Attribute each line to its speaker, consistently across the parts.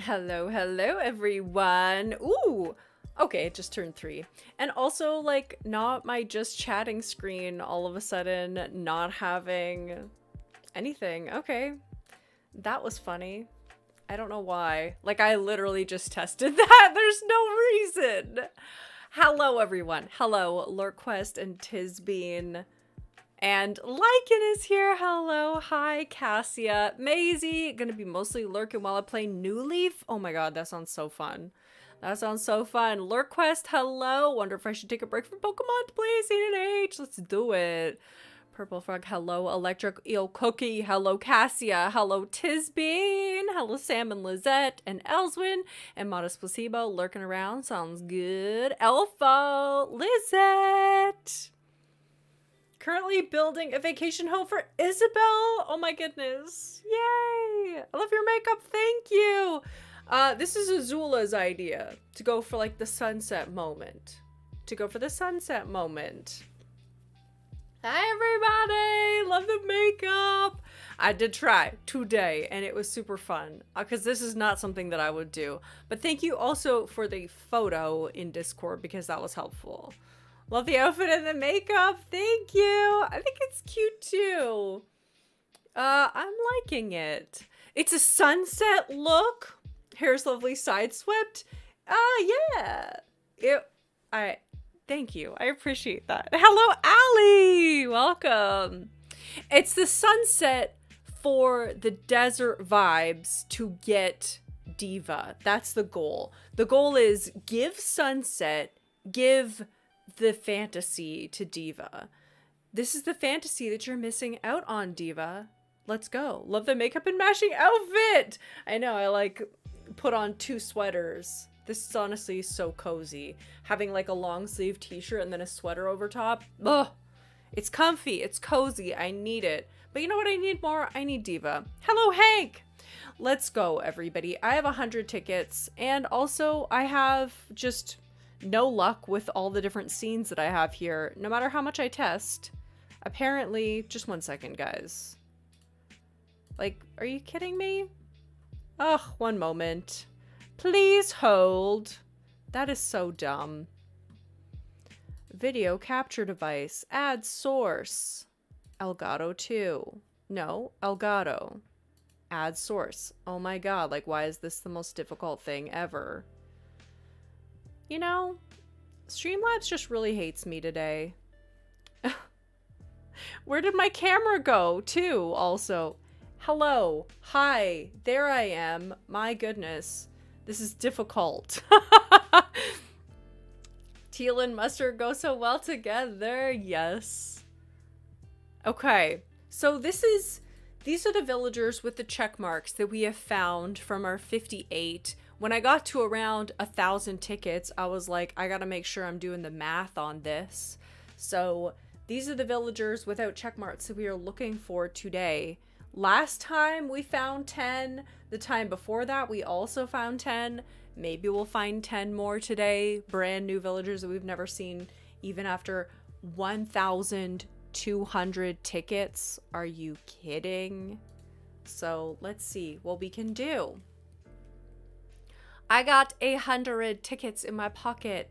Speaker 1: Hello, hello, everyone. Ooh, okay, it just turned 3. And also, like, not my just chatting screen all of a sudden not having anything. Okay, that was funny. I don't know why. Like, I literally just tested that. There's no reason. Hello, everyone. Hello, Lurkquest and Tisbean. And Lycan is here. Hello. Hi, Cassia. Maisie. Gonna be mostly lurking while I play New Leaf. Oh my god, that sounds so fun. That sounds so fun. Lurkquest, hello. Wonder if I should take a break from Pokemon to play ACNH. Let's do it. Purple Frog, hello. Electric Eel Cookie, hello. Cassia, hello. Tisbean, hello. Sam and Lizette and Elswin and Modest Placebo lurking around. Sounds good. Elfo, Lizette. Currently building a vacation home for Isabel. Oh my goodness. Yay. I love your makeup. Thank you. This is Azula's idea to go for like the sunset moment. Hi everybody. Love the makeup. I did try today and it was super fun because this is not something that I would do. But thank you also for the photo in Discord because that was helpful. Love the outfit and the makeup. Thank you. I think it's cute too. I'm liking it. It's a sunset look. Hair's lovely side swept. Yeah. Thank you. I appreciate that. Hello, Allie. Welcome. It's the sunset for the desert vibes to get Diva. That's the goal. The goal is give sunset, give the fantasy to Diva. This is the fantasy that you're missing out on, Diva. Let's go. Love the makeup and matching outfit. I know, I like put on 2 sweaters. This is honestly so cozy. Having like a long sleeve t-shirt and then a sweater over top. Ugh. It's comfy. It's cozy. I need it. But you know what I need more? I need Diva. Hello, Hank. Let's go, everybody. I have 100 tickets. And also I have just no luck with all the different scenes that I have here, no matter how much I test. Apparently, just 1 second, guys. Like, are you kidding me? Ugh, 1 moment. Please hold. That is so dumb. Video capture device. Add source. Elgato 2. No, Elgato. Add source. Oh my god, like, why is this the most difficult thing ever? You know, Streamlabs just really hates me today. Where did my camera go, too, also? Hello. Hi. There I am. My goodness. This is difficult. Teal and mustard go so well together. Yes. Okay. So these are the villagers with the check marks that we have found from our 58. When I got to around 1,000 tickets, I was like, I gotta make sure I'm doing the math on this. So these are the villagers without check marks that we are looking for today. Last time we found 10. The time before that, we also found 10. Maybe we'll find 10 more today. Brand new villagers that we've never seen, even after 1,200 tickets. Are you kidding? So let's see what we can do. I got 100 tickets in my pocket.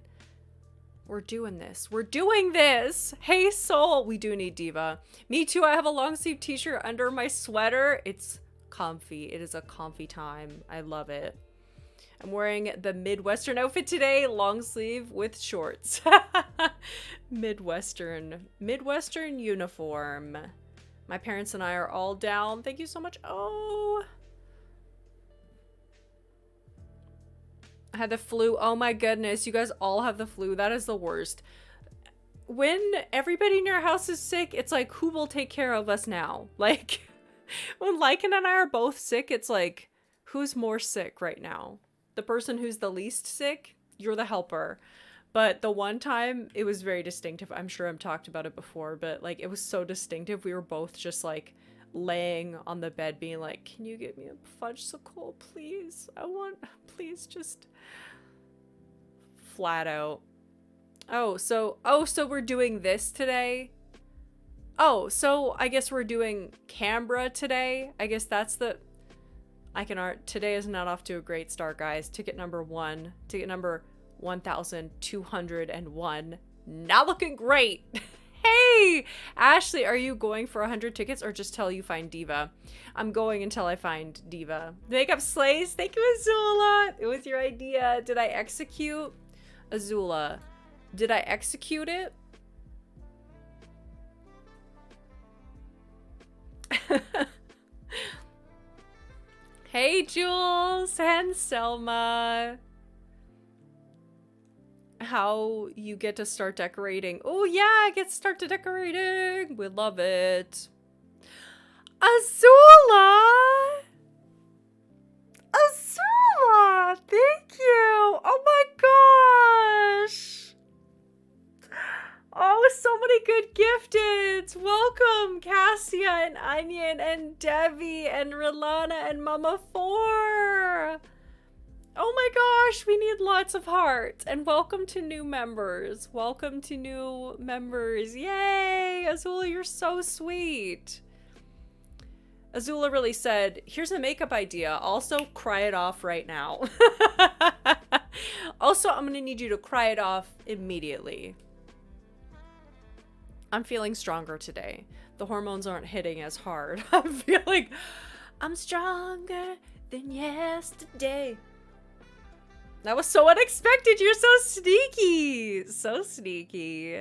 Speaker 1: We're doing this. We're doing this. Hey, Soul. We do need Diva. Me too. I have a long sleeve t-shirt under my sweater. It's comfy. It is a comfy time. I love it. I'm wearing the Midwestern outfit today. Long sleeve with shorts. Midwestern uniform. My parents and I are all down. Thank you so much. Oh, I had the flu. Oh my goodness. You guys all have the flu. That is the worst. When everybody in your house is sick, it's like, who will take care of us now? Like, when Lycan and I are both sick, it's like, who's more sick right now? The person who's the least sick? You're the helper. But the one time, it was very distinctive. I'm sure I've talked about it before, but like, it was so distinctive. We were both just like, laying on the bed being like, can you get me a fudgesicle, please? Please, just flat out. So we're doing this today? Oh, so I guess we're doing Canberra today? I guess that's the... I can art. Today is not off to a great start, guys. Ticket number 1. Ticket number 1,201. Not looking great. Hey, Ashley, are you going for 100 tickets or just till you find Diva? I'm going until I find Diva. Makeup Slays, thank you, Azula. It was your idea. Did I execute? Azula, did I execute it? Hey, Jules and Selma. How you get to start decorating. Oh yeah, I get to start to decorating. We love it. Azula! Azula! Thank you! Oh my gosh! Oh, so many good gifteds! Welcome, Cassia and Onion and Devi and Rilana and Mama 4! Oh my gosh, we need lots of hearts. And welcome to new members. Welcome to new members. Yay! Azula, you're so sweet. Azula really said, here's a makeup idea. Also, cry it off right now. Also, I'm gonna need you to cry it off immediately. I'm feeling stronger today. The hormones aren't hitting as hard. I'm feeling, I'm stronger than yesterday. That was so unexpected. You're so sneaky. So sneaky.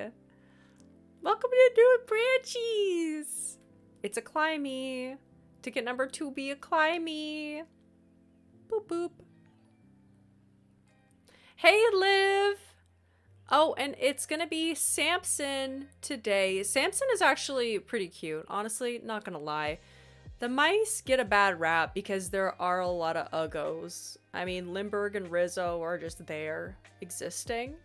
Speaker 1: Welcome to New Branchies. It's a climby. Ticket number 2 be a climby. Boop boop. Hey, Liv. Oh, and it's gonna be Samson today. Samson is actually pretty cute. Honestly, not gonna lie. The mice get a bad rap because there are a lot of uggos. I mean, Limburg and Rizzo are just there, existing.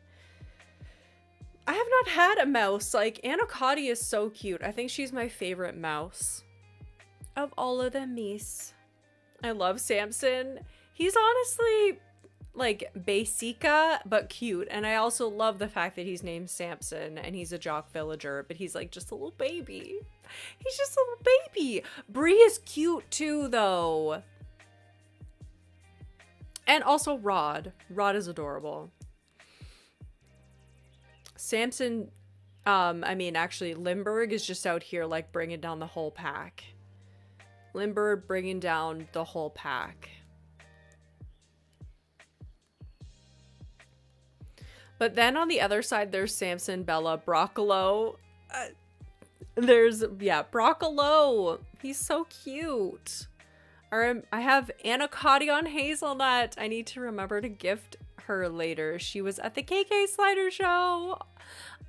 Speaker 1: I have not had a mouse. Like, Anacotti is so cute. I think she's my favorite mouse of all of the mice. I love Samson. He's honestly, like, basica, but cute. And I also love the fact that he's named Samson and he's a jock villager, but he's, like, just a little baby. He's just a little baby. Bree is cute too, though. And also Rod. Rod is adorable. Samson, I mean, actually, Limburg is just out here, like, bringing down the whole pack. Limburg bringing down the whole pack. But then on the other side, there's Samson, Bella, Broccolo. There's, yeah, Broccolo. He's so cute. I have Anacotti on Hazelnut. I need to remember to gift her later. She was at the KK Slider show.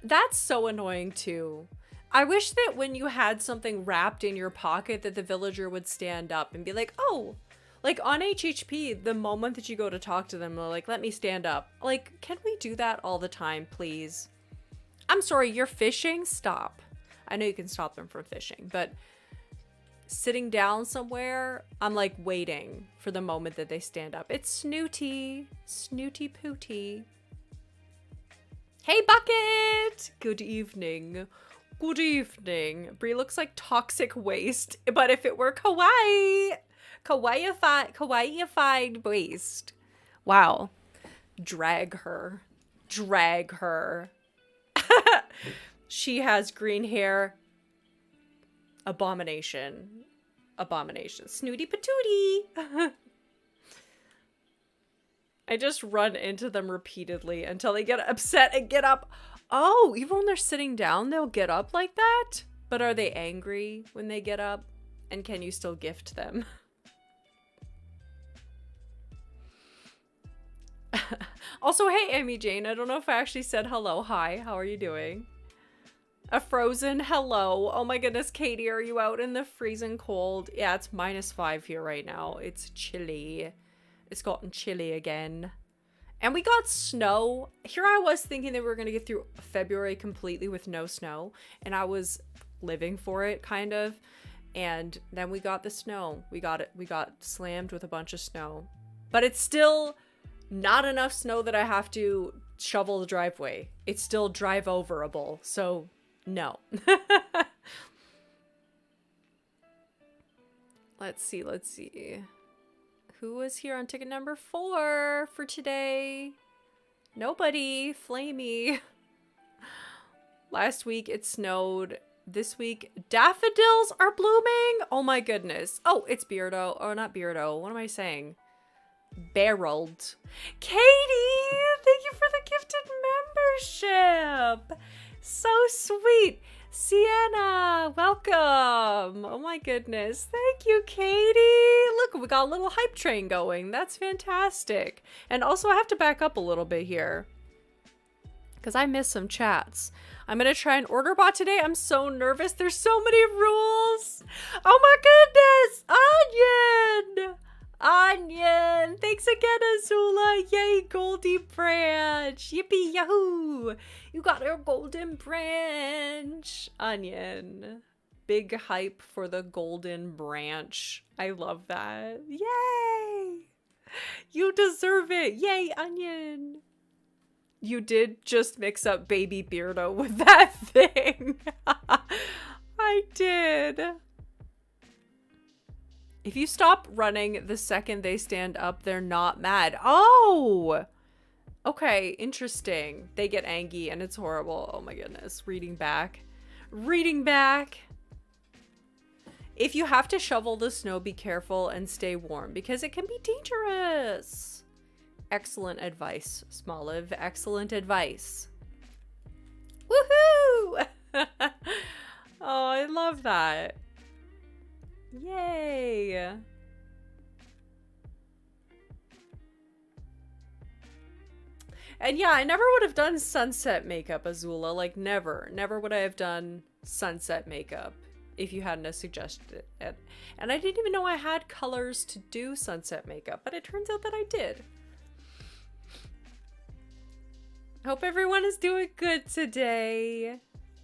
Speaker 1: That's so annoying too. I wish that when you had something wrapped in your pocket that the villager would stand up and be like, oh, like on HHP, the moment that you go to talk to them, they're like, let me stand up. Like, can we do that all the time, please? I'm sorry, you're fishing? Stop. I know you can stop them from fishing, but sitting down somewhere, I'm like waiting for the moment that they stand up. It's Snooty. Snooty Pooty. Hey, Bucket! Good evening. Good evening. Brie looks like toxic waste, but if it were kawaii, kawaii-ified waste. Wow. Drag her. Drag her. She has green hair. Abomination. Abomination. Snooty patootie. I just run into them repeatedly until they get upset and get up. Oh, even when they're sitting down, they'll get up like that? But are they angry when they get up? And can you still gift them? Also, hey, Amy Jane. I don't know if I actually said hello. Hi, how are you doing? A frozen hello. Oh my goodness, Katie, are you out in the freezing cold? Yeah, it's -5 here right now. It's chilly. It's gotten chilly again. And we got snow. Here I was thinking that we were going to get through February completely with no snow. And I was living for it, kind of. And then we got the snow. We got it. We got slammed with a bunch of snow. But it's still not enough snow that I have to shovel the driveway. It's still drive-overable. So, no. Let's see. Let's see. Who was here on ticket number 4 for today? Nobody. Flamey. Last week it snowed. This week daffodils are blooming. Oh my goodness. Oh, it's Beardo. Oh, not Beardo. What am I saying? Barreled. Katie, thank you for the gifted membership. So sweet. Sienna, welcome. Oh my goodness. Thank you, Katie. Look, we got a little hype train going. That's fantastic. And also I have to back up a little bit here because I missed some chats. I'm going to try an order bot today. I'm so nervous. There's so many rules. Oh my goodness. Onion. Onion. Thanks again, Azula. Yay, Goldie branch. Yippee yahoo. You got your golden branch. Onion. Big hype for the golden branch. I love that. Yay. You deserve it. Yay, Onion. You did just mix up Baby Beardo with that thing. I did. If you stop running the second they stand up, they're not mad. Oh! Okay, interesting. They get angry and it's horrible. Oh my goodness. Reading back. Reading back. If you have to shovel the snow, be careful and stay warm because it can be dangerous. Excellent advice, Smoliv. Excellent advice. Woohoo! Oh, I love that. Yay. And yeah, I never would have done sunset makeup, Azula. Like, never. Never would I have done sunset makeup if you hadn't have suggested it. And I didn't even know I had colors to do sunset makeup, but it turns out that I did. Hope everyone is doing good today.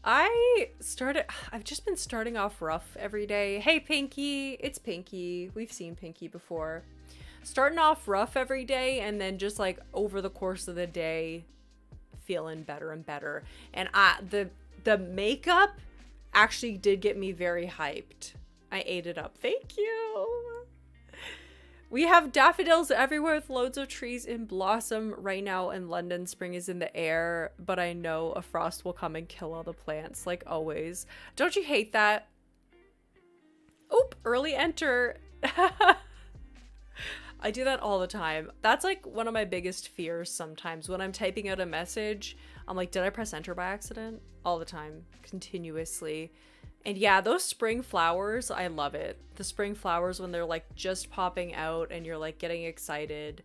Speaker 1: I've just been starting off rough every day. Hey, Pinky. It's Pinky. We've seen Pinky before. Starting off rough every day and then just like over the course of the day feeling better and better. And the makeup actually did get me very hyped. I ate it up. Thank you. We have daffodils everywhere with loads of trees in blossom right now in London. Spring is in the air, but I know a frost will come and kill all the plants, like always. Don't you hate that? Oop, early enter. I do that all the time. That's like one of my biggest fears sometimes. When I'm typing out a message, I'm like, did I press enter by accident? All the time, continuously. And yeah, those spring flowers, I love it. The spring flowers when they're like just popping out and you're like getting excited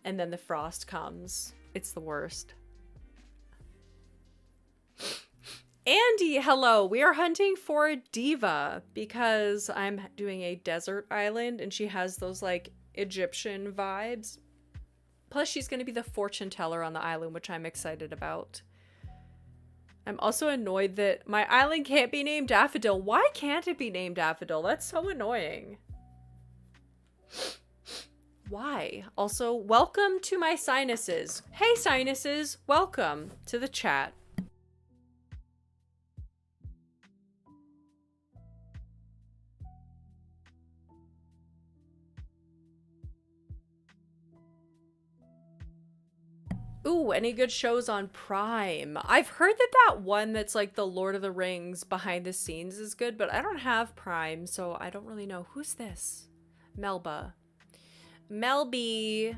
Speaker 1: and then the frost comes. It's the worst. Andy, hello. We are hunting for Diva because I'm doing a desert island and she has those like Egyptian vibes. Plus she's going to be the fortune teller on the island, which I'm excited about. I'm also annoyed that my island can't be named Daffodil. Why can't it be named Daffodil? That's so annoying. Why? Also, welcome to my sinuses. Hey, sinuses. Welcome to the chat. Ooh, any good shows on Prime? I've heard that one that's like the Lord of the Rings behind the scenes is good, but I don't have Prime, so I don't really know. Who's this? Melba. Melby.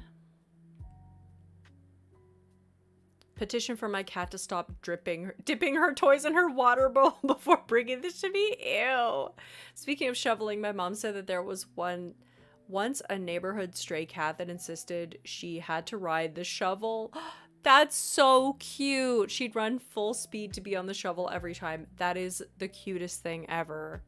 Speaker 1: Petition for my cat to stop dipping her toys in her water bowl before bringing this to me. Ew. Speaking of shoveling, my mom said that there was once a neighborhood stray cat that insisted she had to ride the shovel. That's so cute. She'd run full speed to be on the shovel every time. That is the cutest thing ever.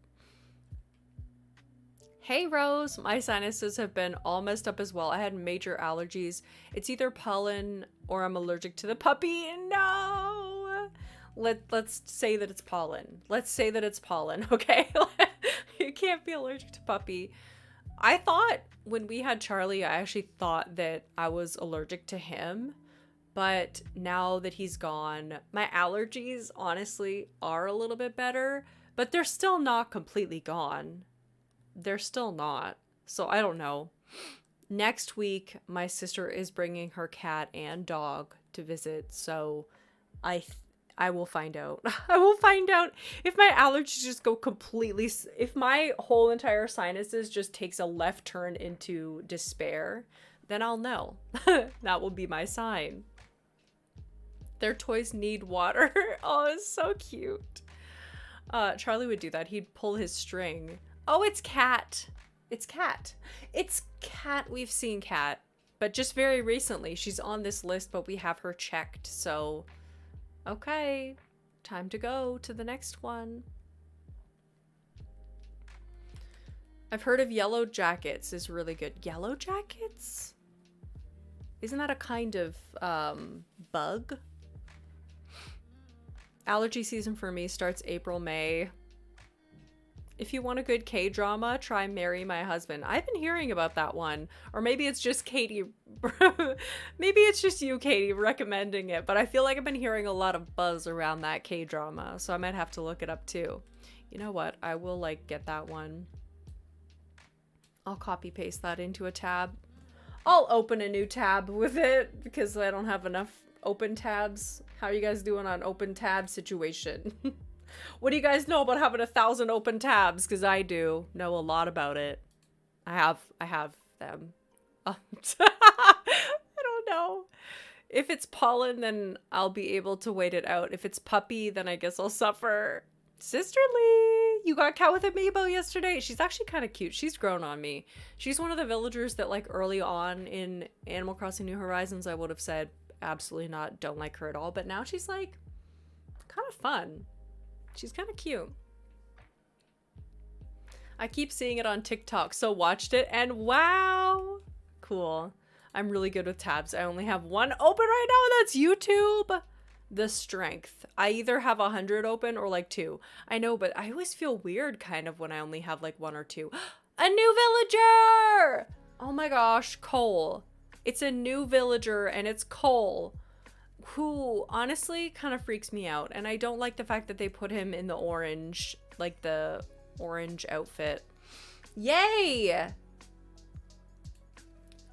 Speaker 1: Hey Rose, my sinuses have been all messed up as well. I had major allergies. It's either pollen or I'm allergic to the puppy. No. Let's say that it's pollen. Let's say that it's pollen, okay? You can't be allergic to puppy. I thought when we had Charlie, I actually thought that I was allergic to him. But now that he's gone, my allergies honestly are a little bit better, but they're still not completely gone. They're still not. So I don't know. Next week, my sister is bringing her cat and dog to visit, so I will find out. I will find out if my allergies just go completely, if my whole entire sinuses just takes a left turn into despair, then I'll know. That will be my sign. Their toys need water. Oh, it's so cute. Charlie would do that. He'd pull his string. Oh, it's Cat. It's Cat. It's Cat. We've seen Cat, but just very recently. She's on this list, but we have her checked, so okay. Time to go to the next one. I've heard of Yellow Jackets is really good. Yellow Jackets? Isn't that a kind of bug? Allergy season for me starts April, May. If you want a good K-drama, try Marry My Husband. I've been hearing about that one. Or maybe it's just Katie. Maybe it's just you, Katie, recommending it. But I feel like I've been hearing a lot of buzz around that K-drama. So I might have to look it up too. You know what? I will like get that one. I'll copy paste that into a tab. I'll open a new tab with it because I don't have enough open tabs. How are you guys doing on open tab situation? What do you guys know about having 1,000 open tabs? Because I do know a lot about it. I have them. I don't know. If it's pollen, then I'll be able to wait it out. If it's puppy, then I guess I'll suffer. Sisterly, you got Cat with Amiibo yesterday. She's actually kind of cute. She's grown on me. She's one of the villagers that like early on in Animal Crossing New Horizons, I would have said absolutely not, don't like her at all. But now she's like kind of fun. She's kind of cute. I keep seeing it on TikTok, so watched it and wow. Cool. I'm really good with tabs. I only have one open right now, and that's YouTube. The strength. I either have 100 open or like 2. I know, but I always feel weird kind of when I only have like 1 or 2. A new villager! Oh my gosh, Cole. It's a new villager and it's Cole, who honestly kind of freaks me out. And I don't like the fact that they put him in the orange, like the orange outfit. Yay!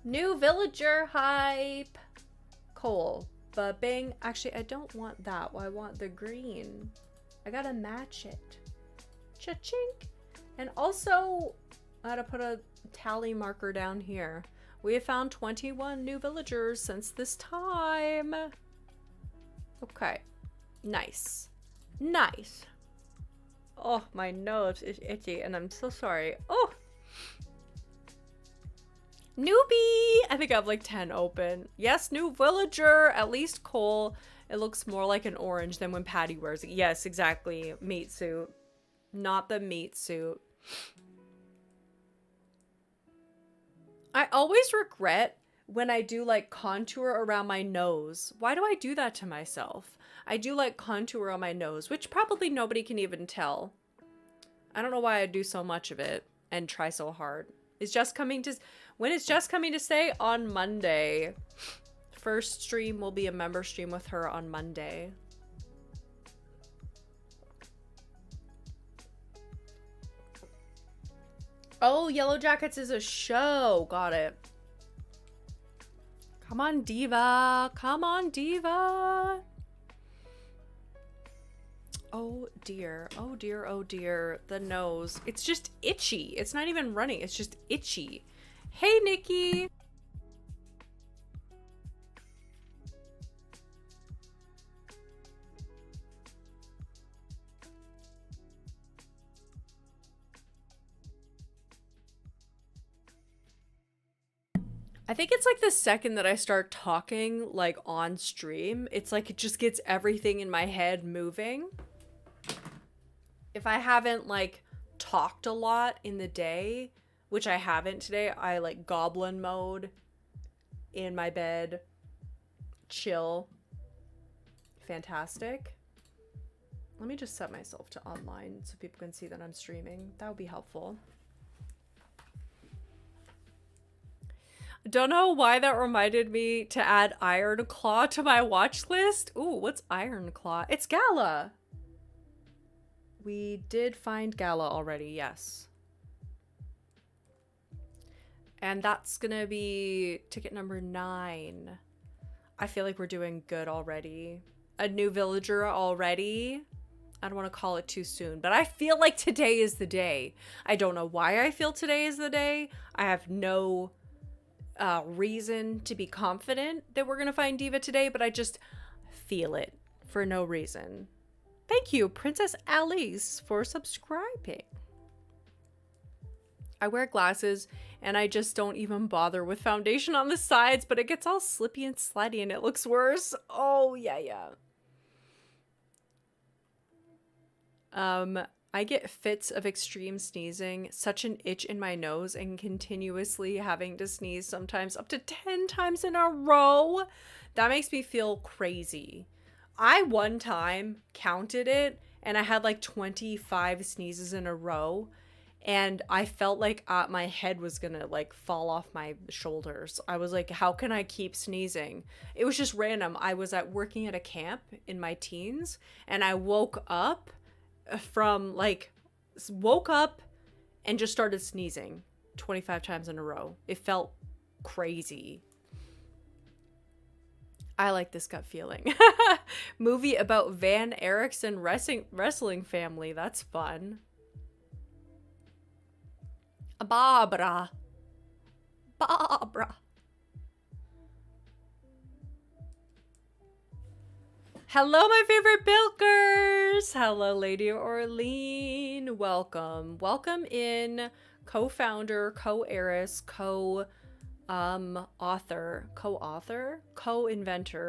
Speaker 1: New villager hype. Cole. But bang. Actually, I don't want that. I want the green. I gotta match it. Cha-chink. And also, I gotta put a tally marker down here. We have found 21 new villagers since this time. Okay. Nice. Nice. Oh, my nose is itchy and I'm so sorry. Oh! Newbie! I think I have like 10 open. Yes, new villager. At least Cole. It looks more like an orange than when Patty wears it. Yes, exactly. Meat suit. Not the meat suit. I always regret when I do like contour around my nose. Why do I do that to myself? I do like contour on my nose, which probably nobody can even tell. I don't know why I do so much of it and try so hard. It's just coming to... When it's just coming to stay on Monday. First stream will be a member stream with her on Monday. Oh, Yellow Jackets is a show. Got it. Come on, Diva. Come on, Diva. Oh dear. Oh dear. Oh dear. The nose. It's just itchy. It's not even running. It's just itchy. Hey, Nikki. I think it's like the second that I start talking like on stream, it's like it just gets everything in my head moving. If I haven't like talked a lot in the day, which I haven't today, I like goblin mode in my bed, chill. Fantastic. Let me just set myself to online so people can see that I'm streaming. That would be helpful. Don't know why that reminded me to add Iron Claw to my watch list. Ooh, what's Iron Claw? It's Gala. We did find Gala already, yes. And that's gonna be ticket number 9. I feel like we're doing good already. A new villager already. I don't want to call it too soon, but I feel like today is the day. I don't know why I feel today is the day. I have no reason to be confident that we're going to find Diva today, but I just feel it for no reason. Thank you, Princess Alice, for subscribing. I wear glasses and I just don't even bother with foundation on the sides, but it gets all slippy and slutty and it looks worse. Oh, yeah. I get fits of extreme sneezing, such an itch in my nose, and continuously having to sneeze sometimes up to 10 times in a row. That makes me feel crazy. I one time counted it and I had like 25 sneezes in a row, and I felt like my head was gonna like fall off my shoulders. I was like, how can I keep sneezing? It was just random. I was working at a camp in my teens, and I woke up and just started sneezing 25 times in a row. It felt crazy. I like this gut feeling. Movie about Van Erickson wrestling family. That's fun. Barbara. Hello, my favorite Bilkers! Hello, Lady Orlean. Welcome. Welcome in, co-founder, co-heiress, co-inventor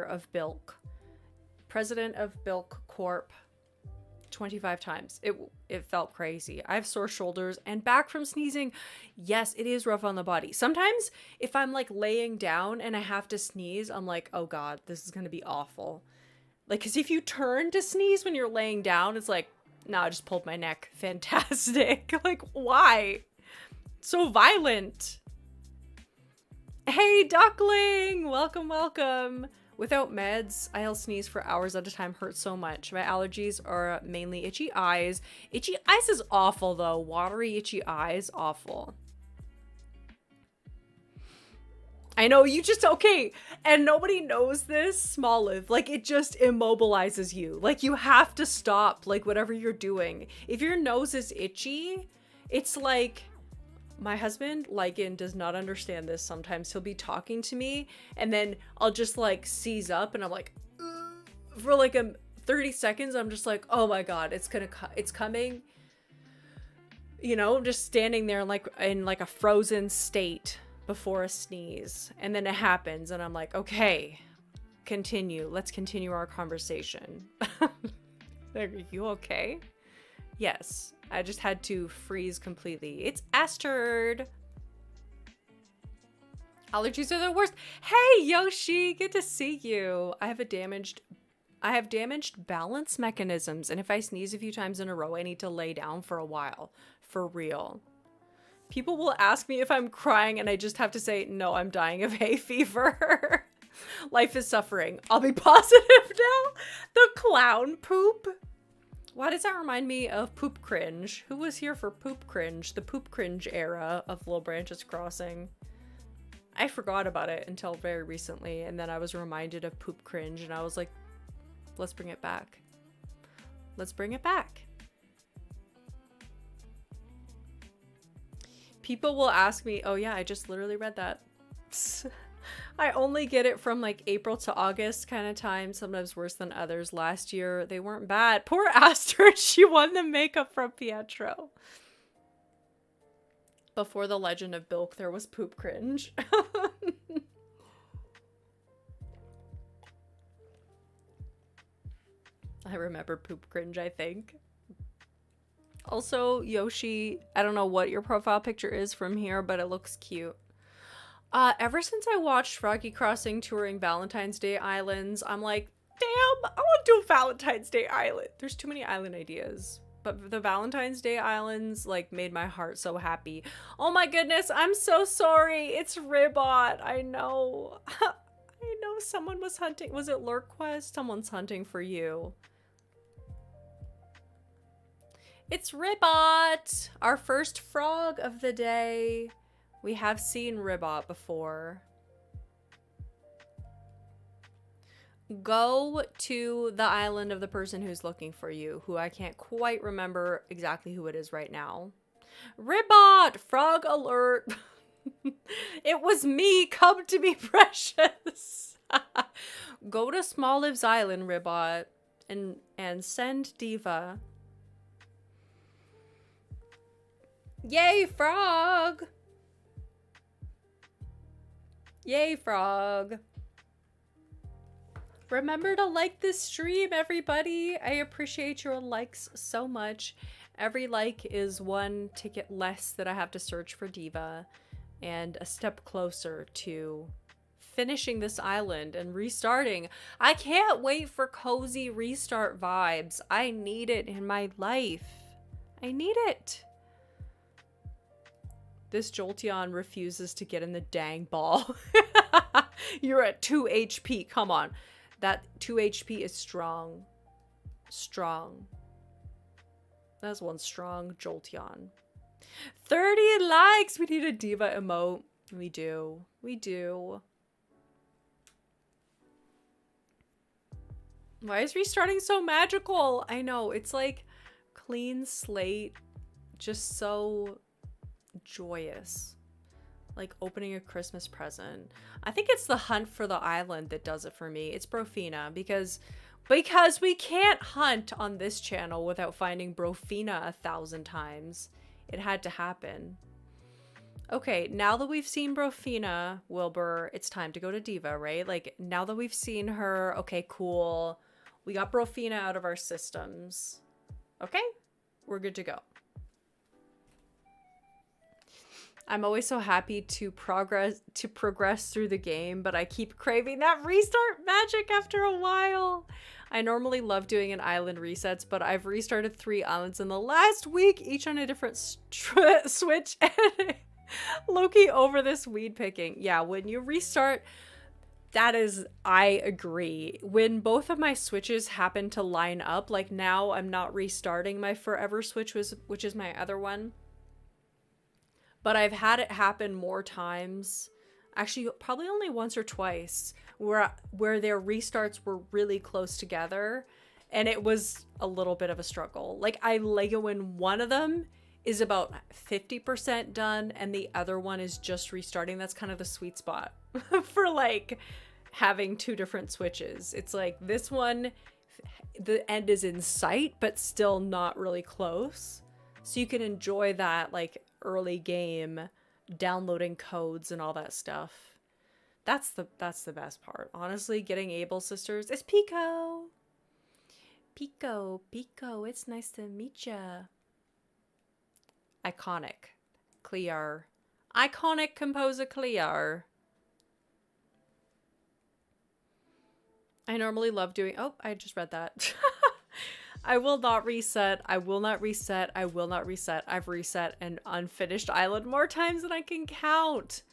Speaker 1: of Bilk. President of Bilk Corp. 25 times. It felt crazy. I have sore shoulders and back from sneezing. Yes, it is rough on the body. Sometimes if I'm like laying down and I have to sneeze, I'm like, oh God, this is going to be awful. Like, because if you turn to sneeze when you're laying down, it's like, no, I just pulled my neck. Fantastic. Like, why? So violent. Hey, Duckling. Welcome. Without meds, I'll sneeze for hours at a time. Hurts so much. My allergies are mainly itchy eyes. Itchy eyes is awful, though. Watery, itchy eyes, awful. I know, you just, okay, and nobody knows this, Small Live, like, it just immobilizes you. Like, you have to stop, like, whatever you're doing. If your nose is itchy, it's like, my husband, Lycan, does not understand this. Sometimes he'll be talking to me, and then I'll just, like, seize up, and I'm like, ugh. For, like, 30 seconds, I'm just like, oh my God, it's coming. You know, just standing there, like, in, like, a frozen state before a sneeze, and then it happens, and I'm like, okay, let's continue our conversation. Are you okay? Yes, I just had to freeze completely. It's Asterd. Allergies are the worst. Hey, Yoshi, good to see you. I have damaged balance mechanisms, and if I sneeze a few times in a row, I need to lay down for a while. For real. People will ask me if I'm crying, and I just have to say, no, I'm dying of hay fever. Life is suffering. I'll be positive now. The clown poop. Why does that remind me of Poop Cringe? Who was here for Poop Cringe? The Poop Cringe era of Little Branches Crossing. I forgot about it until very recently, and then I was reminded of Poop Cringe, and I was like, let's bring it back. Let's bring it back. People will ask me, oh yeah, I just literally read that. I only get it from like April to August kind of time, sometimes worse than others. Last year, they weren't bad. Poor Astrid, she won the makeup from Pietro. Before the Legend of Bilk, there was Poop Cringe. I remember Poop Cringe, I think. Also, Yoshi, I don't know what your profile picture is from here, but it looks cute. Ever since I watched Froggy Crossing touring Valentine's Day Islands, I'm like, damn, I want to do a Valentine's Day Island. There's too many island ideas. But the Valentine's Day Islands, like, made my heart so happy. Oh my goodness, I'm so sorry. It's Ribot. I know. I know someone was hunting. Was it Lurkquest? Someone's hunting for you. It's Ribot, our first frog of the day. We have seen Ribot before. Go to the island of the person who's looking for you, who I can't quite remember exactly who it is right now. Ribot! Frog alert! It was me! Come to me, precious! Go to Smalliv's Island, Ribot, and send Diva. Yay, frog! Yay, frog! Remember to like this stream, everybody. I appreciate your likes so much. Every like is one ticket less that I have to search for Diva, and a step closer to finishing this island and restarting. I can't wait for cozy restart vibes. I need it in my life. I need it. This Jolteon refuses to get in the dang ball. You're at 2 HP. Come on. That 2 HP is strong. Strong. That's one strong Jolteon. 30 likes! We need a Diva emote. We do. We do. Why is restarting so magical? I know. It's like clean slate. Just so joyous. Like opening a Christmas present. I think it's the hunt for the island that does it for me. It's Brofina because we can't hunt on this channel without finding Brofina 1,000 times. It had to happen. Okay, now that we've seen Brofina, Wilbur, it's time to go to Diva, right? Like now that we've seen her, okay, cool. We got Brofina out of our systems. Okay, we're good to go. I'm always so happy to progress through the game, but I keep craving that restart magic after a while. I normally love doing an island resets, but I've restarted 3 islands in the last week, each on a different switch. And Loki over this weed picking. Yeah, when you restart, that is, I agree. When both of my switches happen to line up, like now I'm not restarting my forever switch, which is my other one. But I've had it happen more times, actually probably only once or twice, where their restarts were really close together, and it was a little bit of a struggle. Like I like it when one of them is about 50% done and the other one is just restarting. That's kind of the sweet spot for like having 2 different switches. It's like this one, the end is in sight, but still not really close. So you can enjoy that like early game downloading codes and all that stuff. That's the best part. Honestly, getting Able Sisters. It's Pico. Pico, it's nice to meet ya. Iconic. Clear. Iconic composer Clear. I normally love doing... Oh, I just read that. I will not reset. I will not reset. I will not reset. I've reset an unfinished island more times than I can count.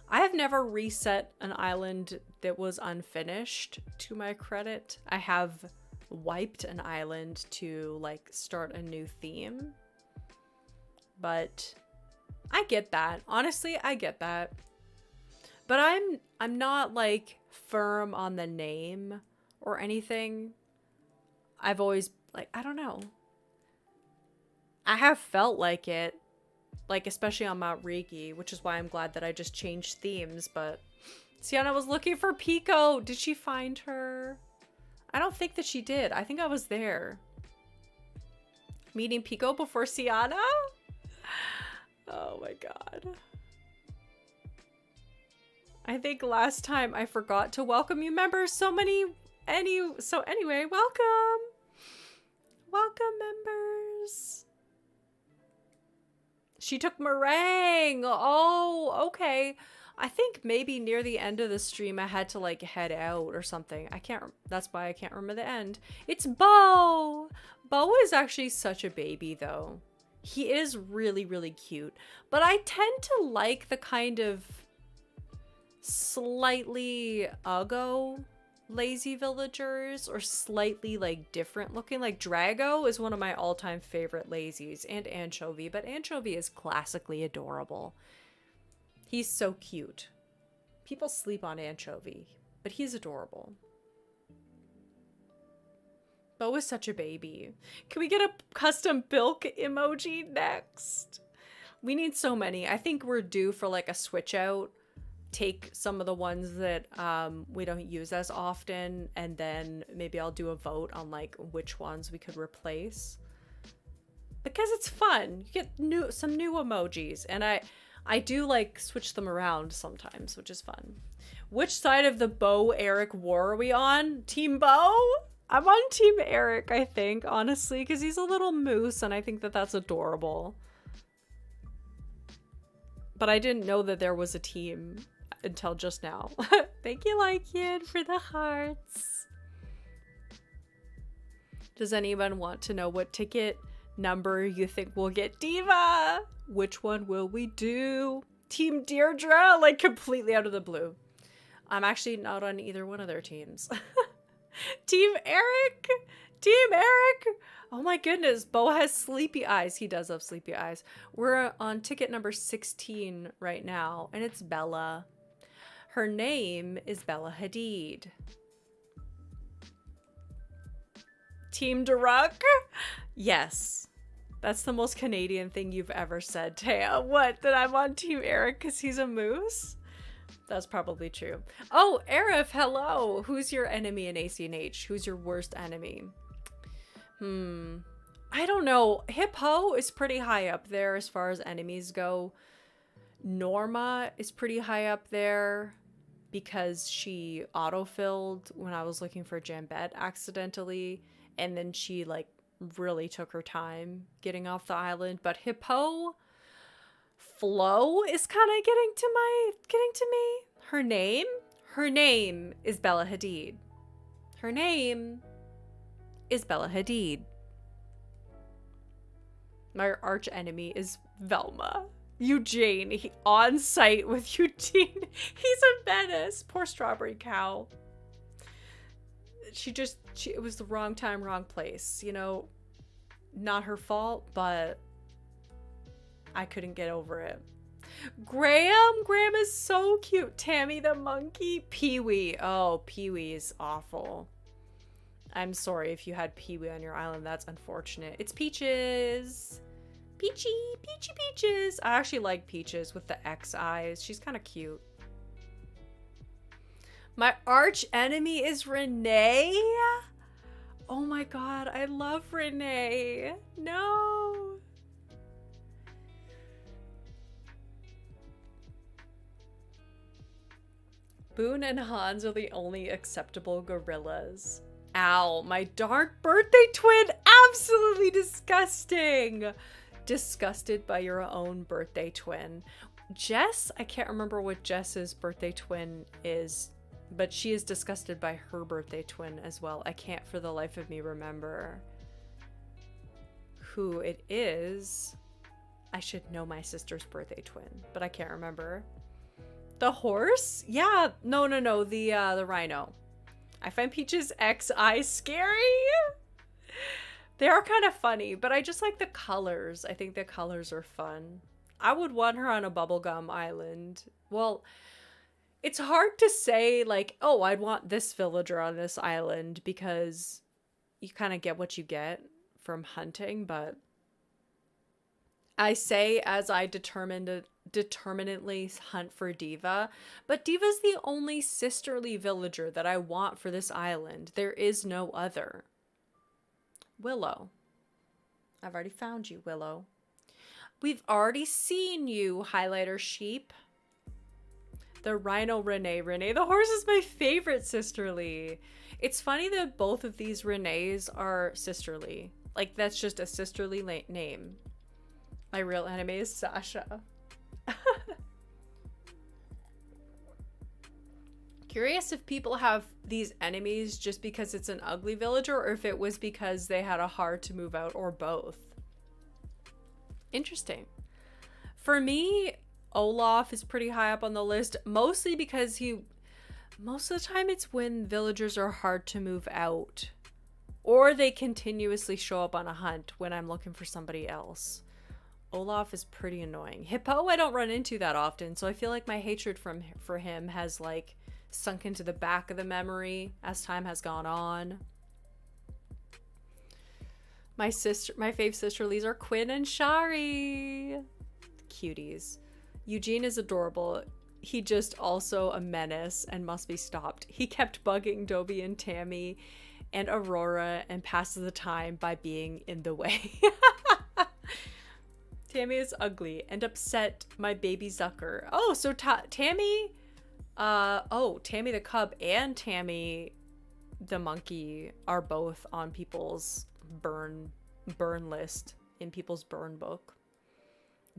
Speaker 1: I have never reset an island that was unfinished, to my credit. I have wiped an island to like start a new theme. But I get that. Honestly, I get that. But I'm not like firm on the name or anything. I've always like, I don't know. I have felt like it, like especially on Mount Rigi, which is why I'm glad that I just changed themes. But Sienna was looking for Pico. Did she find her? I don't think that she did. I think I was there. Meeting Pico before Sienna? Oh my god. I think last time I forgot to welcome new members. So anyway, welcome. Welcome, members. She took Meringue. Oh, okay. I think maybe near the end of the stream I had to like head out or something. That's why I can't remember the end. It's Bo. Bo is actually such a baby though. He is really, really cute. But I tend to like the kind of slightly uggo lazy villagers, or slightly like different looking. Like Drago is one of my all-time favorite lazies, and Anchovy, but Anchovy is classically adorable. He's so cute. People sleep on Anchovy, but he's adorable. Bo is such a baby. Can we get a custom bilk emoji next? We need so many. I think we're due for like a switch out. Take some of the ones that we don't use as often, and then maybe I'll do a vote on like which ones we could replace. Because it's fun. You get some new emojis, and I do like switch them around sometimes, which is fun. Which side of the Bo Eric war are we on? Team Bo? I'm on Team Eric, I think, honestly, because he's a little moose, and I think that that's adorable. But I didn't know that there was a team until just now. Thank you, Lycan, for the hearts. Does anyone want to know what ticket number you think we'll get Diva? Which one will we do? Team Deirdre, like completely out of the blue. I'm actually not on either one of their teams. Team Eric! Team Eric! Oh my goodness, Bo has sleepy eyes. He does have sleepy eyes. We're on ticket number 16 right now, and it's Bella. Her name is Bella Hadid. Team Daruk? Yes. That's the most Canadian thing you've ever said, Taya. What? That I'm on Team Eric because he's a moose? That's probably true. Oh, Arif, hello. Who's your enemy in ACNH? Who's your worst enemy? I don't know. Hippo is pretty high up there as far as enemies go. Norma is pretty high up there because she autofilled when I was looking for Jambette accidentally, and then she like really took her time getting off the island. But Hippo Flo is kind of getting to me. Her name is Bella Hadid. Her name is Bella Hadid. My arch enemy is Velma. Eugene, on site with Eugene. He's a menace. Poor Strawberry Cow. It was the wrong time, wrong place. You know, not her fault, but I couldn't get over it. Graham is so cute. Tammy the monkey. Pee-wee. Oh, Pee-wee is awful. I'm sorry if you had Pee-wee on your island. That's unfortunate. It's Peaches. Peaches. I actually like Peaches with the X eyes. She's kind of cute. My arch enemy is Renee. Oh my god, I love Renee. No. Boone and Hans are the only acceptable gorillas. Ow, my dark birthday twin. Absolutely disgusting. Disgusted by your own birthday twin. Jess, I can't remember what Jess's birthday twin is, but she is disgusted by her birthday twin as well. I can't for the life of me remember who it is. I should know my sister's birthday twin, but I can't remember. The horse? Yeah, no, the rhino. I find Peach's X eyes scary. They are kind of funny, but I just like the colors. I think the colors are fun. I would want her on a bubblegum island. Well, it's hard to say like, oh, I'd want this villager on this island because you kind of get what you get from hunting, but I say as I determinately hunt for Diva, but Diva's the only sisterly villager that I want for this island. There is no other. Willow. I've already found you, Willow. We've already seen you, highlighter sheep. The rhino Renee. The horse is my favorite sisterly. It's funny that both of these Renees are sisterly. Like, that's just a sisterly name. My real enemy is Sasha. Curious if people have these enemies just because it's an ugly villager or if it was because they had a hard to move out or both. Interesting. For me, Olaf is pretty high up on the list, mostly because most of the time it's when villagers are hard to move out or they continuously show up on a hunt when I'm looking for somebody else. Olaf is pretty annoying. Hippo I don't run into that often, so I feel like my hatred for him has like sunk into the back of the memory as time has gone on. My fave sisterlies are Quinn and Shari. Cuties. Eugene is adorable. He just also a menace and must be stopped. He kept bugging Dobie and Tammy and Aurora and passes the time by being in the way. Tammy is ugly and upset my baby Zucker. Oh, so Tammy, Tammy the cub and Tammy the monkey are both on people's burn list in people's burn book.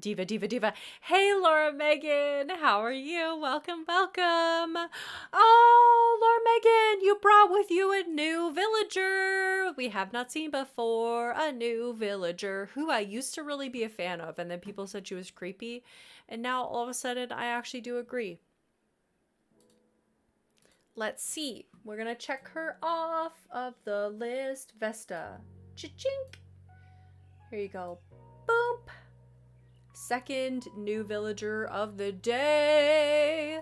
Speaker 1: Diva, Diva, Diva. Hey, Laura Megan. How are you? Welcome, welcome. Oh, Laura Megan, you brought with you a new villager we have not seen before. A new villager who I used to really be a fan of, and then people said she was creepy. And now all of a sudden, I actually do agree. Let's see. We're going to check her off of the list. Vesta. Cha-chink. Here you go. Boop. Second new villager of the day.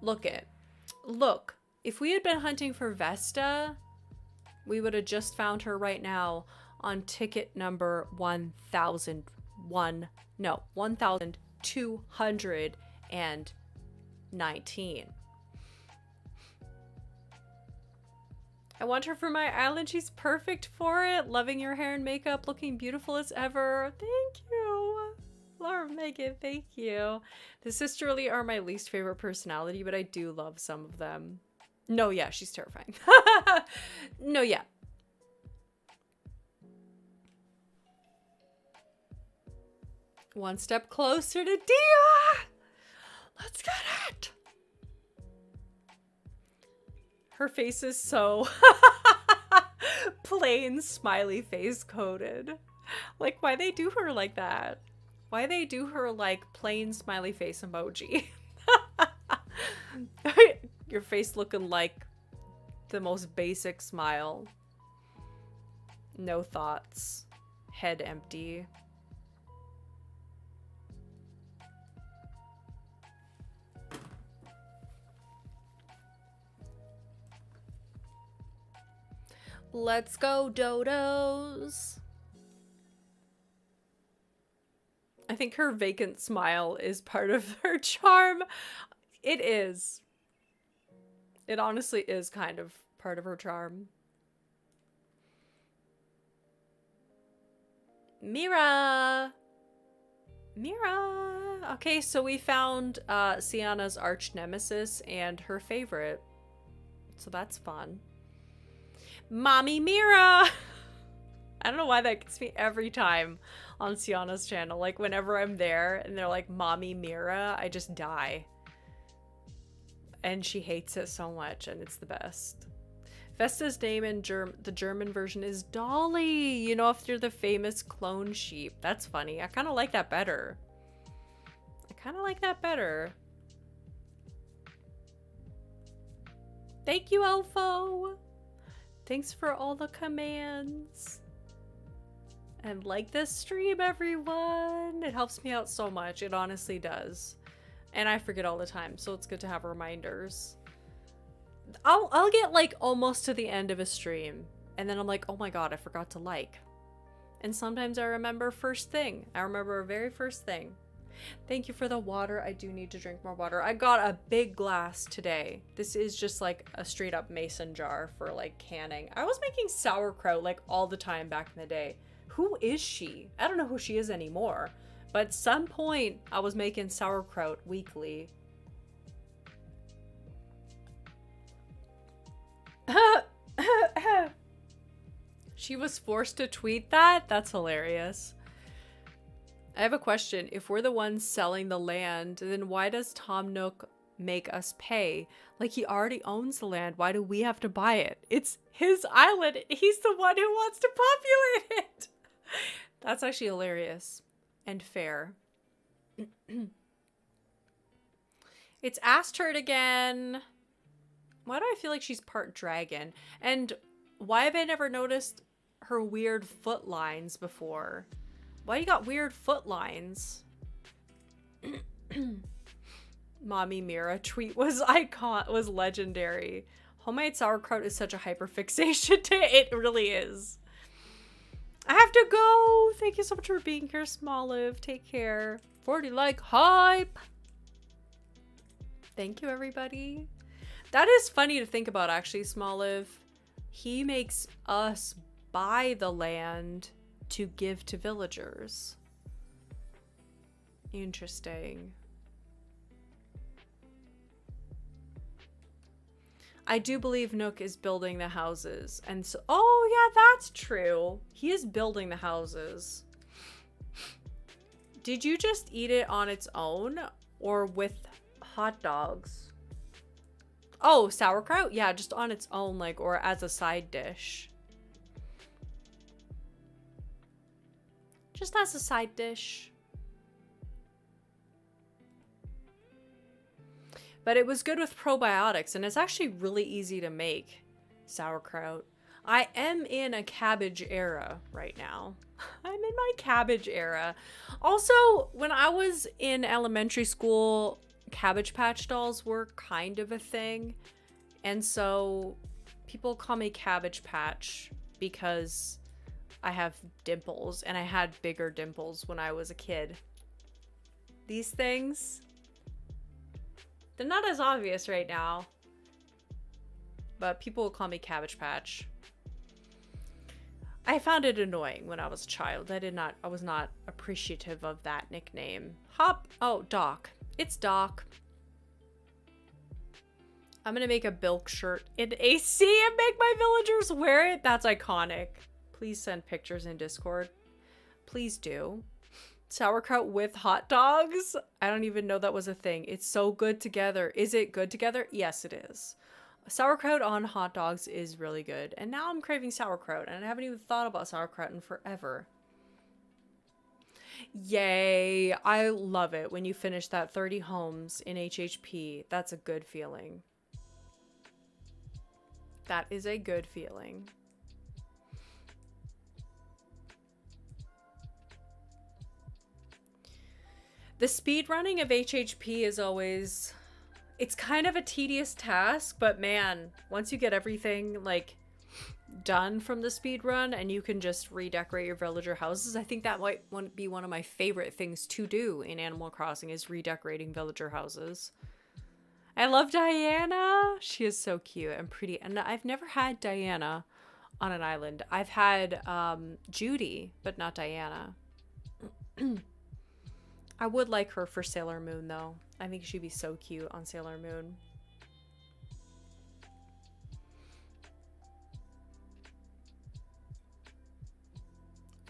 Speaker 1: Look, if we had been hunting for Vesta, we would have just found her right now on ticket number 1219. I want her for my island. She's perfect for it. Loving your hair and makeup, looking beautiful as ever. Thank you. Laura Megan, thank you. The sisterly are my least favorite personality, but I do love some of them. No, yeah, she's terrifying. No, yeah. One step closer to Diva! Let's get it! Her face is so plain smiley face coded. Like, why they do her like that? Why they do her like plain smiley face emoji? Your face looking like the most basic smile. No thoughts. Head empty. Let's go, dodos. I think her vacant smile is part of her charm. It is. It honestly is kind of part of her charm. Mira! Mira! Okay, so we found Sienna's arch nemesis and her favorite. So that's fun. Mommy Mira! I don't know why that gets me every time on Sienna's channel. Like, whenever I'm there and they're like, Mommy Mira, I just die. And she hates it so much, and it's the best. Vesta's name in the German version is Dolly, you know, after the famous clone sheep. That's funny. I kind of like that better. Thank you, Elfo. Thanks for all the commands. And like this stream, everyone. It helps me out so much. It honestly does. And I forget all the time, so it's good to have reminders. I'll get like almost to the end of a stream, and then I'm like, oh my god, I forgot to like. And sometimes I remember first thing. I remember a very first thing. Thank you for the water. I do need to drink more water. I got a big glass today. This is just like a straight up mason jar for like canning. I was making sauerkraut like all the time back in the day. Who is she? I don't know who she is anymore. But at some point, I was making sauerkraut weekly. She was forced to tweet that? That's hilarious. I have a question. If we're the ones selling the land, then why does Tom Nook make us pay? Like, he already owns the land. Why do we have to buy it? It's his island. He's the one who wants to populate it. That's actually hilarious and fair. It's Asterd again. Why do I feel like she's part dragon? And why have I never noticed her weird foot lines before? Why you got weird foot lines? Mommy Mira tweet was legendary. Homemade sauerkraut is such a hyperfixation to it. It really is. I have to go. Thank you so much for being here, Smoliv. Take care. 40 like hype. Thank you, everybody. That is funny to think about, actually, Smoliv. He makes us buy the land to give to villagers. Interesting. I do believe Nook is building the houses. And so, oh yeah, that's true. He is building the houses. Did you just eat it on its own or with hot dogs? Oh, sauerkraut? Yeah, just on its own, like, or as a side dish. Just as a side dish. But it was good with probiotics, and it's actually really easy to make sauerkraut. I am in a cabbage era right now. I'm in my cabbage era. Also, when I was in elementary school, Cabbage Patch dolls were kind of a thing. And so people call me Cabbage Patch because I have dimples, and I had bigger dimples when I was a kid. These things, they're not as obvious right now, but people will call me Cabbage Patch. I found it annoying when I was a child. I was not appreciative of that nickname. Hop. Oh, Doc. It's Doc. I'm gonna make a Bilk shirt in AC and make my villagers wear it. That's iconic. Please send pictures in Discord. Please do. Sauerkraut with hot dogs? I don't even know that was a thing. It's so good together. Is it good together? Yes, it is. Sauerkraut on hot dogs is really good. And now I'm craving sauerkraut, and I haven't even thought about sauerkraut in forever. Yay. I love it when you finish that 30 homes in HHP. That's a good feeling. That is a good feeling. The speed running of HHP is always, it's kind of a tedious task, but man, once you get everything like done from the speed run and you can just redecorate your villager houses, I think that might be one of my favorite things to do in Animal Crossing is redecorating villager houses. I love Diana. She is so cute and pretty. And I've never had Diana on an island. I've had Judy, but not Diana. I would like her for Sailor Moon, though. I think she'd be so cute on Sailor Moon.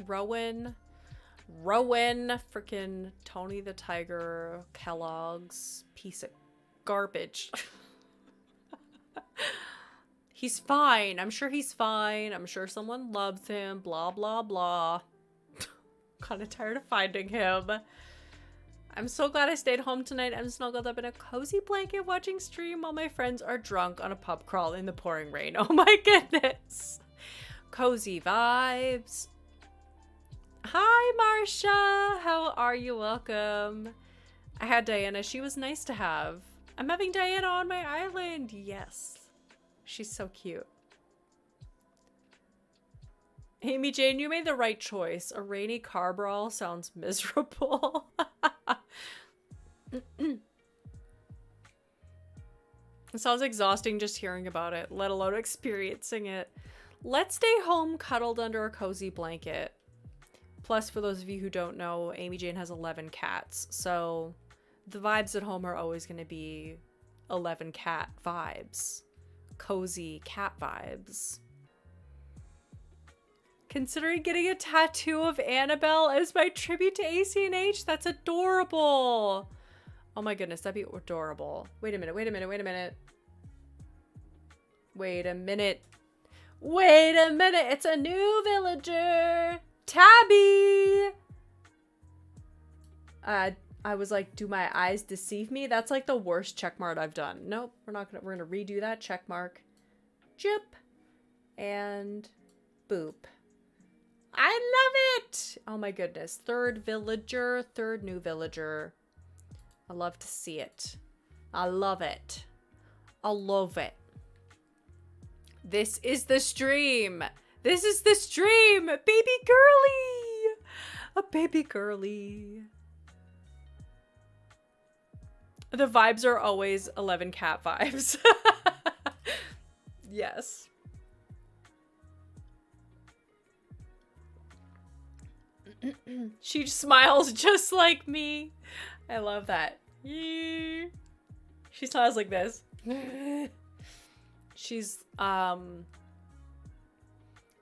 Speaker 1: Rowan, freaking Tony the Tiger, Kellogg's piece of garbage. He's fine. I'm sure he's fine. I'm sure someone loves him. Blah, blah, blah. Kind of tired of finding him. I'm so glad I stayed home tonight. I'm snuggled up in a cozy blanket watching stream while my friends are drunk on a pub crawl in the pouring rain. Oh my goodness. Cozy vibes. Hi, Marsha. How are you? Welcome. I had Diana. She was nice to have. I'm having Diana on my island. Yes. She's so cute. Amy Jane, you made the right choice. A rainy car brawl sounds miserable. It sounds exhausting just hearing about it, let alone experiencing it. Let's stay home cuddled under a cozy blanket. Plus, for those of you who don't know, Amy Jane has 11 cats. So the vibes at home are always going to be 11 cat vibes. Cozy cat vibes. Considering getting a tattoo of Annabelle as my tribute to ACNH? That's adorable. Oh my goodness, that'd be adorable. Wait a minute, wait a minute, wait a minute. Wait a minute. Wait a minute, it's a new villager. Tabby! I was like, do my eyes deceive me? That's like the worst checkmark I've done. Nope, we're gonna redo that checkmark. Jip. And boop. I love it. Oh my goodness. Third villager, third new villager. I love to see it. I love it. I love it. This is the stream. This is the stream. Baby girly. A baby girly. The vibes are always 11 cat vibes. Yes. She smiles just like me. I love that. She smiles like this. She's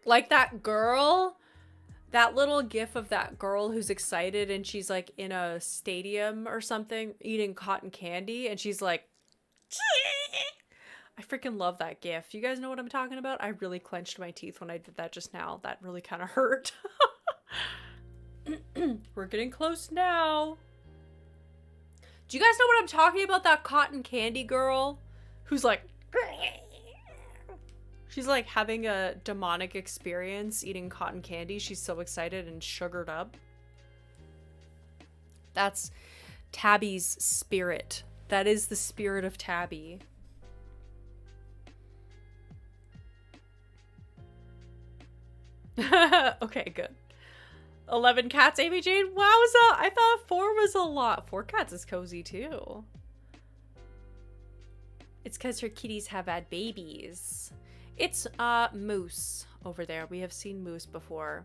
Speaker 1: like that girl, that little gif of that girl who's excited and she's like in a stadium or something eating cotton candy and she's like, I freaking love that gif. You guys know what I'm talking about? I really clenched my teeth when I did that just now. That really kind of hurt. We're getting close now. Do you guys know what I'm talking about? That cotton candy girl who's like, she's like having a demonic experience eating cotton candy. She's so excited and sugared up. That's Tabby's spirit. That is the spirit of Tabby. Okay, good. 11 cats, Amy Jane. Wowza! I thought 4 was a lot. 4 cats is cozy too. It's because her kitties have had babies. It's Moose over there. We have seen Moose before.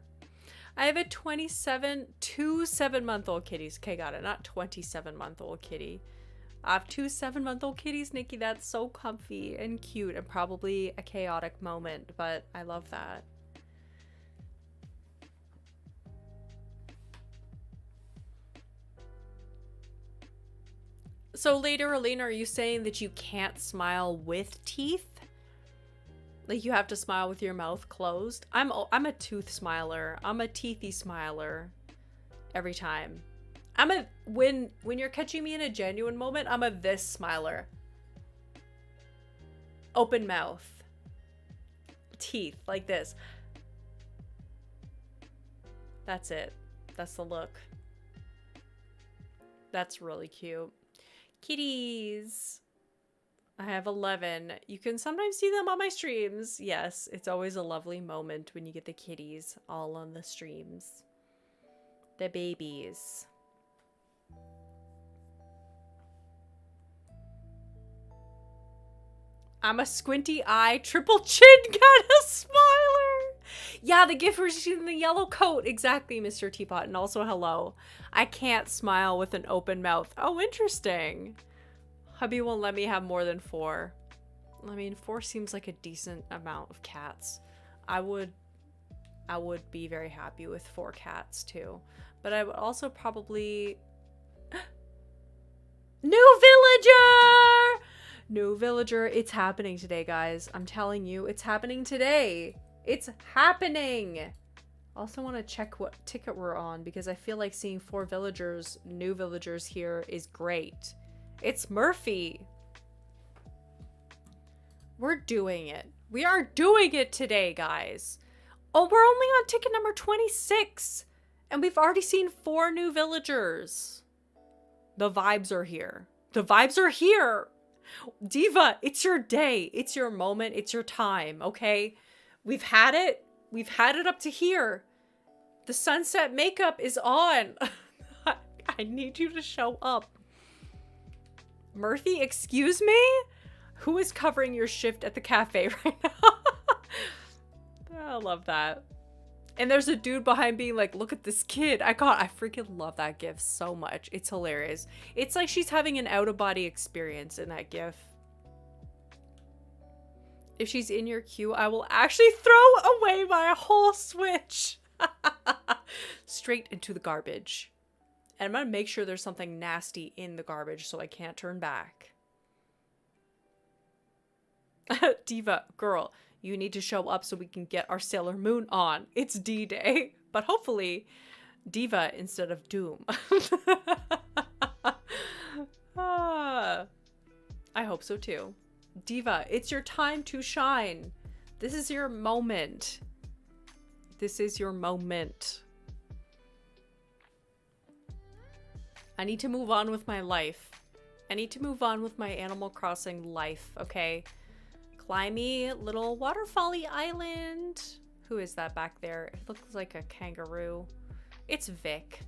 Speaker 1: I have a 2 7-month-old kitties. Okay, got it. Not 27-month-old kitty. I have 2 7-month-old kitties, Nikki. That's so comfy and cute and probably a chaotic moment, but I love that. So later, Elena, are you saying that you can't smile with teeth? Like you have to smile with your mouth closed? I'm a tooth smiler. I'm a teethy smiler. Every time. When you're catching me in a genuine moment, I'm a this smiler. Open mouth. Teeth like this. That's it. That's the look. That's really cute. Kitties. I have 11. You can sometimes see them on my streams. Yes, it's always a lovely moment when you get the kitties all on the streams. The babies. I'm a squinty eye, triple chin kind of smiler. Yeah, the gift where she's in the yellow coat. Exactly, Mr. Teapot. And also hello. I can't smile with an open mouth. Oh, interesting. Hubby won't let me have more than 4. I mean, 4 seems like a decent amount of cats. I would be very happy with 4 cats too. But I would also probably... New villager! New villager. It's happening today, guys. I'm telling you, it's happening today. It's happening. Also want to check what ticket we're on because I feel like seeing 4 villagers, new villagers here is great. It's Murphy. We're doing it. We are doing it today, guys. Oh, we're only on ticket number 26. And we've already seen 4 new villagers. The vibes are here. The vibes are here. Diva, it's your day. It's your moment. It's your time, okay? We've had it. We've had it up to here. The sunset makeup is on. I need you to show up. Murphy, excuse me? Who is covering your shift at the cafe right now? I love that. And there's a dude behind being like, look at this kid. I freaking love that gif so much. It's hilarious. It's like she's having an out-of-body experience in that gif. If she's in your queue, I will actually throw away my whole Switch. Straight into the garbage. And I'm gonna make sure there's something nasty in the garbage so I can't turn back. Diva, girl, you need to show up so we can get our Sailor Moon on. It's D-Day. But hopefully, Diva instead of Doom. I hope so too. Diva, it's your time to shine. This is your moment. This is your moment. I need to move on with my life. I need to move on with my Animal Crossing life, okay? Climby little waterfally island. Who is that back there? It looks like a kangaroo. It's Vic.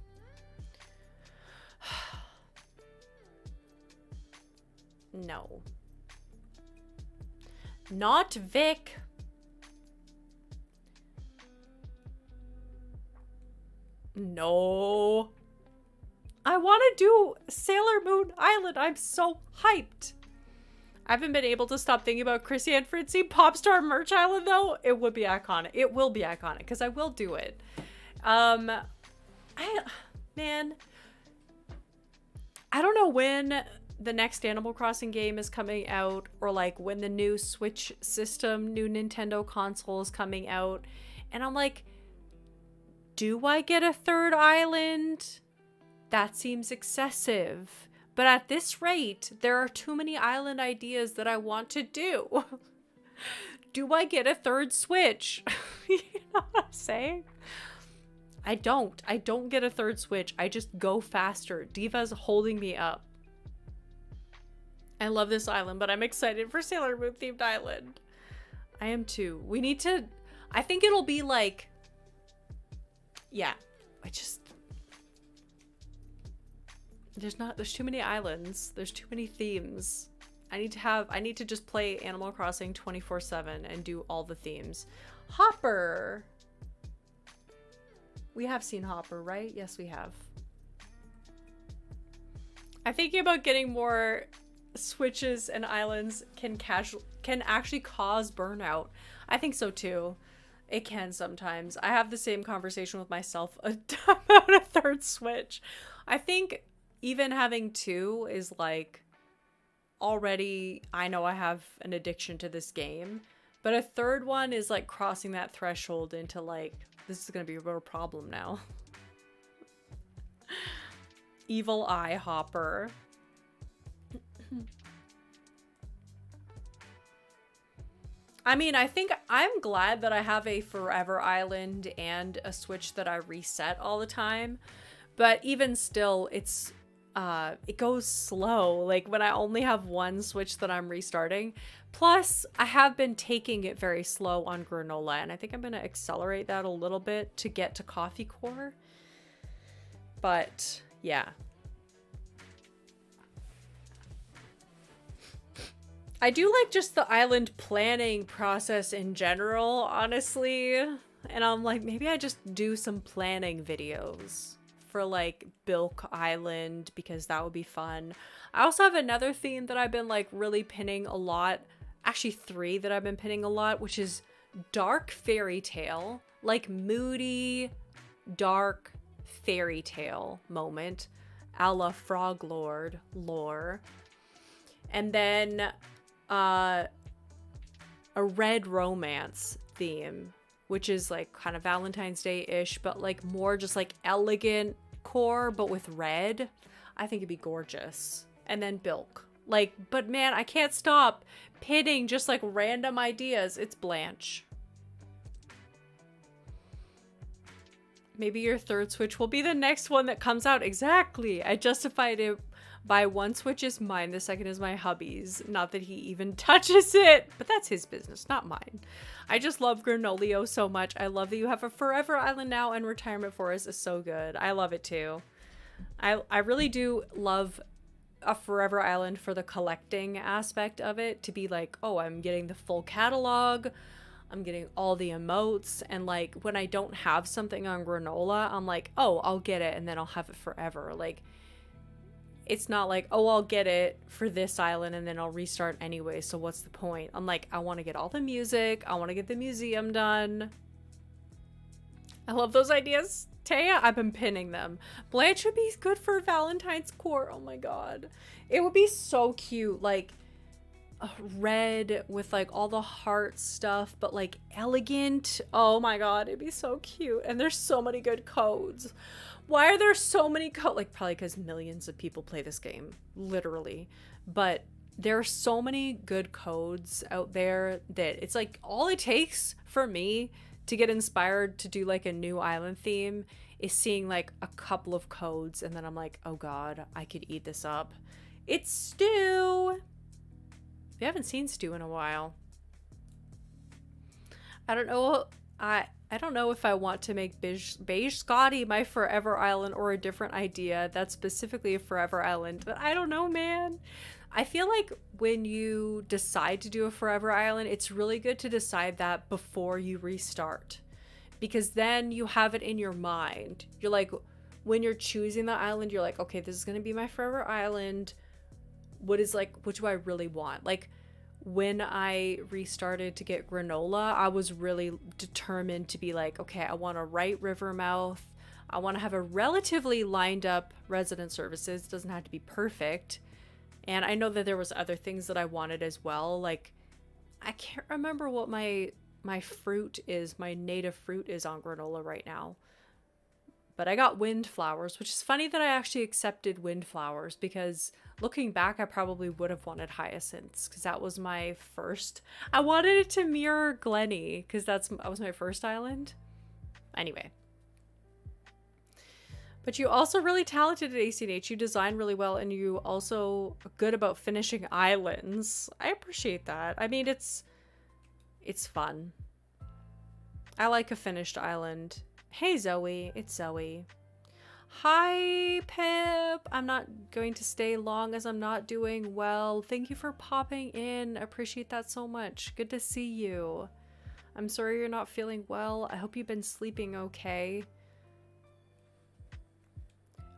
Speaker 1: No. Not Vic. No. I want to do Sailor Moon Island. I'm so hyped. I haven't been able to stop thinking about Chrissy and Fritzy Popstar Merch Island though. It would be iconic. It will be iconic because I will do it. Man, I don't know when the next Animal Crossing game is coming out, or like when the new Switch system, new Nintendo console is coming out, and I'm like, do I get a third island? That seems excessive. But at this rate, there are too many island ideas that I want to do. Do I get a third Switch? You know what I'm saying? I don't get a third Switch. I just go faster. Diva's holding me up. I love this island, but I'm excited for Sailor Moon themed island. I am too. We need to, I think it'll be like, yeah, there's too many islands. There's too many themes. I need to just play Animal Crossing 24/7 and do all the themes. Hopper. We have seen Hopper, right? Yes, we have. I'm thinking about getting more Switches and islands can actually cause burnout. I think so too. It can sometimes. I have the same conversation with myself about a third Switch. I think even having two is like, already I know I have an addiction to this game, but a third one is like crossing that threshold into like, this is gonna be a real problem now. Evil Eye Hopper. I mean, I think I'm glad that I have a Forever Island and a Switch that I reset all the time, but even still, it goes slow. Like when I only have one Switch that I'm restarting. Plus, I have been taking it very slow on Granola, and I think I'm going to accelerate that a little bit to get to Coffee Core. But yeah. I do like just the island planning process in general, honestly. And I'm like, maybe I just do some planning videos for like Bilk Island, because that would be fun. I also have another theme that I've been like really pinning a lot. Actually 3 that I've been pinning a lot, which is dark fairy tale. Like moody, dark fairy tale moment. A la Frog Lord lore. And then a red romance theme, which is like kind of Valentine's Day-ish, but like more just like elegant core, but with red. I think it'd be gorgeous. And then Bilk. Like, but man, I can't stop pitting just like random ideas. It's Blanche. Maybe your third Switch will be the next one that comes out. Exactly. I justified it by one Switch is mine, the second is my hubby's. Not that he even touches it, but that's his business, not mine. I just love Granolio so much. I love that you have a Forever Island now, and Retirement Forest is so good. I love it too. I really do love a Forever Island for the collecting aspect of it, to be like, oh, I'm getting the full catalog, I'm getting all the emotes, and like when I don't have something on Granola, I'm like, oh, I'll get it and then I'll have it forever. Like, it's not like, oh, I'll get it for this island and then I'll restart anyway, so what's the point? I'm like, I want to get all the music, I want to get the museum done. I love those ideas. Taya, I've been pinning them. Blanche would be good for Valentine's Core. Oh my god. It would be so cute. Like, red with like all the heart stuff, but like elegant. Oh my god, it'd be so cute. And there's so many good codes. Why are there so many codes? Like, probably because millions of people play this game. Literally. But there are so many good codes out there that it's like all it takes for me to get inspired to do like a new island theme is seeing like a couple of codes, and then I'm like, oh god, I could eat this up. It's Stu! We haven't seen Stu in a while. I don't know. I don't know if I want to make Beige Scotty my forever island or a different idea that's specifically a forever island. But I don't know, man. I feel like when you decide to do a forever island, it's really good to decide that before you restart. Because then you have it in your mind. You're like, when you're choosing the island, you're like, okay, this is going to be my forever island. What do I really want? Like, when I restarted to get granola, I was really determined to be like, okay, I want a right river mouth. I want to have a relatively lined up resident services. It doesn't have to be perfect. And I know that there was other things that I wanted as well. Like, I can't remember what my fruit is, my native fruit is on granola right now. But I got windflowers, which is funny that I actually accepted windflowers, because looking back, I probably would have wanted hyacinths, because that was my first. I wanted it to mirror Glenny, because that was my first island. Anyway. But you also really talented at ACNH. You design really well, and you also good about finishing islands. I appreciate that. I mean, it's fun. I like a finished island. Hey Zoe, it's Zoe. Hi Pip. I'm not going to stay long as I'm not doing well. Thank you for popping in. I appreciate that so much. Good to see you. I'm sorry you're not feeling well. I hope you've been sleeping okay.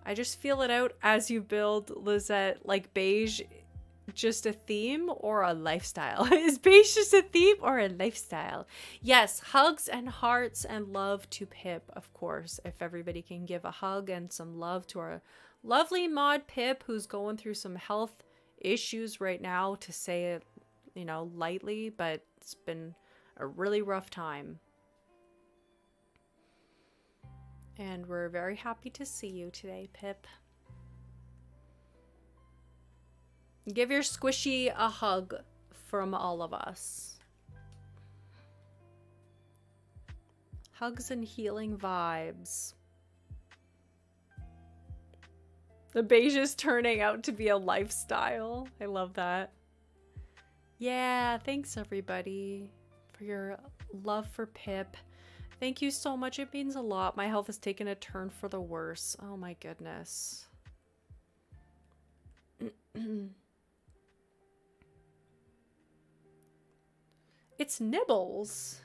Speaker 1: I just feel it out as you build, Lizette. Like, beige just a theme or a lifestyle? Is beige just a theme or a lifestyle? Yes, hugs and hearts and love to Pip, of course. If everybody can give a hug and some love to our lovely mod Pip, who's going through some health issues right now, to say it, you know, lightly, but it's been a really rough time. And we're very happy to see you today, Pip. Give your squishy a hug from all of us. Hugs and healing vibes. The beige is turning out to be a lifestyle. I love that. Yeah, thanks everybody for your love for Pip. Thank you so much. It means a lot. My health has taken a turn for the worse. Oh my goodness. It's Nibbles.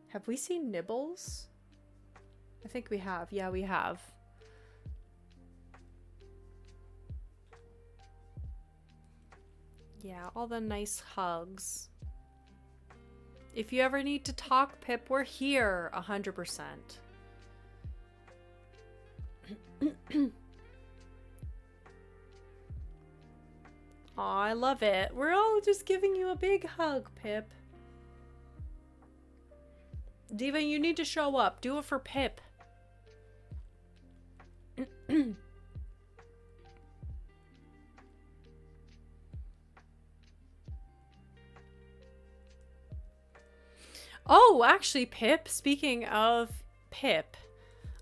Speaker 1: Have we seen Nibbles? I think we have. Yeah, we have. Yeah, all the nice hugs. If you ever need to talk, Pip, we're here 100%. Aw, I love it. We're all just giving you a big hug, Pip. Diva, you need to show up. Do it for Pip. Oh, actually, Pip, speaking of Pip,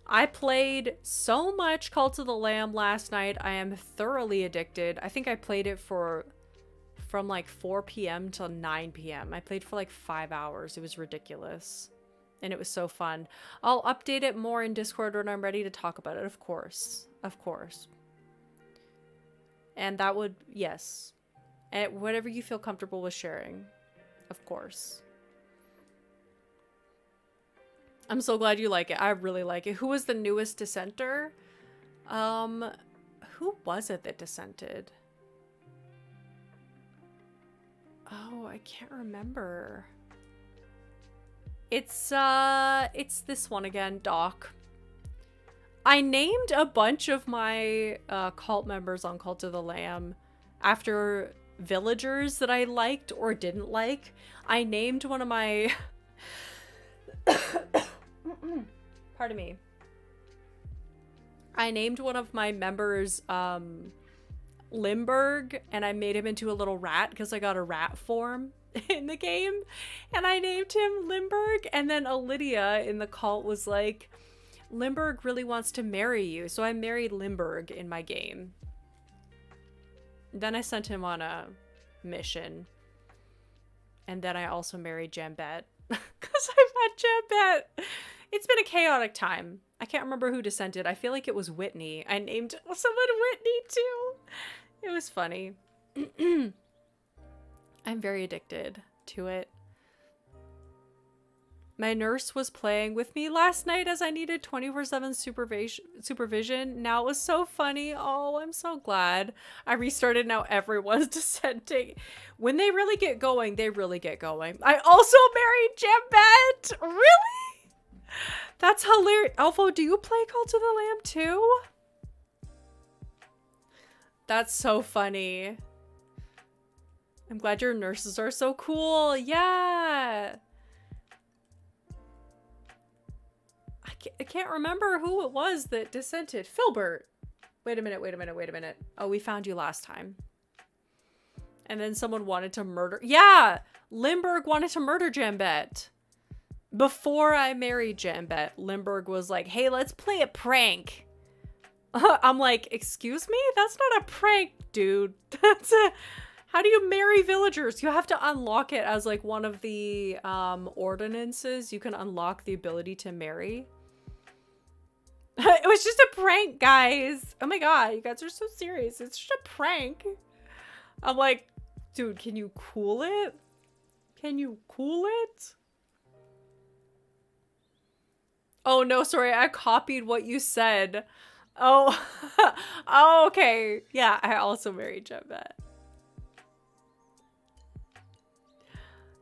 Speaker 1: I played so much Cult of the Lamb last night. I am thoroughly addicted. I think I played it from like 4 p.m. till 9 p.m. I played for like 5 hours. It was ridiculous. And it was so fun. I'll update it more in Discord when I'm ready to talk about it, of course. Of course. And that would, yes. And whatever you feel comfortable with sharing. Of course. I'm so glad you like it. I really like it. Who was the newest dissenter? Who was it that dissented? Oh, I can't remember. It's this one again, Doc. I named a bunch of my cult members on Cult of the Lamb after villagers that I liked or didn't like. I named one of my pardon me. I named one of my members Limburg, and I made him into a little rat because I got a rat form. in the game, and I named him Limburg, and then Lydia in the cult was like, Limburg really wants to marry you, so I married Limburg in my game. Then I sent him on a mission, and then I also married Jambette because I've had Jambette. It's been a chaotic time. I can't remember who dissented. I feel like it was Whitney. I named someone Whitney too. It was funny. I'm very addicted to it. My nurse was playing with me last night as I needed 24/7 supervision. Now it was so funny. Oh, I'm so glad. I restarted. Now everyone's dissenting. When they really get going, they really get going. I also married Jambette. Really? That's hilarious. Alpha, do you play Cult of the Lamb too? That's so funny. I'm glad your nurses are so cool. Yeah. I can't remember who it was that dissented. Filbert. Wait a minute. Oh, we found you last time. And then someone wanted to murder. Yeah! Limburg wanted to murder Jambette. Before I married Jambette, Limburg was like, hey, let's play a prank. I'm like, excuse me? That's not a prank, dude. That's a... How do you marry villagers? You have to unlock it as like one of the ordinances. You can unlock the ability to marry. It was just a prank, guys. Oh my god, you guys are so serious. It's just a prank. I'm like, dude, can you cool it? Can you cool it? Oh no, sorry, I copied what you said. Oh, oh, okay. Yeah, I also married Jambette.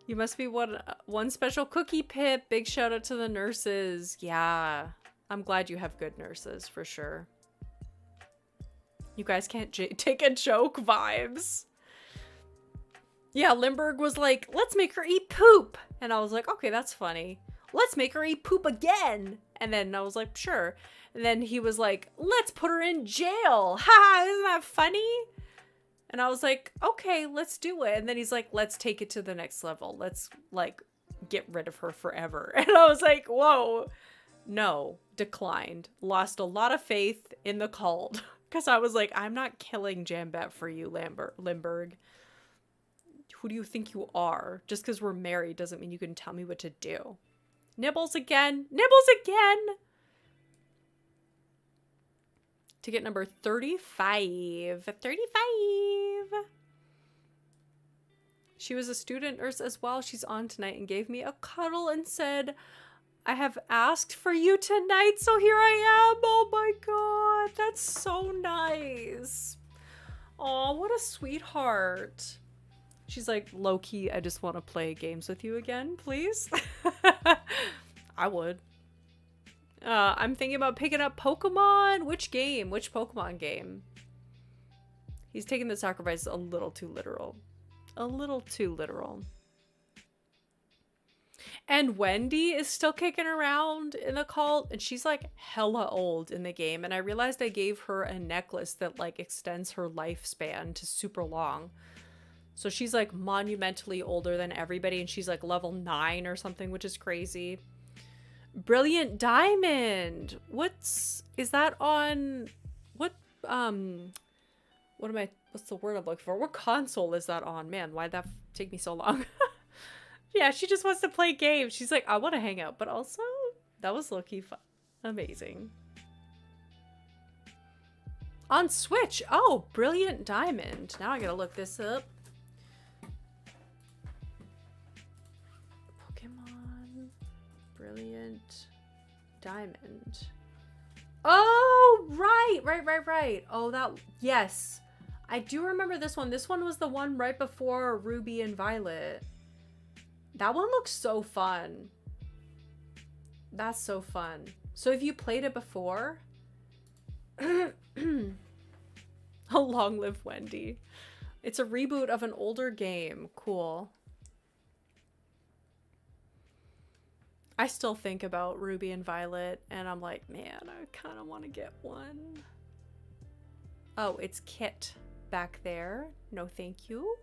Speaker 1: You must be one special cookie, Pip. Big shout out to the nurses. Yeah, I'm glad you have good nurses for sure. You guys can't take a joke vibes. Yeah, Limburg was like, let's make her eat poop. And I was like, okay, that's funny. Let's make her eat poop again. And then I was like, sure. And then he was like, let's put her in jail. Ha, isn't that funny? And I was like, okay, let's do it. And then he's like, let's take it to the next level. Let's like get rid of her forever. And I was like, whoa, no, declined. Lost a lot of faith in the cult. Because I was like, I'm not killing Jambette for you, Limburg. Who do you think you are? Just because we're married doesn't mean you can tell me what to do. Nibbles again. Nibbles again. Ticket number 35. 35. She was a student nurse as well. She's on tonight and gave me a cuddle and said, I have asked for you tonight, so here I am. Oh my god, that's so nice. Oh, what a sweetheart. She's like, low-key, I just want to play games with you again, please. I would. I'm thinking about picking up Pokemon. Which game? Which Pokemon game? He's taking the sacrifice a little too literal. A little too literal. And Wendy is still kicking around in the cult, and she's like hella old in the game. And I realized I gave her a necklace that like extends her lifespan to super long. So she's like monumentally older than everybody, and she's like level 9 or something, which is crazy. Brilliant Diamond. What's that on? What's the word I'm looking for? What console is that on? Man, why'd that take me so long? Yeah, she just wants to play games. She's like, I want to hang out, but also that was low-key fun. Amazing. On Switch. Oh, Brilliant Diamond. Now I gotta look this up. Pokemon Brilliant Diamond. Oh, right. Oh, yes. I do remember this one. This one was the one right before Ruby and Violet. That one looks so fun. That's so fun. So have you played it before? Long live Wendy. It's a reboot of an older game. Cool. I still think about Ruby and Violet, and I'm like, man, I kind of want to get one. Oh, it's Kit back there. No, thank you.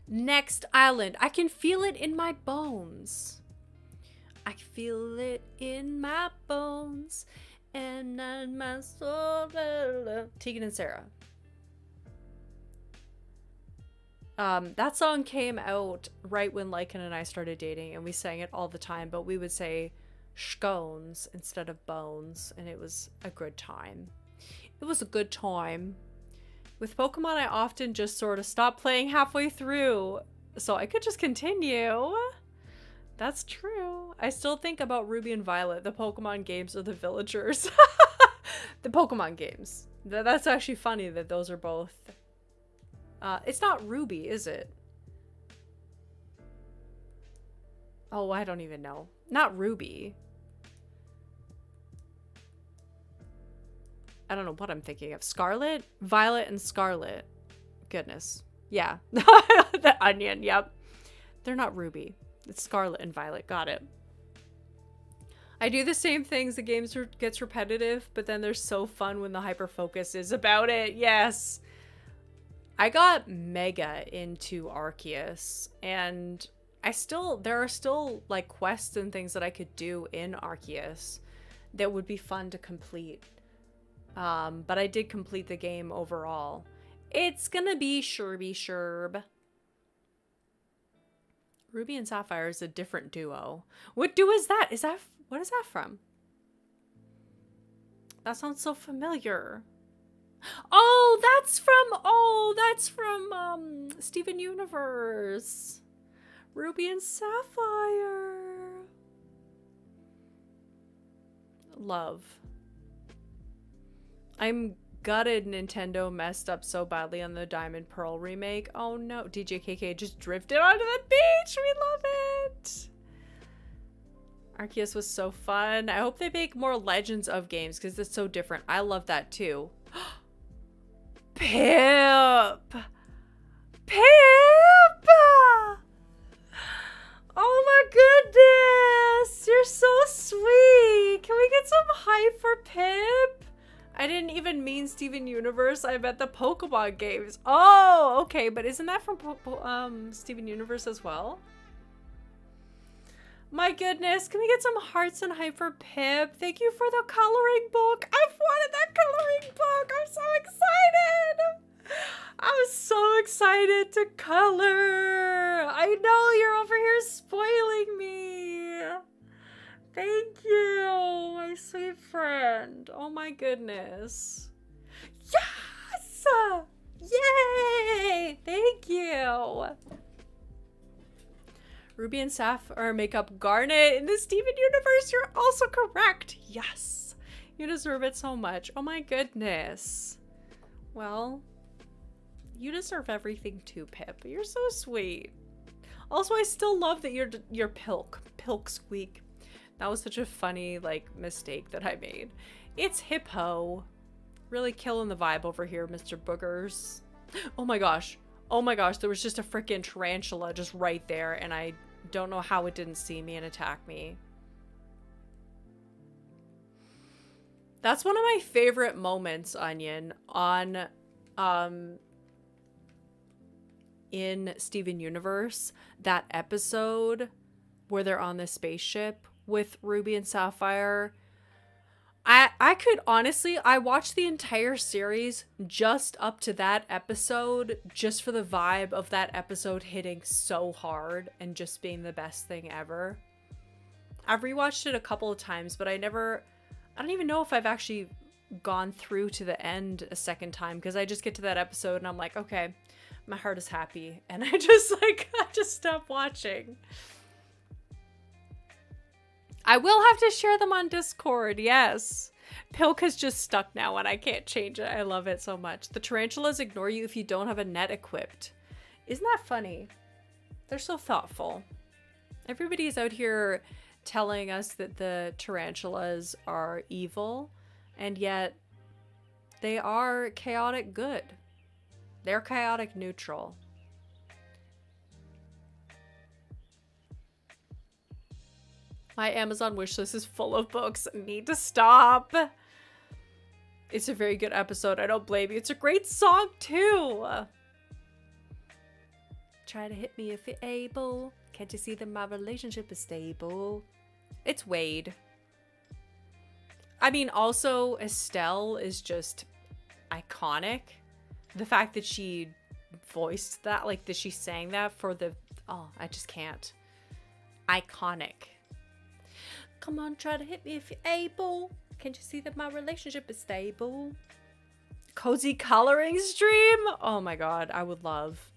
Speaker 1: Next island. I can feel it in my bones. I feel it in my bones and in my soul. Tegan and Sarah. That song came out right when Lycan and I started dating, and we sang it all the time, but we would say scones instead of bones, and it was a good time. It was a good time. With Pokemon, I often just sort of stop playing halfway through, so I could just continue. That's true. I still think about Ruby and Violet, the Pokemon games, or the Villagers. The Pokemon games. That's actually funny that those are both. It's not Ruby, is it? Oh, I don't even know. Not Ruby. I don't know what I'm thinking of. Scarlet? Violet and Scarlet. Goodness. Yeah. The onion, yep. They're not Ruby. It's Scarlet and Violet. Got it. I do the same things. The game gets repetitive, but then they're so fun when the hyper focus is about it. Yes. I got mega into Arceus, and there are still like quests and things that I could do in Arceus that would be fun to complete. But I did complete the game overall. It's gonna be Sherb. Ruby and Sapphire is a different duo. What duo is that? What is that from? That sounds so familiar. Oh, that's from Steven Universe. Ruby and Sapphire. Love. I'm gutted Nintendo messed up so badly on the Diamond Pearl remake. Oh no, DJ KK just drifted onto the beach. We love it. Arceus was so fun. I hope they make more Legends of games because it's so different. I love that too. Pip! Pip! Oh my goodness! You're so sweet! Can we get some hype for Pip? I didn't even mean Steven Universe. I meant the Pokemon games. Oh, okay. But isn't that from Steven Universe as well? My goodness. Can we get some hearts and hype for Pip? Thank you for the coloring book. I've wanted that coloring book. I'm so excited. I'm so excited to color. I know you're over here spoiling me. Thank you, my sweet friend. Oh my goodness. Yes! Yay! Thank you. Ruby and Sapphire make up Garnet in the Steven Universe. You're also correct. Yes. You deserve it so much. Oh my goodness. Well, you deserve everything too, Pip. You're so sweet. Also, I still love that you're Pilk Squeak. That was such a funny, like, mistake that I made. It's Hippo. Really killing the vibe over here, Mr. Boogers. Oh my gosh. Oh my gosh, there was just a freaking tarantula just right there, and I don't know how it didn't see me and attack me. That's one of my favorite moments, Onion, on, in Steven Universe. That episode where they're on the spaceship with Ruby and Sapphire. I could honestly, I watched the entire series just up to that episode, just for the vibe of that episode hitting so hard and just being the best thing ever. I've rewatched it a couple of times, but I don't even know if I've actually gone through to the end a second time, because I just get to that episode and I'm like, okay, my heart is happy. And I just stop watching. I will have to share them on Discord, yes. Pilk is just stuck now and I can't change it. I love it so much. The tarantulas ignore you if you don't have a net equipped. Isn't that funny? They're so thoughtful. Everybody's out here telling us that the tarantulas are evil, and yet they are chaotic good. They're chaotic neutral. My Amazon wishlist is full of books. I need to stop. It's a very good episode. I don't blame you. It's a great song, too. try to hit me if you're able. Can't you see that my relationship is stable? It's Wade. I mean, also Estelle is just iconic. The fact that she voiced that, like that she sang that for the, oh, I just can't. Iconic. Come on, try to hit me if you're able. Can't you see that my relationship is stable? Cozy coloring stream? Oh my god, I would love.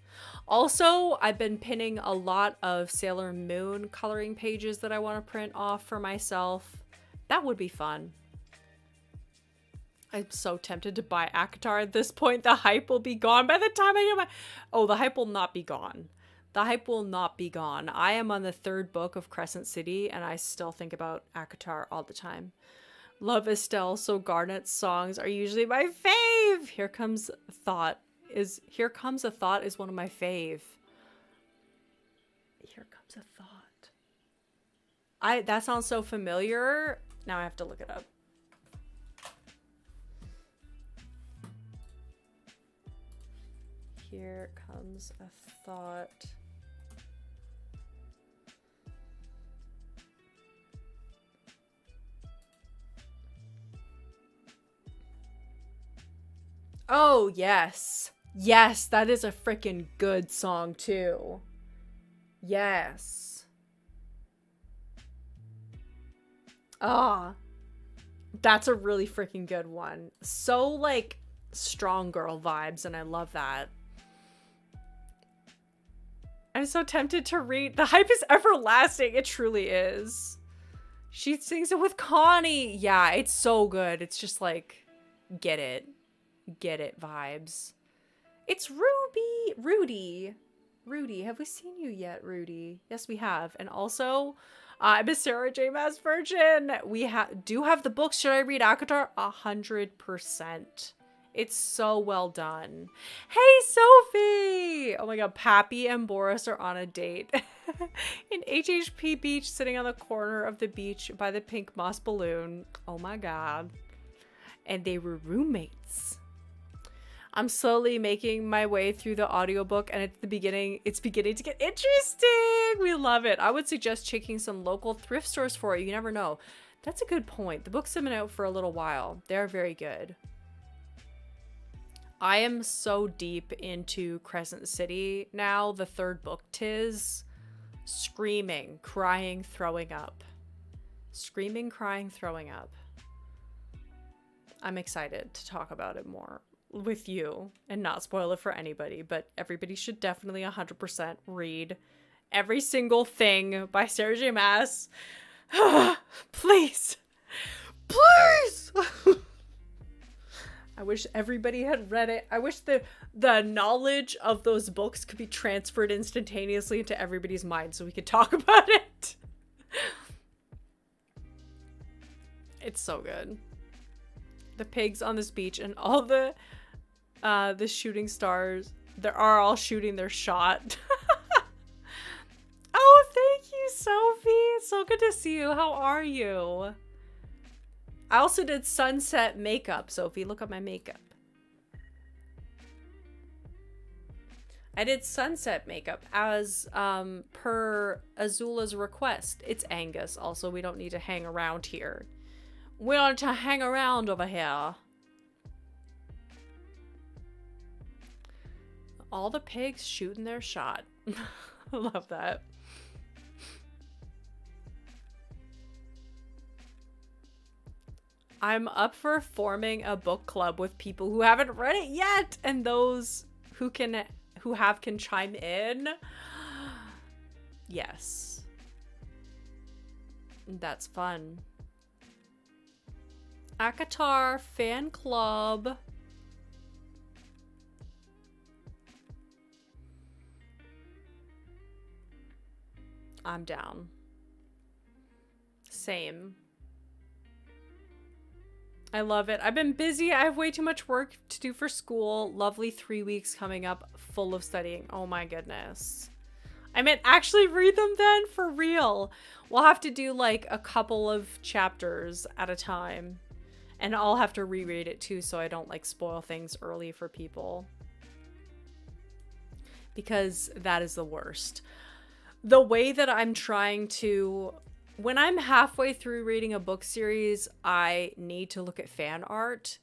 Speaker 1: Also, I've been pinning a lot of Sailor Moon coloring pages that I want to print off for myself. That would be fun. I'm so tempted to buy ACOTAR at this point. The hype will be gone by the time I get my... Oh, the hype will not be gone. The hype will not be gone. I am on the 3rd book of Crescent City, and I still think about ACOTAR all the time. Love Estelle, so Garnet's songs are usually my fave. Here Comes a Thought is one of my fave. Here Comes a Thought. That sounds so familiar. Now I have to look it up. Here Comes a Thought. Oh, yes. Yes, that is a freaking good song, too. Yes. Ah. That's a really freaking good one. So, like, strong girl vibes, and I love that. I'm so tempted to read. The hype is everlasting. It truly is. She sings it with Connie. Yeah, it's so good. It's just like, get it. Get it vibes. It's Rudy. Rudy, have we seen you yet, Rudy? Yes, we have. And also, I'm a Sarah J. Maas virgin. We do have the books. Should I read ACOTAR? 100%. It's so well done. Hey, Sophie! Oh my god, Pappy and Boris are on a date. In HHP Beach, sitting on the corner of the beach by the pink moss balloon. Oh my god. And they were roommates. I'm slowly making my way through the audiobook, and it's beginning to get interesting. We love it. I would suggest checking some local thrift stores for it. You never know. That's a good point. The books have been out for a little while. They're very good. I am so deep into Crescent City now. The 3rd book, 'tis. Screaming, crying, throwing up. Screaming, crying, throwing up. I'm excited to talk about it more with you and not spoil it for anybody, but everybody should definitely 100% read every single thing by Sarah J. Maas. Please. Please! I wish everybody had read it. I wish the knowledge of those books could be transferred instantaneously into everybody's mind so we could talk about it. It's so good. The pigs on this beach and all the shooting stars, they are all shooting their shot. Oh, thank you, Sophie. It's so good to see you. How are you? I also did sunset makeup, Sophie. Look at my makeup. I did sunset makeup as per Azula's request. It's Angus. Also, we don't need to hang around here. We don't need to hang around over here. All the pigs shooting their shot. I love that. I'm up for forming a book club with people who haven't read it yet, and those who have can chime in. Yes. That's fun. ACOTAR fan club. I'm down. Same. I love it. I've been busy. I have way too much work to do for school. Lovely 3 weeks coming up full of studying. Oh my goodness. I meant actually read them then, for real. We'll have to do like a couple of chapters at a time. And I'll have to reread it too so I don't like spoil things early for people. because that is the worst. The way that I'm trying to, when I'm halfway through reading a book series, I need to look at fan art,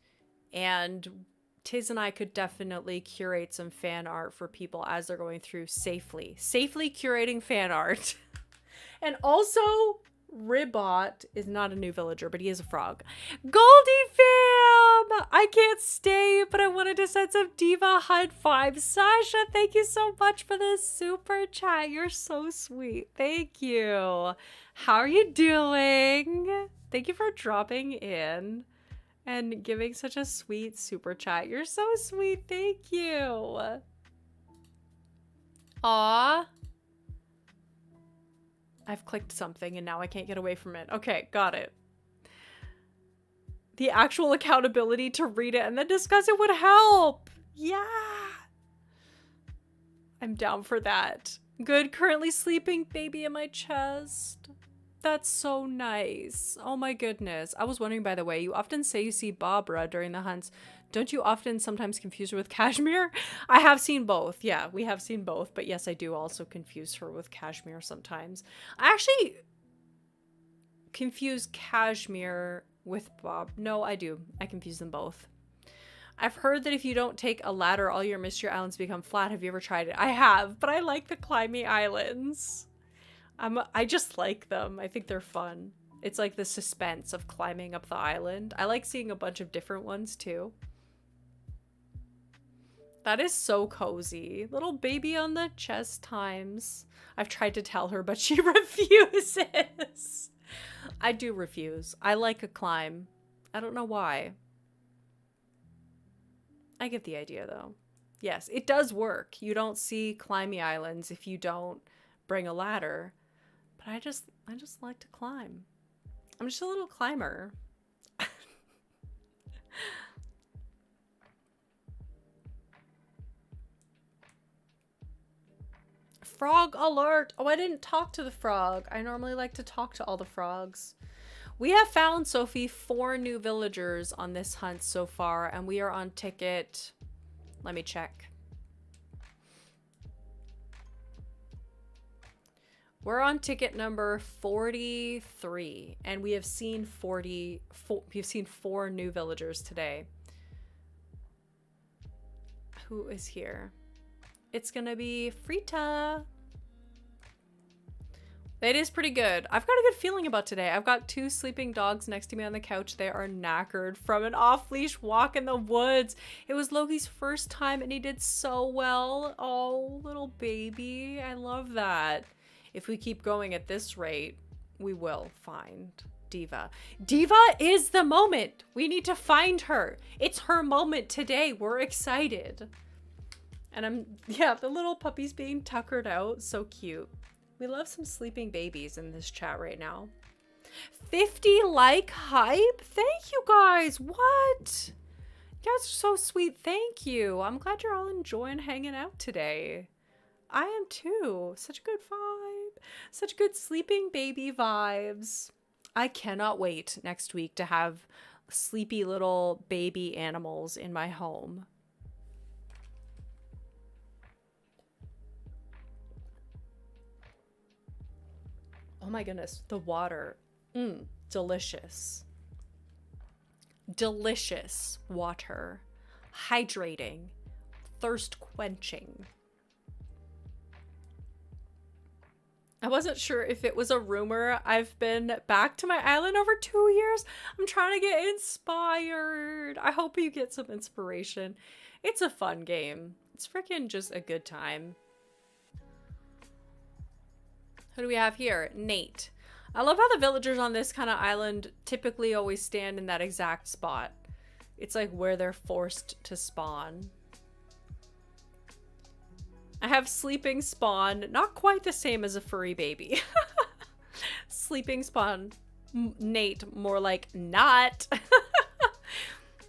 Speaker 1: and Tiz and I could definitely curate some fan art for people as they're going through safely curating fan art. And also, Ribot is not a new villager, but he is a frog. Goldie fam! I can't stay, but I wanted to send some Diva High Five. Sasha, thank you so much for this super chat. You're so sweet. Thank you. How are you doing? Thank you for dropping in and giving such a sweet super chat. You're so sweet. Thank you. Aw. I've clicked something and now I can't get away from it. Okay, got it. The actual accountability to read it and then discuss it would help. Yeah. I'm down for that. Good, currently sleeping baby in my chest. That's so nice. Oh my goodness. I was wondering, by the way, you often say you see Barbara during the hunts. Don't you often sometimes confuse her with Cashmere? I have seen both. Yeah, we have seen both. But yes, I do also confuse her with Cashmere sometimes. I actually confuse Cashmere with Bob. No, I do. I confuse them both. I've heard that if you don't take a ladder, all your mystery islands become flat. Have you ever tried it? I have, but I like the climby islands. I just like them. I think they're fun. It's like the suspense of climbing up the island. I like seeing a bunch of different ones too. That is so cozy. Little baby on the chest times. I've tried to tell her, but she refuses. I do refuse. I like a climb. I don't know why. I get the idea though. Yes, it does work. You don't see climby islands if you don't bring a ladder. But I just like to climb. I'm just a little climber. Frog alert! Oh, I didn't talk to the frog. I normally like to talk to all the frogs. We have found, Sophie, 4 new villagers on this hunt so far, and we are on ticket. Let me check. We're on ticket number 43, and we have seen 4 new villagers today. Who is here? It's gonna be Frita. It is pretty good. I've got a good feeling about today. I've got 2 sleeping dogs next to me on the couch. They are knackered from an off-leash walk in the woods. It was Loki's first time and he did so well. Oh, little baby. I love that. If we keep going at this rate, we will find Diva. Diva is the moment. We need to find her. It's her moment today. We're excited. And yeah, the little puppy's being tuckered out. So cute. We love some sleeping babies in this chat right now. 50 like hype? Thank you guys. What? You guys are so sweet. Thank you. I'm glad you're all enjoying hanging out today. I am too. Such a good vibe. Such good sleeping baby vibes. I cannot wait next week to have sleepy little baby animals in my home. Oh my goodness, the water. Delicious. Delicious water. Hydrating. Thirst quenching. I wasn't sure if it was a rumor. I've been back to my island over 2 years. I'm trying to get inspired. I hope you get some inspiration. It's a fun game. It's freaking just a good time. Who do we have here? Nate. I love how the villagers on this kind of island typically always stand in that exact spot. It's like where they're forced to spawn. I have sleeping spawn, not quite the same as a furry baby. Sleeping spawn, Nate, more like not. I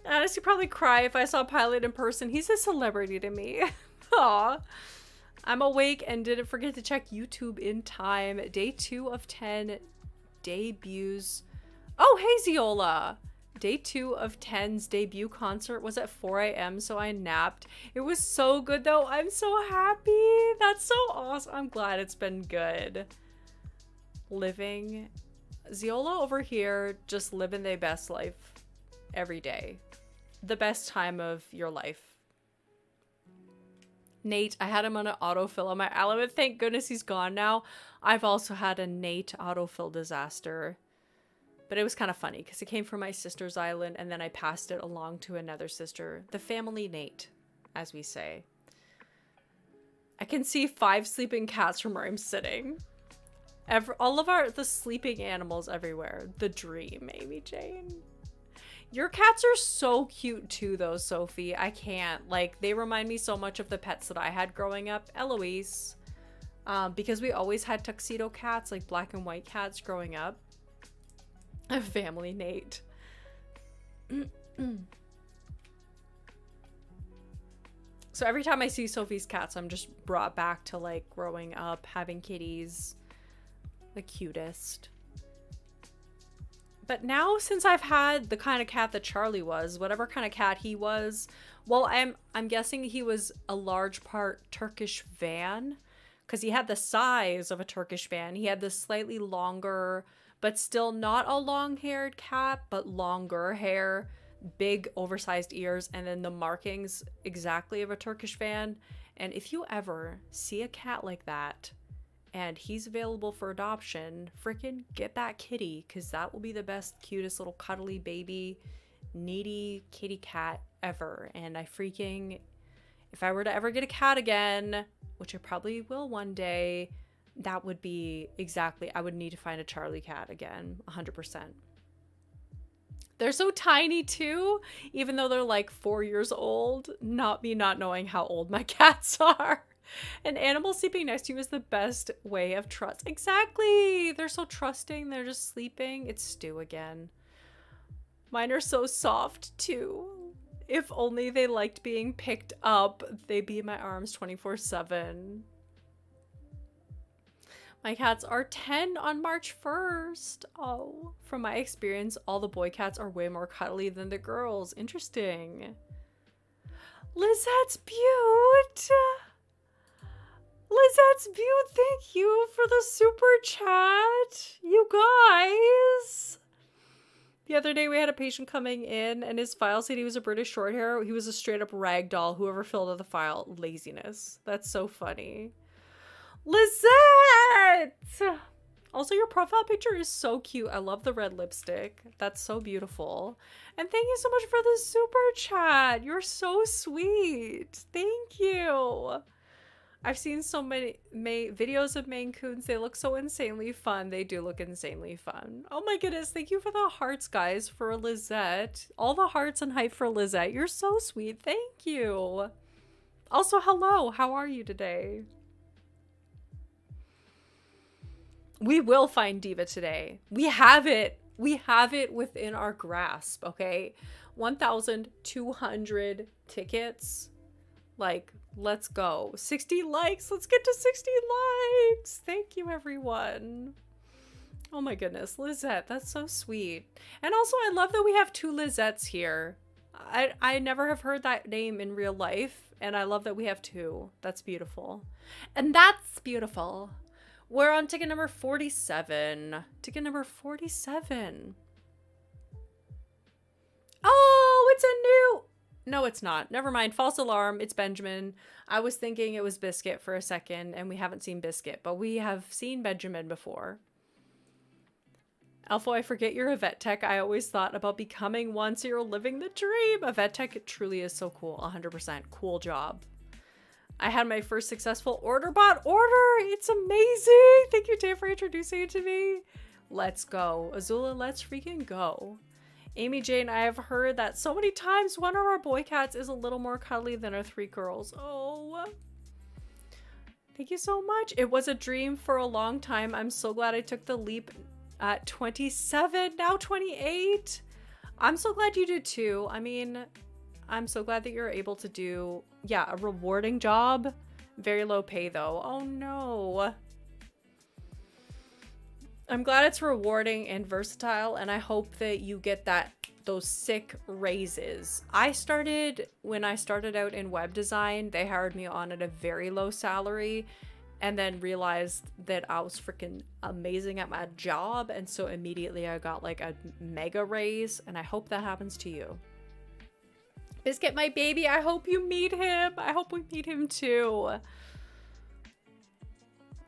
Speaker 1: honestly probably cry if I saw Pilot in person. He's a celebrity to me. Aw. I'm awake and didn't forget to check YouTube in time. Day 2 of 10 debuts. Oh, hey, Ziola. Day 2 of 10's debut concert was at 4 a.m. so I napped. It was so good though. I'm so happy. That's so awesome. I'm glad it's been good. Living Ziola over here, just living their best life every day. The best time of your life. Nate, I had him on an autofill on my element. Thank goodness he's gone now. I've also had a Nate autofill disaster. But it was kind of funny because it came from my sister's island and then I passed it along to another sister. The family Nate, as we say. I can see 5 sleeping cats from where I'm sitting. All of the sleeping animals everywhere. The dream, Amy Jane. Your cats are so cute too though, Sophie. I can't. Like, they remind me so much of the pets that I had growing up. Eloise. Because we always had tuxedo cats, like black and white cats growing up. A family Nate. So every time I see Sophie's cats, I'm just brought back to like growing up, having kitties. The cutest. But now, since I've had the kind of cat that Charlie was, whatever kind of cat he was, well, I'm guessing he was a large part Turkish van, because he had the size of a Turkish van. He had this slightly longer, but still not a long-haired cat, but longer hair, big oversized ears, and then the markings exactly of a Turkish van. And if you ever see a cat like that, and he's available for adoption, freaking get that kitty, because that will be the best, cutest little cuddly baby, needy kitty cat ever. And if I were to ever get a cat again, which I probably will one day, that would be exactly, I would need to find a Charlie cat again, 100%. They're so tiny too, even though they're like 4 years old, not me not knowing how old my cats are. An animal sleeping next to you is the best way of trust. Exactly. They're so trusting. They're just sleeping. It's Stu again. Mine are so soft too. If only they liked being picked up, they'd be in my arms 24/7. My cats are 10 on March 1st. Oh, from my experience, all the boy cats are way more cuddly than the girls. Interesting. Lizette's Butte. Lizette's Butte, thank you for the super chat. You guys. The other day we had a patient coming in and his file said he was a British Shorthair. He was a straight up rag doll. Whoever filled out the file, laziness. That's so funny. Lizette! Also, your profile picture is so cute. I love the red lipstick. That's so beautiful. And thank you so much for the super chat. You're so sweet. Thank you. I've seen so many videos of Maine Coons. They look so insanely fun. They do look insanely fun. Oh my goodness. Thank you for the hearts, guys, for Lizette. All the hearts and hype for Lizette. You're so sweet. Thank you. Also, hello. How are you today? We will find Diva today. We have it. We have it within our grasp, okay? 1,200 tickets. Like, let's go. 60 likes. Let's get to 60 likes. Thank you, everyone. Oh my goodness. Lizette, that's so sweet. And also, I love that we have 2 Lizettes here. I never have heard that name in real life. And I love that we have 2. That's beautiful. And that's beautiful. We're on ticket number 47. Ticket number 47. Oh, it's a new... No, it's not. Never mind. False alarm. It's Benjamin. I was thinking it was Biscuit for a second, and we haven't seen Biscuit, but we have seen Benjamin before. Alpha, I forget you're a vet tech. I always thought about becoming one, so you're living the dream. A vet tech truly is so cool. 100%. Cool job. I had my first successful order bot order. It's amazing. Thank you, Dave, for introducing it to me. Let's go. Azula, let's freaking go. Amy Jane, I have heard that so many times one of our boy cats is a little more cuddly than our 3 girls. Oh. Thank you so much. It was a dream for a long time. I'm so glad I took the leap at 27, now 28. I'm so glad you did too. I mean... I'm so glad that you're able to do, yeah, a rewarding job. Very low pay though. Oh no. I'm glad it's rewarding and versatile, and I hope that you get those sick raises. When I started out in web design, they hired me on at a very low salary and then realized that I was freaking amazing at my job, and so immediately I got like a mega raise, and I hope that happens to you. Biscuit, my baby, I hope you meet him. I hope we meet him too.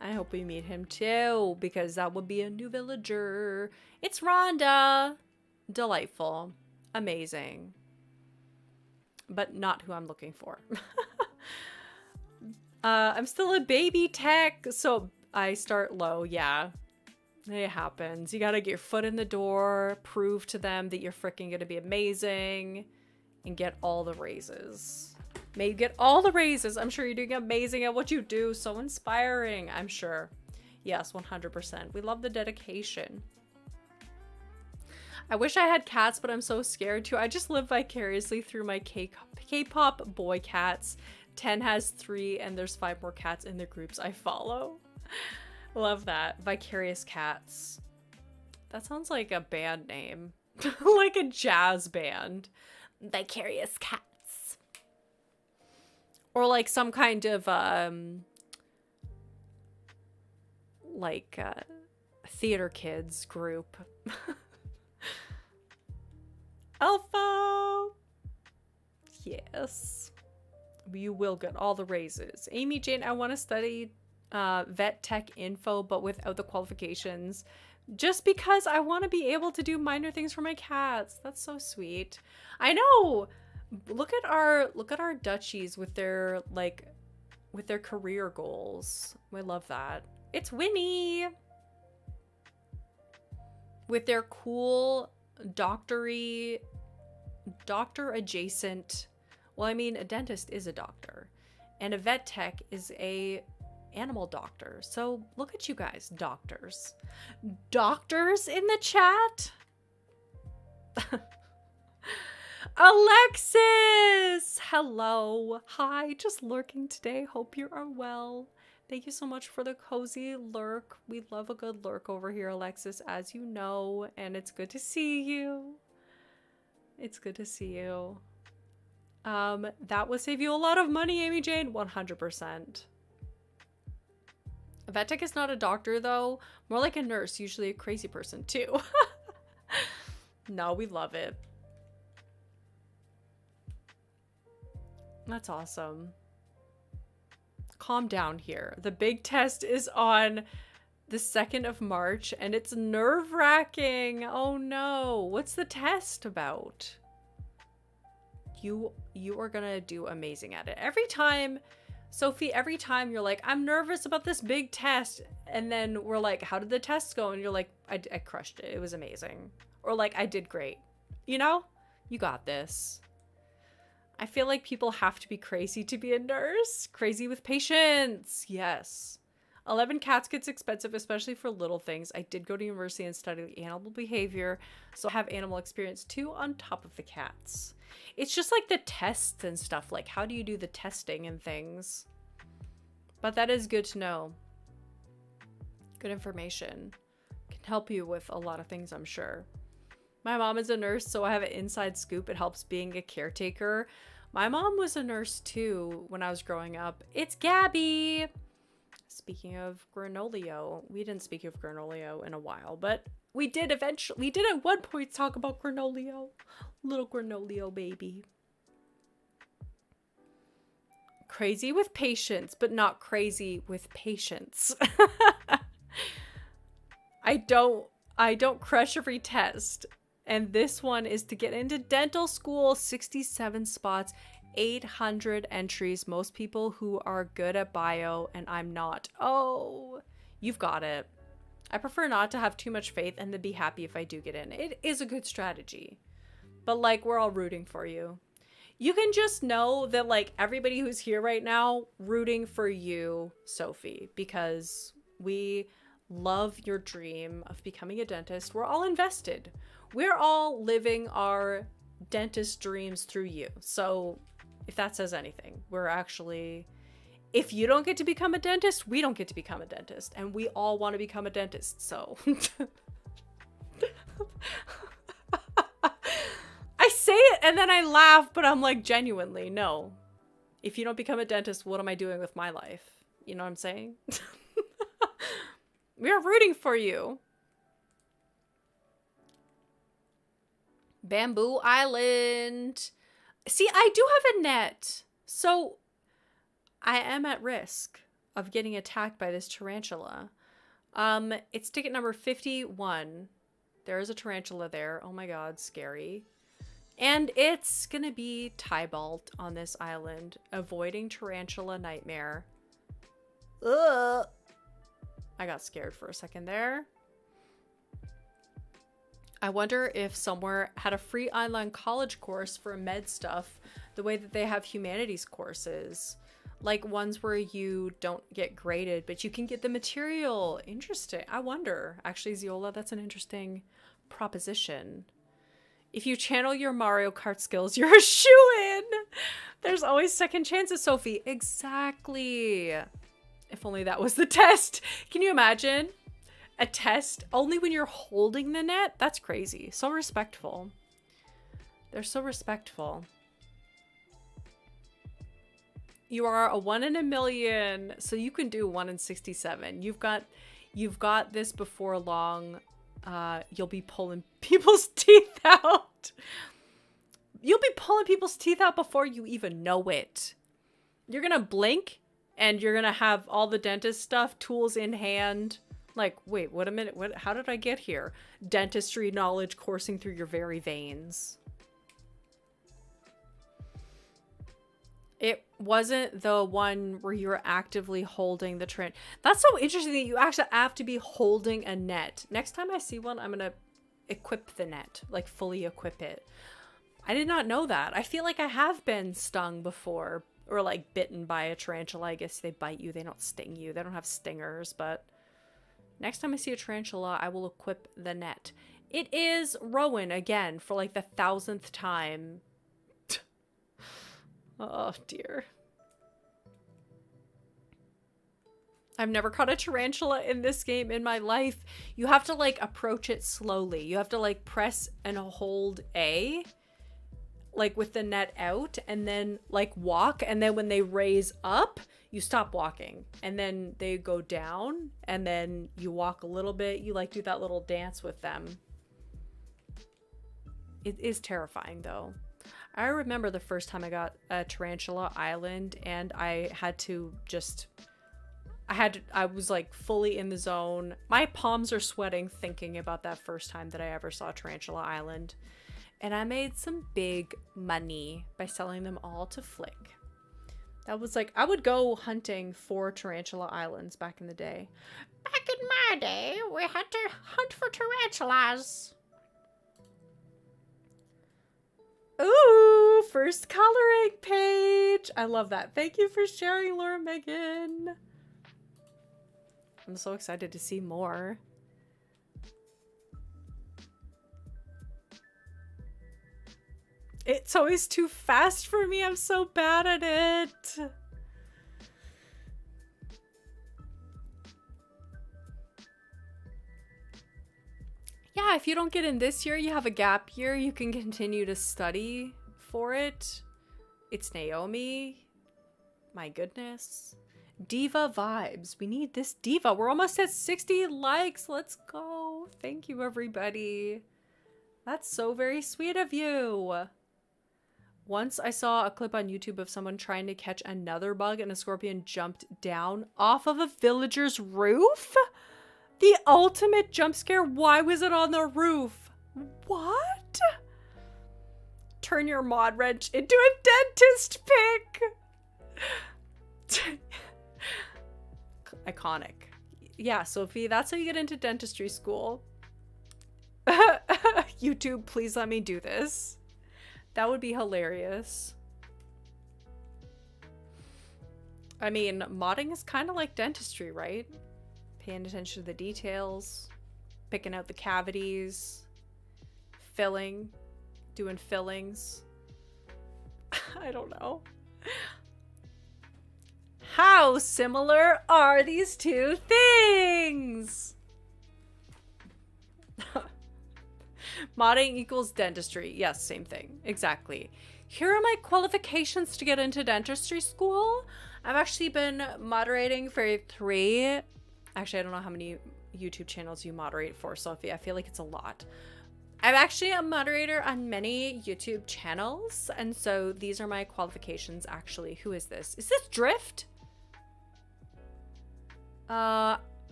Speaker 1: I hope we meet him too, because that would be a new villager. It's Rhonda. Delightful. Amazing. But not who I'm looking for. I'm still a baby tech, so I start low. Yeah, it happens. You gotta get your foot in the door, prove to them that you're freaking gonna be amazing, and get all the raises. May you get all the raises. I'm sure you're doing amazing at what you do. So inspiring, I'm sure. Yes, 100%. We love the dedication. I wish I had cats, but I'm so scared to. I just live vicariously through my K-pop boy cats. 10 has 3, and there's 5 more cats in the groups I follow. Love that. Vicarious cats. That sounds like a band name. Like a jazz band. Vicarious cats. Or like some kind of theater kids group. Alpha! Yes. You will get all the raises. Amy Jane, I want to study vet tech info, but without the qualifications. Just because I want to be able to do minor things for my cats. That's so sweet. I know! Look at our duchies with their career goals. We love that. It's Winnie with their cool doctor adjacent. Well, I mean, a dentist is a doctor, and a vet tech is a animal doctor. So look at you guys, doctors in the chat. Alexis! Hello. Hi, just lurking today. Hope you are well. Thank you so much for the cozy lurk. We love a good lurk over here, Alexis, as you know, and it's good to see you. It's good to see you. That would save you a lot of money, Amy Jane. 100%. A vet tech is not a doctor, though. More like a nurse, usually a crazy person, too. No, we love it. That's awesome. Calm down here. The big test is on the 2nd of March, and it's nerve-wracking. Oh no. What's the test about? You are gonna do amazing at it. Every time, Sophie, every time you're like, I'm nervous about this big test, and then we're like, how did the test go? And you're like, I crushed it. It was amazing. Or like, I did great. You know? You got this. I feel like people have to be crazy to be a nurse. Crazy with patience. Yes. 11 cats gets expensive, especially for little things. I did go to university and study animal behavior, so I have animal experience too on top of the cats. It's just like the tests and stuff. Like, how do you do the testing and things? But that is good to know. Good information. Can help you with a lot of things, I'm sure. My mom is a nurse, so I have an inside scoop. It helps being a caretaker. My mom was a nurse too when I was growing up. It's Gabby! Speaking of Granolio, we didn't speak of Granolio in a while, but we did eventually. We did at one point talk about Granolio. Little Granolio baby. Crazy with patience, but not crazy with patience. I don't crush every test. And this one is to get into dental school, 67 spots, 800 entries. Most people who are good at bio, and I'm not. Oh, you've got it. I prefer not to have too much faith and then be happy if I do get in. It is a good strategy. But like, we're all rooting for you. You can just know that like everybody who's here right now rooting for you, Sophie, because we love your dream of becoming a dentist. We're all invested. We're all living our dentist dreams through you. So if that says anything, we're actually if you don't get to become a dentist, we don't get to become a dentist. And we all want to become a dentist, so. I say it and then I laugh, but I'm like, genuinely, no. If you don't become a dentist, what am I doing with my life? You know what I'm saying? We are rooting for you. Bamboo Island. See, I do have a net. So I am at risk of getting attacked by this tarantula. It's ticket number 51. There is a tarantula there. Oh my god, scary. And it's gonna be Tybalt on this island, avoiding tarantula nightmare. Ugh. I got scared for a second there. I wonder if somewhere had a free online college course for med stuff, the way that they have humanities courses. Like ones where you don't get graded, but you can get the material. Interesting. I wonder. Actually, Ziola, that's an interesting proposition. If you channel your Mario Kart skills, you're a shoo-in. There's always second chances, Sophie. Exactly. If only that was the test. Can you imagine? A test only when you're holding the net? That's crazy. So respectful. They're so respectful. You are a 1 in a million, so you can do 1 in 67. You've got this before long. You'll be pulling people's teeth out. You'll be pulling people's teeth out before you even know it. You're gonna blink and you're gonna have all the dentist stuff, tools in hand. Like, wait, what a minute. How did I get here? Dentistry knowledge coursing through your very veins. It wasn't the one where you were actively holding the trend. That's so interesting that you actually have to be holding a net. Next time I see one, I'm going to equip the net, like fully equip it. I did not know that. I feel like I have been stung before or like bitten by a tarantula. I guess they bite you. They don't sting you. They don't have stingers, but next time I see a tarantula, I will equip the net. It is Rowan again for like the 1000th time. Oh dear. I've never caught a tarantula in this game in my life. You have to like approach it slowly. You have to like press and hold A, like with the net out, and then like walk. And then when they raise up, you stop walking. And then they go down and then you walk a little bit. You like do that little dance with them. It is terrifying though. I remember the first time I got a tarantula island and I had to just, I was like fully in the zone. My palms are sweating thinking about that first time that I ever saw tarantula island. And I made some big money by selling them all to Flick. That was like, I would go hunting for tarantula islands back in the day. Back in my day, we had to hunt for tarantulas. Ooh, first coloring page. I love that. Thank you for sharing, Laura Megan. I'm so excited to see more. It's always too fast for me. I'm so bad at it. Yeah, if you don't get in this year, you have a gap year. You can continue to study for it. It's Naomi. My goodness. Diva vibes. We need this diva. We're almost at 60 likes. Let's go. Thank you, everybody. That's so very sweet of you. Once I saw a clip on YouTube of someone trying to catch another bug and a scorpion jumped down off of a villager's roof. The ultimate jump scare. Why was it on the roof? What? Turn your mod wrench into a dentist pick. Iconic. Yeah, Sophie, that's how you get into dentistry school. YouTube, please let me do this. That would be hilarious. I mean, modding is kind of like dentistry, right? Paying attention to the details, picking out the cavities, filling, doing fillings. I don't know. How similar are these two things? Modding equals dentistry. Yes, same thing. Exactly. Here are my qualifications to get into dentistry school. I've actually been moderating for 3. Actually, I don't know how many YouTube channels you moderate for, Sophie. I feel like it's a lot. I'm actually a moderator on many YouTube channels, and so these are my qualifications, actually. Who is this? Is this Drift?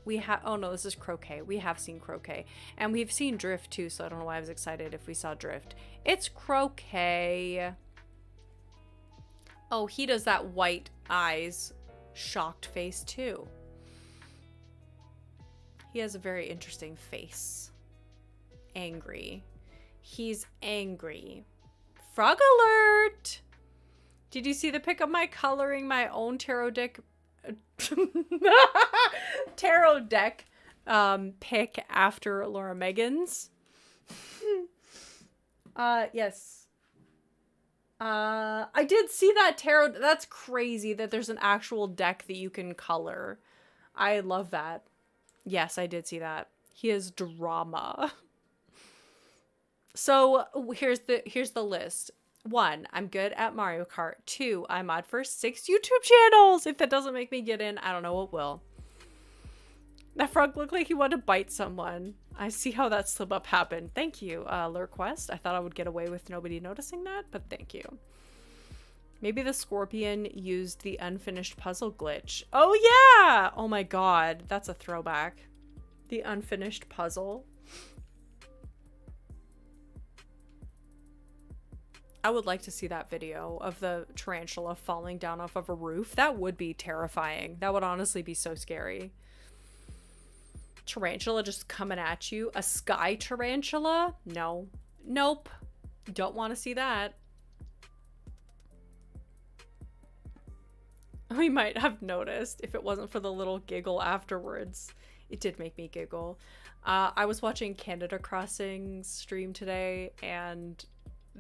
Speaker 1: We have, oh no, this is Croquet. We have seen Croquet. And we've seen Drift too, so I don't know why I was excited if we saw Drift. It's Croquet. Oh, he does that white eyes, shocked face too. He has a very interesting face. Angry. He's angry. Frog alert! Did you see the pic of my coloring my own tarot deck? Tarot deck pick after Laura Megan's. Yes. I did see that tarot. That's crazy that there's an actual deck that you can color. I love that. Yes, I did see that. He has drama. So here's the list. 1, I'm good at Mario Kart. 2, I mod for 6 YouTube channels. If that doesn't make me get in, I don't know what will. That frog looked like he wanted to bite someone. I see how that slip up happened. Thank you, Lurquest. I thought I would get away with nobody noticing that, but thank you. Maybe the scorpion used the unfinished puzzle glitch. Oh yeah! Oh my god, that's a throwback. The unfinished puzzle. I would like to see that video of the tarantula falling down off of a roof. That would be terrifying. That would honestly be so scary. Tarantula just coming at you. A sky tarantula? No. Nope. Don't want to see that. We might have noticed if it wasn't for the little giggle afterwards. It did make me giggle. I was watching Canada Crossing stream today and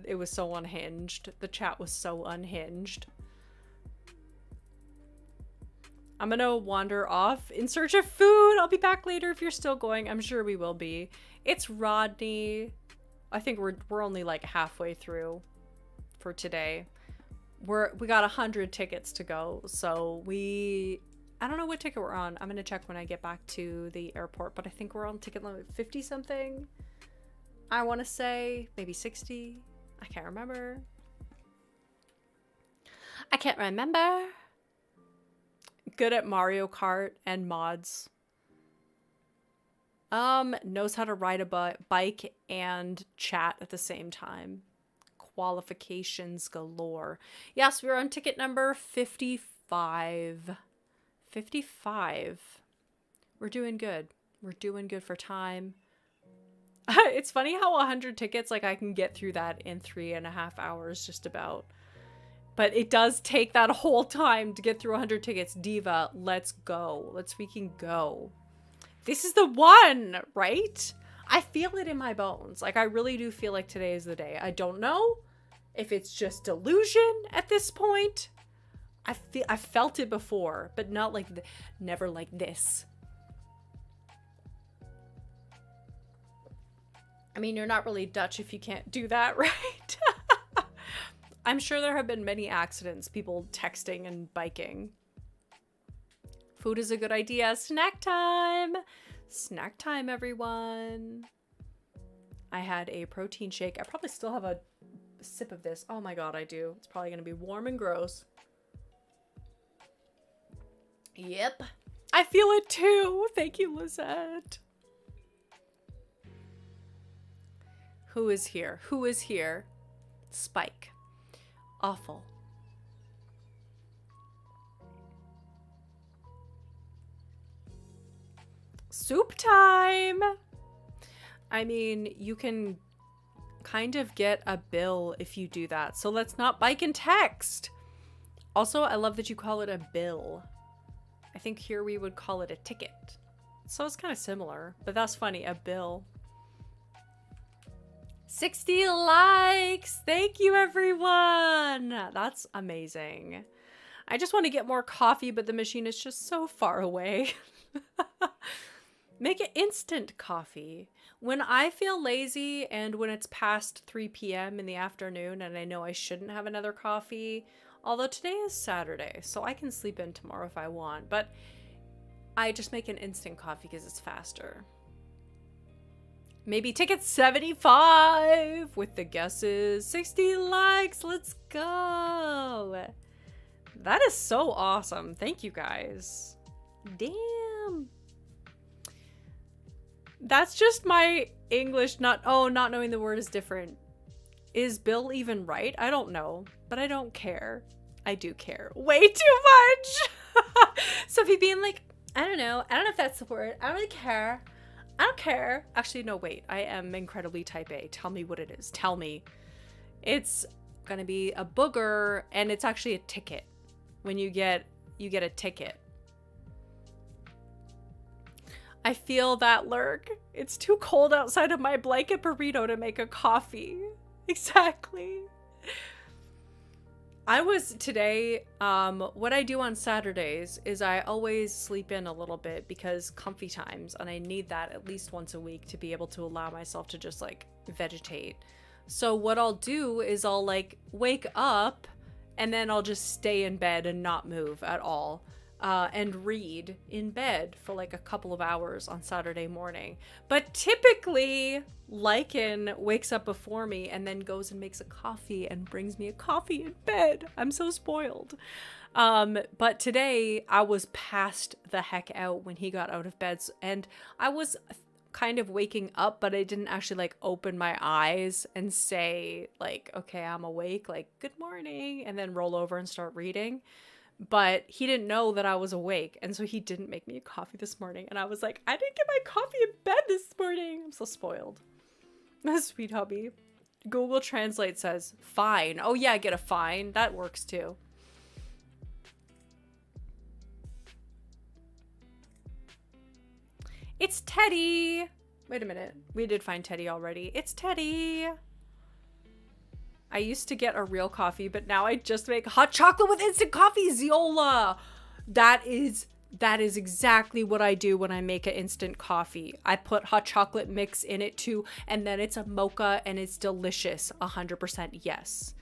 Speaker 1: it was so unhinged. The chat was so unhinged. I'm gonna wander off in search of food. I'll be back later if you're still going. I'm sure we will be. It's Rodney. I think we're only like halfway through for today. We got 100 tickets to go, so I don't know what ticket we're on. I'm gonna check when I get back to the airport, but I think we're on ticket limit 50 something. I want to say maybe 60. I can't remember. I can't remember. Good at Mario Kart and mods. Knows how to ride a bike and chat at the same time. Qualifications galore. Yes, we're on ticket number 55. 55. We're doing good. We're doing good for time. It's funny how 100 tickets, like I can get through that in 3.5 hours just about. But it does take that whole time to get through 100 tickets. Diva, let's go. Let's freaking go. This is the one, right? I feel it in my bones. Like I really do feel like today is the day. I don't know if it's just delusion at this point. I felt it before, but not like never like this. I mean, you're not really Dutch if you can't do that, right? I'm sure there have been many accidents, people texting and biking. Food is a good idea. Snack time. Snack time, everyone. I had a protein shake. I probably still have a sip of this. Oh my god, I do. It's probably going to be warm and gross. Yep. I feel it too. Thank you, Lizette. Who is here? Who is here? Spike. Awful. Soup time! I mean, you can kind of get a bill if you do that. So let's not bike and text. Also, I love that you call it a bill. I think here we would call it a ticket. So it's kind of similar, but that's funny, a bill. 60 likes! Thank you, everyone! That's amazing. I just want to get more coffee, but the machine is just so far away. Make it instant coffee. When I feel lazy and when it's past 3 p.m. in the afternoon and I know I shouldn't have another coffee, although today is Saturday, so I can sleep in tomorrow if I want, but I just make an instant coffee because it's faster. Maybe ticket 75 with the guesses. 60 likes. Let's go. That is so awesome. Thank you guys. Damn. That's just my English not knowing the word is different. Is Bill even right? I don't know, but I don't care. I do care way too much. Sophie being like, I don't know if that's the word. I don't really care. I don't care. Actually, no, wait. I am incredibly type A. Tell me what it is. Tell me. It's gonna be a booger, and it's actually a ticket. When you get a ticket. I feel that lurk. It's too cold outside of my blanket burrito to make a coffee. Exactly. I was today, what I do on Saturdays is I always sleep in a little bit because comfy times, and I need that at least once a week to be able to allow myself to just like vegetate. So what I'll do is I'll like wake up and then I'll just stay in bed and not move at all. And read in bed for like a couple of hours on Saturday morning. But typically, Lycan wakes up before me and then goes and makes a coffee and brings me a coffee in bed. I'm so spoiled. But today, I was passed the heck out when he got out of bed. And I was kind of waking up, but I didn't actually like open my eyes and say like, okay, I'm awake, like good morning, and then roll over and start reading. But he didn't know that I was awake, and so he didn't make me a coffee this morning. And I was like, I didn't get my coffee in bed this morning. I'm so spoiled. Sweet hubby. Google Translate says, fine. Oh yeah, get a fine. That works too. It's Teddy. Wait a minute. We did find Teddy already. It's Teddy. I used to get a real coffee, but now I just make hot chocolate with instant coffee, Ziola. That is exactly what I do when I make an instant coffee. I put hot chocolate mix in it too, and then it's a mocha and it's delicious. 100% yes.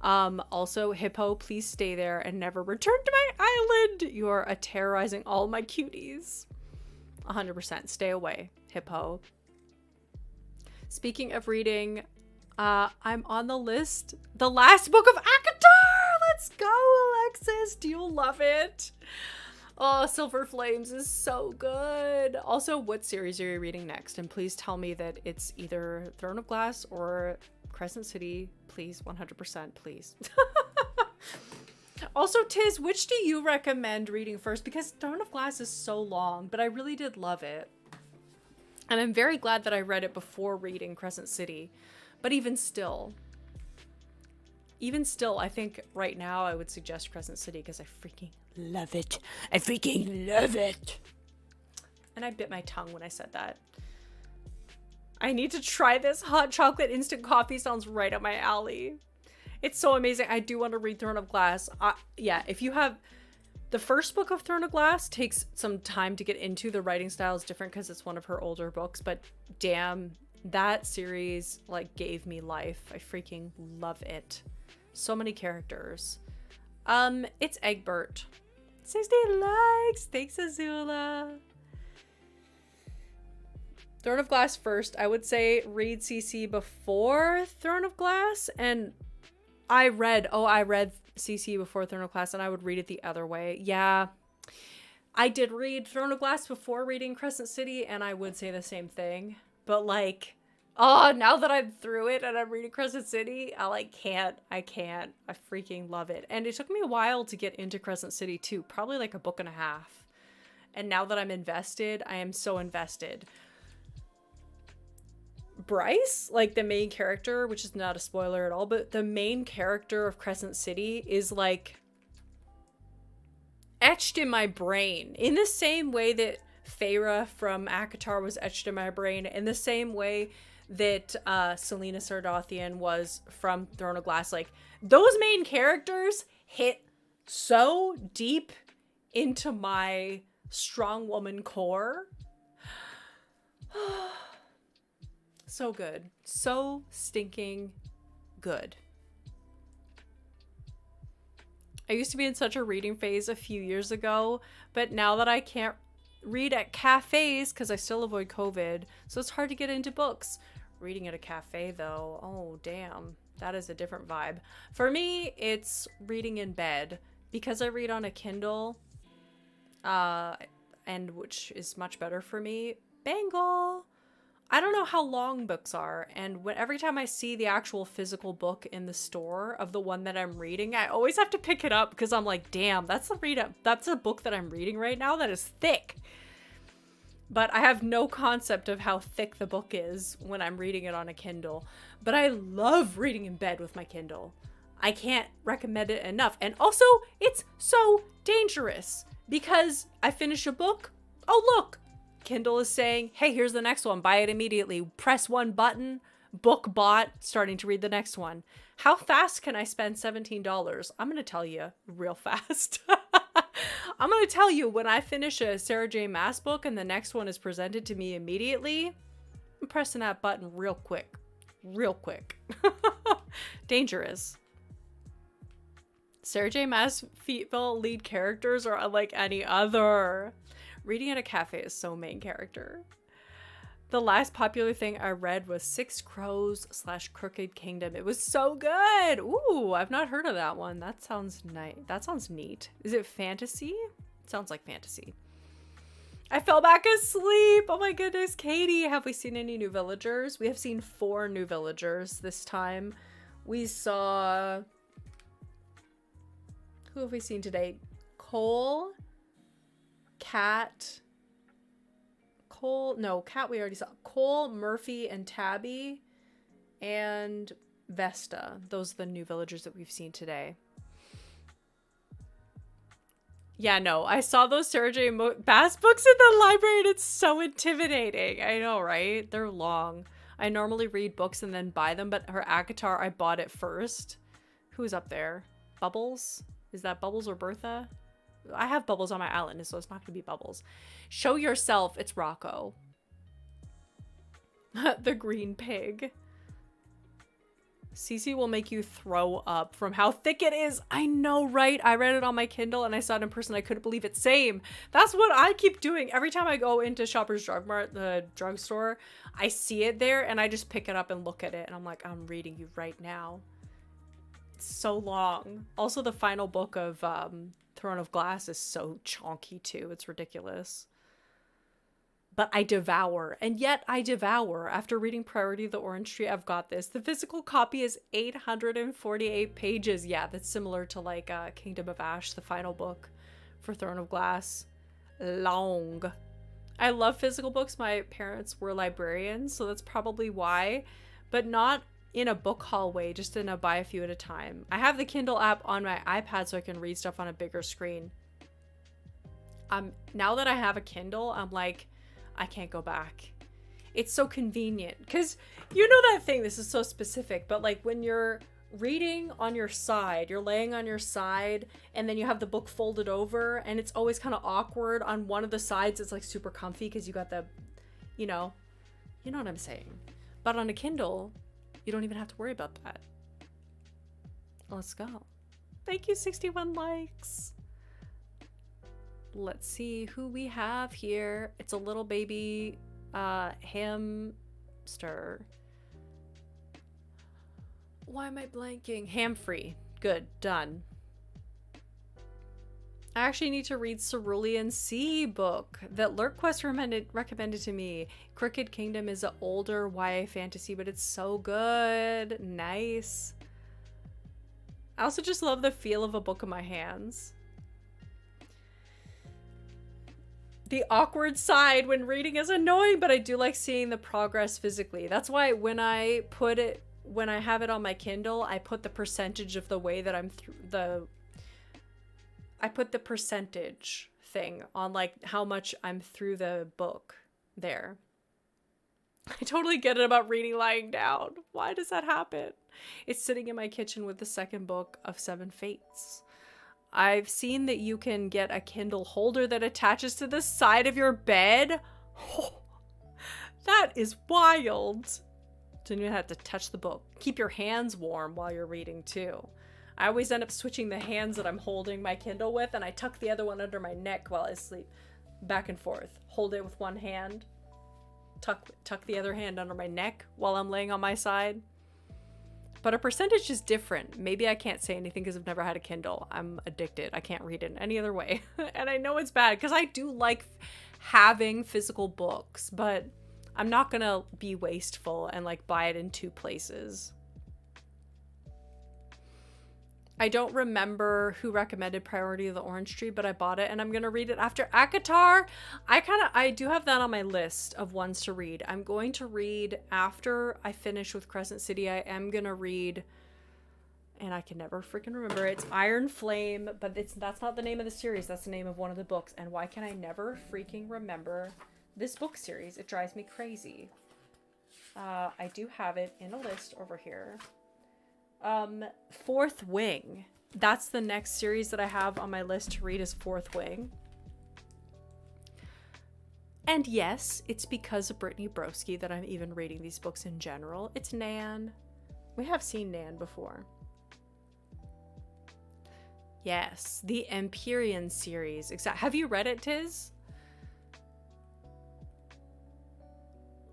Speaker 1: Also, Hippo, please stay there and never return to my island. You are terrorizing all my cuties. 100% stay away, Hippo. Speaking of reading, I'm on the list. The last book of ACOTAR! Let's go, Alexis! Do you love it? Oh, Silver Flames is so good. Also, what series are you reading next? And please tell me that it's either Throne of Glass or Crescent City. Please, 100%, please. Also, Tiz, which do you recommend reading first? Because Throne of Glass is so long, but I really did love it. And I'm very glad that I read it before reading Crescent City. But even still, I think right now I would suggest Crescent City because I freaking love it. I freaking love it. And I bit my tongue when I said that. I need to try this. Hot chocolate instant coffee sounds right up my alley. It's so amazing. I do want to read Throne of Glass. Yeah, if you have... The first book of Throne of Glass takes some time to get into. The writing style is different because it's one of her older books, but damn... That series, like, gave me life. I freaking love it. So many characters. It's Egbert. 60 likes! Thanks, Azula. Throne of Glass first. I would say read CC before Throne of Glass. And I read CC before Throne of Glass, and I would read it the other way. Yeah. I did read Throne of Glass before reading Crescent City, and I would say the same thing. But like, oh, now that I'm through it and I'm reading Crescent City, I can't. I freaking love it. And it took me a while to get into Crescent City too, probably like a book and a half. And now that I'm invested, I am so invested. Bryce, like the main character, which is not a spoiler at all, but the main character of Crescent City is like etched in my brain in the same way that Feyre from ACOTAR was etched in my brain, in the same way that Selena Sardothian was from Throne of Glass. Like, those main characters hit so deep into my strong woman core. So good. So stinking good. I used to be in such a reading phase a few years ago, but now that I can't read at cafes because I still avoid COVID, so it's hard to get into books. Reading at a cafe though, oh damn, that is a different vibe. For me, it's reading in bed because I read on a Kindle, and which is much better for me. Bangle. I don't know how long books are, and every time I see the actual physical book in the store of the one that I'm reading, I always have to pick it up because I'm like, damn, that's a book that I'm reading right now that is thick. But I have no concept of how thick the book is when I'm reading it on a Kindle. But I love reading in bed with my Kindle. I can't recommend it enough. And also, it's so dangerous because I finish a book. Oh, look. Kindle is saying, hey, here's the next one. Buy it immediately. Press one button. Book bought. Starting to read the next one. How fast can I spend $17? I'm going to tell you real fast. I'm going to tell you when I finish a Sarah J. Maas book and the next one is presented to me immediately, I'm pressing that button real quick. Real quick. Dangerous. Sarah J. Maas female lead characters are unlike any other. Reading at a cafe is so main character. The last popular thing I read was Six Crows / Crooked Kingdom. It was so good. Ooh, I've not heard of that one. That sounds nice. That sounds neat. Is it fantasy? Sounds like fantasy. I fell back asleep. Oh my goodness, Katie. Have we seen any new villagers? We have seen 4 new villagers this time. We saw... Who have we seen today? Cole... Cat we already saw. Cole, Murphy, and Tabby, and Vesta. Those are the new villagers that we've seen today. Yeah, no, I saw those Sarah J. Maas books in the library and it's so intimidating. I know, right? They're long. I normally read books and then buy them, but her ACOTAR, I bought it first. Who's up there? Bubbles? Is that Bubbles or Bertha? I have Bubbles on my island, so it's not gonna be Bubbles. Show yourself. It's Rocco. The green pig. Cece will make you throw up from how thick it is. I know, right? I read it on my Kindle and I saw it in person. I couldn't believe it. Same. That's what I keep doing. Every time I go into Shoppers Drug Mart, the drugstore, I see it there and I just pick it up and look at it. And I'm like, I'm reading you right now. It's so long. Also, the final book of Throne of Glass is so chonky too. It's ridiculous. But I devour, and yet I devour. After reading Priority of the Orange Tree, I've got this. The physical copy is 848 pages. Yeah, that's similar to like Kingdom of Ash, the final book for Throne of Glass. Long. I love physical books. My parents were librarians, so that's probably why. But not in a book hallway, just in a buy a few at a time. I have the Kindle app on my iPad so I can read stuff on a bigger screen. Now that I have a Kindle, I'm like, I can't go back. It's so convenient because you know that thing, this is so specific, but like when you're reading on your side, you're laying on your side and then you have the book folded over and it's always kind of awkward on one of the sides. It's like super comfy because you got the, you know what I'm saying. But on a Kindle, you don't even have to worry about that. Let's go. Thank you, 61 likes. Let's see who we have here. It's a little baby hamster. Why am I blanking? Hamfrey. Good. Done. I actually need to read Cerulean Sea book that LurkQuest recommended to me. Crooked Kingdom is an older YA fantasy, but it's so good. Nice. I also just love the feel of a book in my hands. The awkward side when reading is annoying, but I do like seeing the progress physically. That's why when I have it on my Kindle, I put the percentage of the way that I'm through I put the percentage thing on like how much I'm through the book there. I totally get it about reading lying down. Why does that happen? It's sitting in my kitchen with the second book of 7 Fates. I've seen that you can get a Kindle holder that attaches to the side of your bed. Oh, that is wild. Don't even have to touch the book. Keep your hands warm while you're reading too. I always end up switching the hands that I'm holding my Kindle with, and I tuck the other one under my neck while I sleep. Back and forth. Hold it with one hand. Tuck the other hand under my neck while I'm laying on my side. But a percentage is different. Maybe I can't say anything because I've never had a Kindle. I'm addicted. I can't read it in any other way. And I know it's bad because I do like having physical books, but I'm not gonna be wasteful and like buy it in 2 places. I don't remember who recommended Priority of the Orange Tree, but I bought it and I'm gonna read it after ACOTAR. I do have that on my list of ones to read. I'm going to read after I finish with Crescent City. I am gonna read, and I can never freaking remember. It's Iron Flame, but that's not the name of the series. That's the name of one of the books. And why can I never freaking remember this book series? It drives me crazy. I do have it in a list over here. Fourth Wing. That's the next series that I have on my list to read is Fourth Wing. And yes, it's because of Brittany Broski that I'm even reading these books in general. It's Nan. We have seen Nan before. Yes, the Empyrean series. Have you read it, Tiz?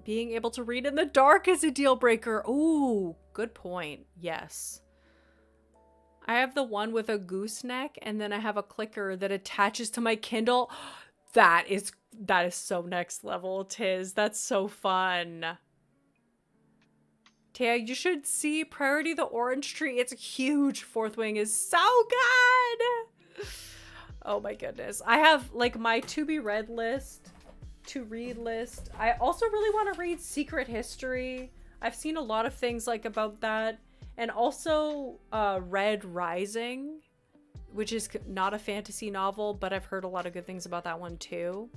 Speaker 1: Being able to read in the dark is a deal breaker. Ooh, good point. Yes. I have the one with a gooseneck, and then I have a clicker that attaches to my Kindle. That is so next level, Tiz. That's so fun. Taya, you should see Priority the Orange Tree. It's huge. Fourth Wing is so good. Oh my goodness. I have like my to be read list, to read list. I also really want to read Secret History. I've seen a lot of things like about that. And also Red Rising, which is not a fantasy novel, but I've heard a lot of good things about that one too.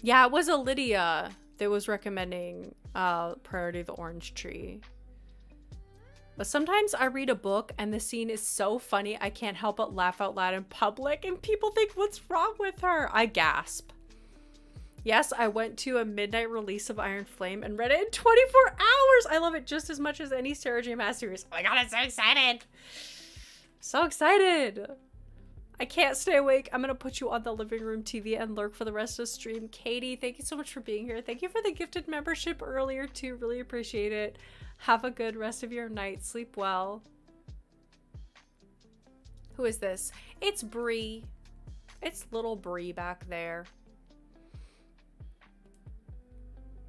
Speaker 1: Yeah, it was a Lydia that was recommending Priority of the Orange Tree. But sometimes I read a book and the scene is so funny I can't help but laugh out loud in public and people think, what's wrong with her? I gasp. Yes, I went to a midnight release of Iron Flame and read it in 24 hours. I love it just as much as any Sarah J. Maas series. Oh my god, I'm so excited. So excited. I can't stay awake. I'm going to put you on the living room TV and lurk for the rest of the stream. Katie, thank you so much for being here. Thank you for the gifted membership earlier too. Really appreciate it. Have a good rest of your night. Sleep well. Who is this? It's Bree. It's little Bree back there.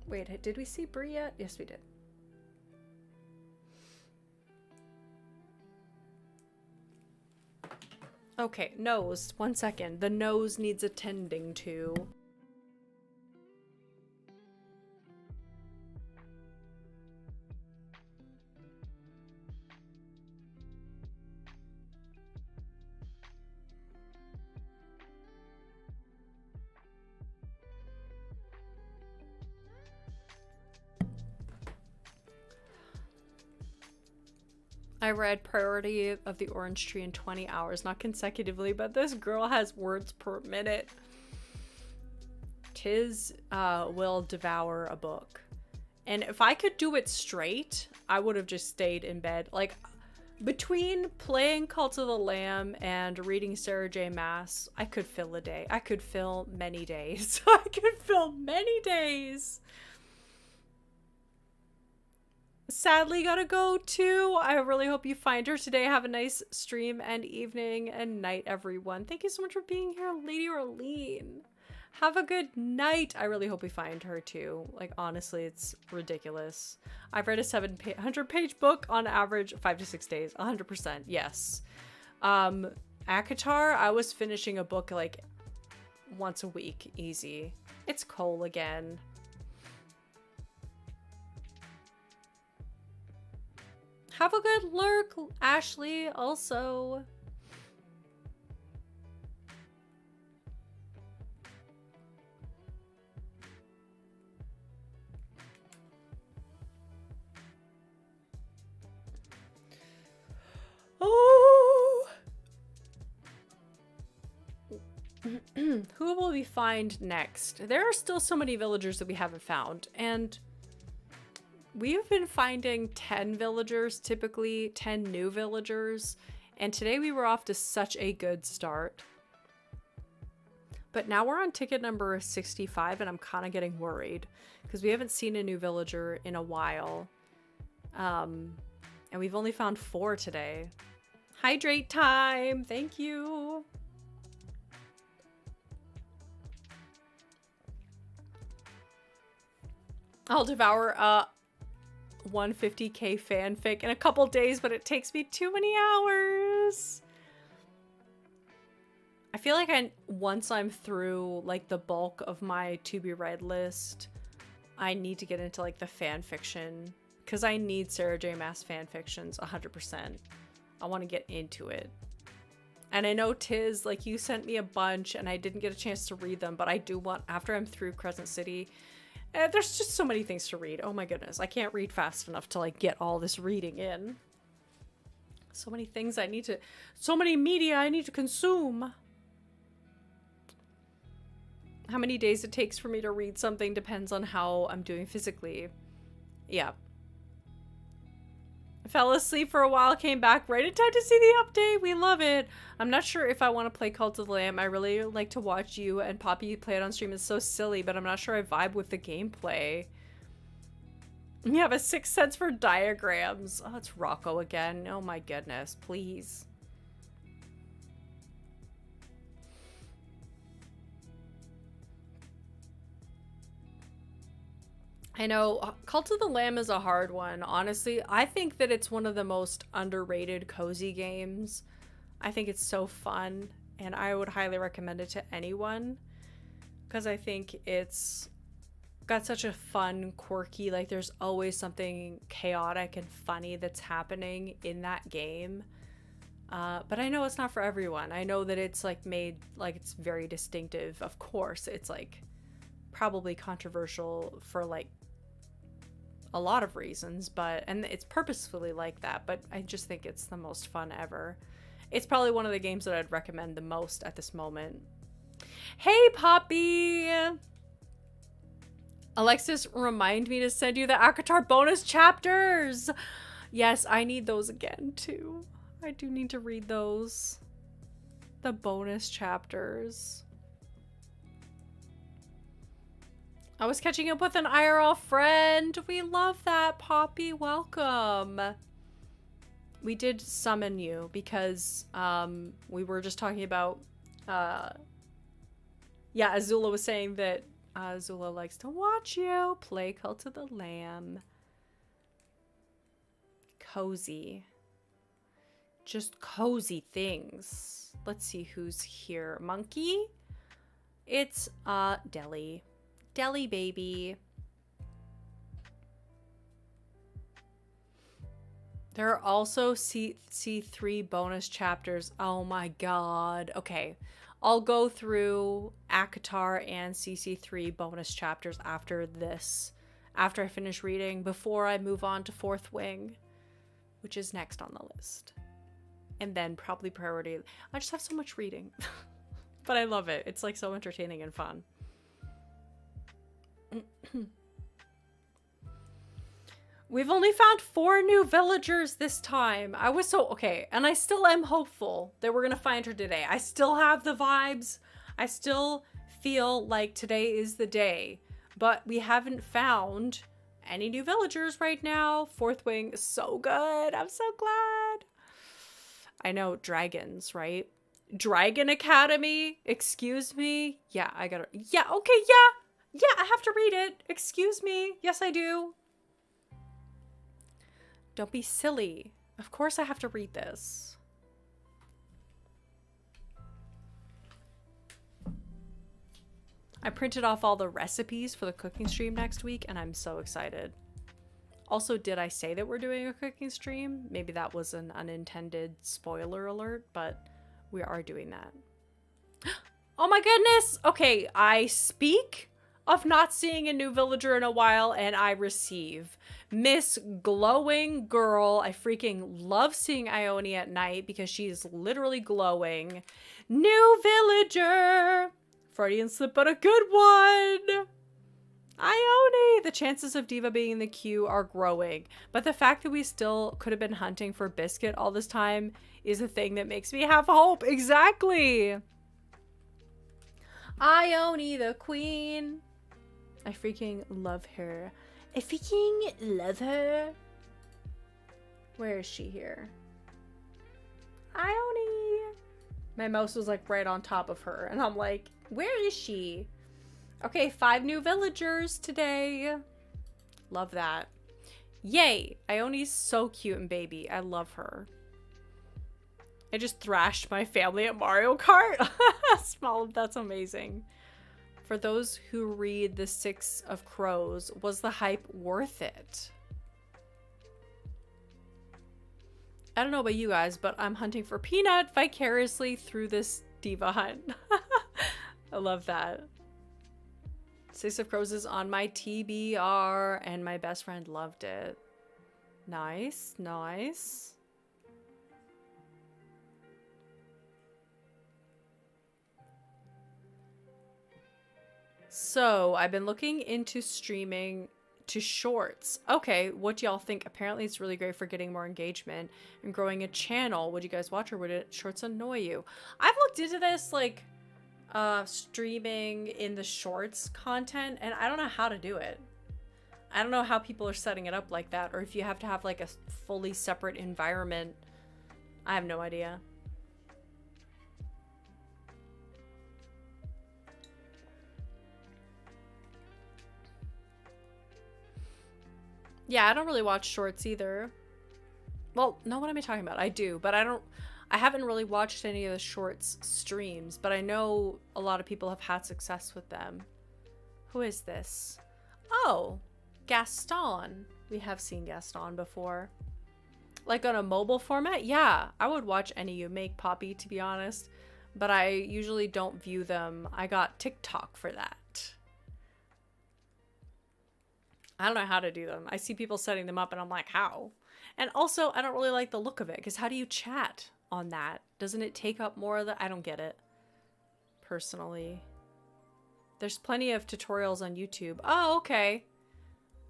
Speaker 1: Wait, did we see Bree yet? Yes, we did. Okay, nose. 1 second. The nose needs attending to. I read Priority of the Orange Tree in 20 hours, not consecutively, but this girl has words per minute. Tiz will devour a book. And if I could do it straight, I would have just stayed in bed. Like, between playing Cult of the Lamb and reading Sarah J. Maas, I could fill a day. I could fill many days. I could fill many days. Sadly gotta go too. I really hope you find her today. Have a nice stream and evening and night, everyone. Thank you so much for being here, Lady Orlean. Have a good night. I really hope we find her too. Like, honestly, it's ridiculous. I've read a 700-page book on average 5 to 6 days. 100%. Yes. ACOTAR, I was finishing a book like once a week. Easy. It's Cole again. Have a good lurk, Ashley, also. Who will we find next? There are still so many villagers that we haven't found, and we've been finding 10 villagers, typically 10 new villagers, and today we were off to such a good start. But now we're on ticket number 65, and I'm kind of getting worried because we haven't seen a new villager in a while. And we've only found 4 today. Hydrate time! Thank you! I'll devour a 150k fanfic in a couple days, but it takes me too many hours. I feel like once I'm through like the bulk of my to be read list, I need to get into like the fan fiction because I need Sarah J. Maas fan fictions 100%. I want to get into it. And I know Tiz, like you sent me a bunch and I didn't get a chance to read them, but I do want, after I'm through Crescent City, there's just so many things to read. Oh my goodness. I can't read fast enough to like get all this reading in. So many things I need to, so many media I need to consume. How many days it takes for me to read something depends on how I'm doing physically. Yeah. I fell asleep for a while, came back right in time to see the update. We love it. I'm not sure if I want to play Cult of the Lamb. I really like to watch you and Poppy play it on stream. It's so silly, but I'm not sure I vibe with the gameplay. You have a 6th sense for diagrams. Oh, it's Rocco again. Oh my goodness, please. I know Cult of the Lamb is a hard one. Honestly, I think that it's one of the most underrated cozy games. I think it's so fun, and I would highly recommend it to anyone because I think it's got such a fun, quirky, like there's always something chaotic and funny that's happening in that game. But I know it's not for everyone. I know that it's like made, like it's very distinctive. Of course, it's like probably controversial for like a lot of reasons, and it's purposefully like that, but I just think it's the most fun ever. It's probably one of the games that I'd recommend the most at this moment. Hey, Poppy! Alexis, remind me to send you the ACOTAR bonus chapters! Yes, I need those again, too. I do need to read those. The bonus chapters. I was catching up with an IRL friend. We love that, Poppy. Welcome. We did summon you because we were just talking about yeah, Azula was saying that Azula likes to watch you play Cult of the Lamb. Cozy. Just cozy things. Let's see who's here. Monkey? It's Deli. Deli baby. There are also C3 bonus chapters. Oh my god. Okay. I'll go through ACOTAR and CC3 bonus chapters after this. After I finish reading, before I move on to Fourth Wing, which is next on the list. And then probably priority. I just have so much reading. But I love it. It's like so entertaining and fun. We've only found 4 new villagers this time. I was so okay, and I still am hopeful that we're gonna find her today. I still have the vibes. I still feel like today is the day, but we haven't found any new villagers right now. Fourth Wing is so good. I'm so glad. I know, dragons, right? Dragon Academy? Excuse me? Yeah, I gotta... Yeah, okay, yeah! Yeah, I have to read it. Excuse me. Yes, I do. Don't be silly. Of course I have to read this. I printed off all the recipes for the cooking stream next week, and I'm so excited. Also, did I say that we're doing a cooking stream? Maybe that was an unintended spoiler alert, but we are doing that. Oh my goodness! Okay, I speak of not seeing a new villager in a while, and I receive Miss Glowing Girl. I freaking love seeing Ione at night because she's literally glowing. New villager Freudian slip, but a good one. Ione! The chances of Diva being in the queue are growing, but the fact that we still could have been hunting for Biscuit all this time is a thing that makes me have hope. Exactly! Ione, the queen. I freaking love her. I freaking love her. Where is she here? Ione! My mouse was like right on top of her, and I'm like, where is she? Okay, 5 new villagers today. Love that. Yay! Ione's so cute and baby. I love her. I just thrashed my family at Mario Kart. Small, that's amazing. For those who read The Six of Crows, was the hype worth it? I don't know about you guys, but I'm hunting for Peanut vicariously through this Diva hunt. I love that. Six of Crows is on my TBR, and my best friend loved it. Nice, nice. So, I've been looking into streaming to shorts. Okay, what do y'all think? Apparently it's really great for getting more engagement and growing a channel. Would you guys watch, or would it shorts annoy you? I've looked into this, like, streaming in the shorts content, and I don't know how to do it. I don't know how people are setting it up like that, or if you have to have like a fully separate environment. I have no idea. Yeah, I don't really watch shorts either. Well, no, what am I talking about? I do, but I haven't really watched any of the shorts streams, but I know a lot of people have had success with them. Who is this? Oh, Gaston. We have seen Gaston before. Like on a mobile format? Yeah, I would watch any you make, Poppy, to be honest. But I usually don't view them. I got TikTok for that. I don't know how to do them. I see people setting them up and I'm like, how? And also, I don't really like the look of it, because how do you chat on that? Doesn't it take up more of the... I don't get it, personally. There's plenty of tutorials on YouTube. Oh, okay.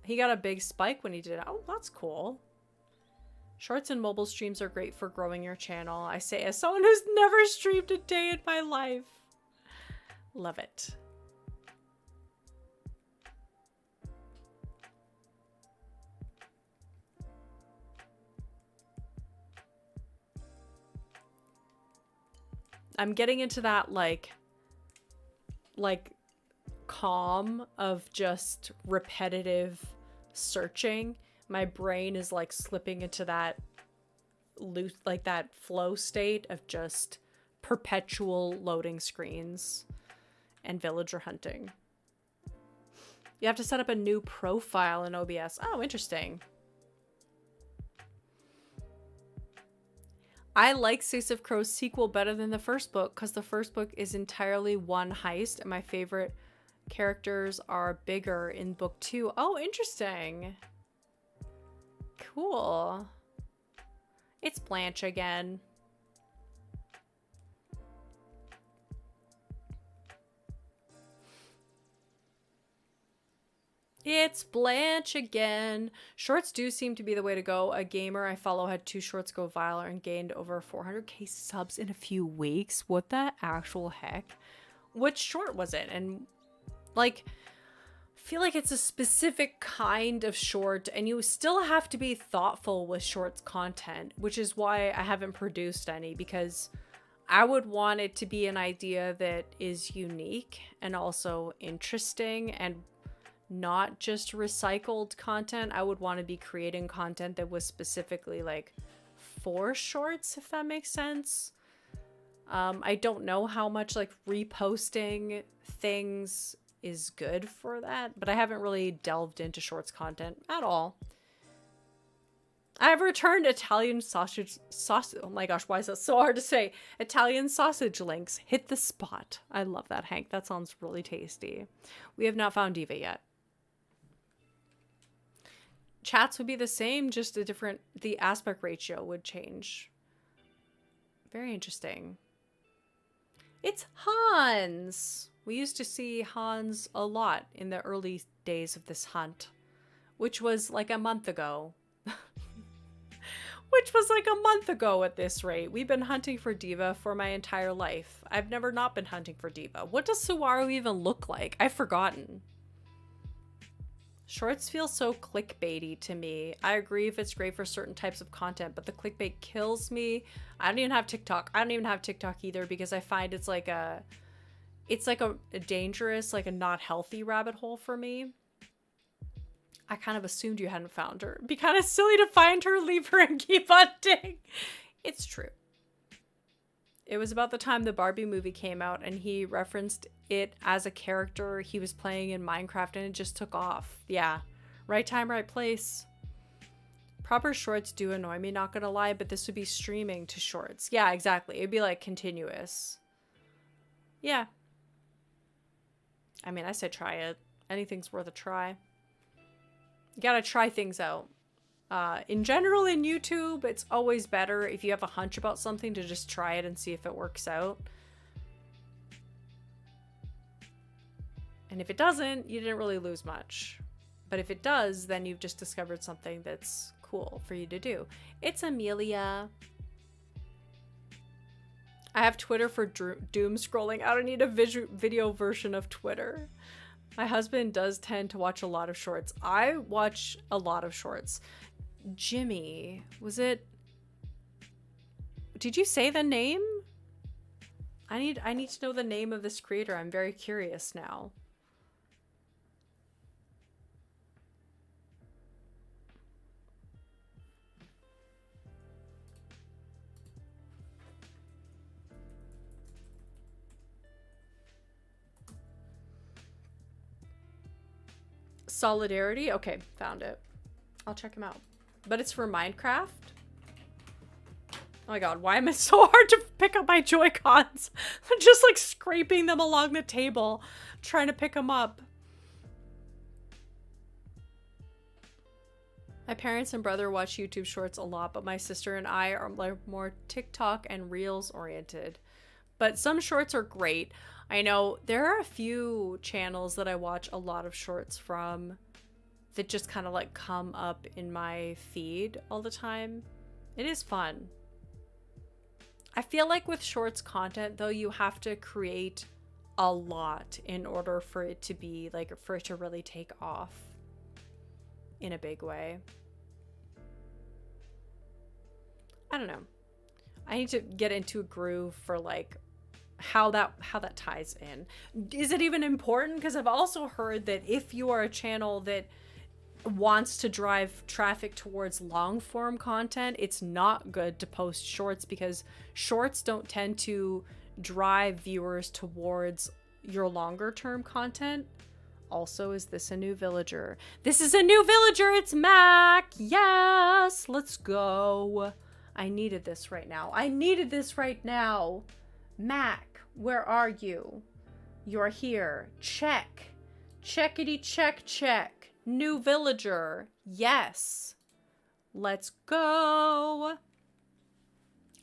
Speaker 1: He got a big spike when he did it. Oh, that's cool. Shorts and mobile streams are great for growing your channel. I say as someone who's never streamed a day in my life. Love it. I'm getting into that like calm of just repetitive searching. My brain is like slipping into that loose, like that flow state of just perpetual loading screens and villager hunting. You have to set up a new profile in OBS. Oh, interesting. I like Six of Crows sequel better than the first book because the first book is entirely one heist and my favorite characters are bigger in book 2. Oh, interesting. Cool. It's Blanche again. It's Blanche again. Shorts do seem to be the way to go. A gamer I follow had 2 shorts go viral and gained over 400k subs in a few weeks. What the actual heck? Which short was it? And like, I feel like it's a specific kind of short and you still have to be thoughtful with shorts content, which is why I haven't produced any, because I would want it to be an idea that is unique and also interesting and not just recycled content. I would want to be creating content that was specifically like for shorts, if that makes sense. I don't know how much like reposting things is good for that, but I haven't really delved into shorts content at all. I have returned Italian sausage. Oh my gosh, why is that so hard to say? Italian sausage links. Hit the spot. I love that, Hank. That sounds really tasty. We have not found Diva yet. Chats would be the same, just a different, the aspect ratio would change. Very interesting. It's Hans. We used to see Hans a lot in the early days of this hunt, which was like a month ago. Which was like a month ago at this rate. We've been hunting for Diva for my entire life. I've never not been hunting for Diva. What does Suwaru even look like? I've forgotten. Shorts feel so clickbaity to me. I agree if it's great for certain types of content, but the clickbait kills me. I don't even have TikTok. I don't even have TikTok either because I find it's like a dangerous, like a not healthy rabbit hole for me. I kind of assumed you hadn't found her. It'd be kind of silly to find her, leave her, and keep hunting. It's true. It was about the time the Barbie movie came out, and he referenced it as a character he was playing in Minecraft, and it just took off. Yeah. Right time, right place. Proper shorts do annoy me, not gonna lie, but this would be streaming to shorts. Yeah, exactly. It'd be like continuous. Yeah. I mean, I say try it. Anything's worth a try. You gotta try things out. In general, in YouTube, it's always better if you have a hunch about something to just try it and see if it works out. And if it doesn't, you didn't really lose much. But if it does, then you've just discovered something that's cool for you to do. It's Amelia. I have Twitter for doom scrolling. I don't need a video version of Twitter. My husband does tend to watch a lot of shorts. I watch a lot of shorts. Jimmy, was it? Did you say the name? I need to know the name of this creator. I'm very curious now. Solidarity? Okay, found it. I'll check him out. But it's for Minecraft? Oh my god, why am it so hard to pick up my Joy-Cons? I'm just like scraping them along the table, trying to pick them up. My parents and brother watch YouTube shorts a lot, but my sister and I are more TikTok and Reels oriented. But some shorts are great. I know there are a few channels that I watch a lot of shorts from that just kind of like come up in my feed all the time. It is fun. I feel like with shorts content though, you have to create a lot in order for it to be like, for it to really take off in a big way. I don't know. I need to get into a groove for like how that ties in. Is it even important? Because I've also heard that if you are a channel that wants to drive traffic towards long form content, it's not good to post shorts because shorts don't tend to drive viewers towards your longer term content. Also, is this a new villager? This is a new villager. It's Mac. Yes, let's go. I needed this right now. I needed this right now. Mac, where are you? You're here. Check. Checkity check check. New villager. Yes. Let's go.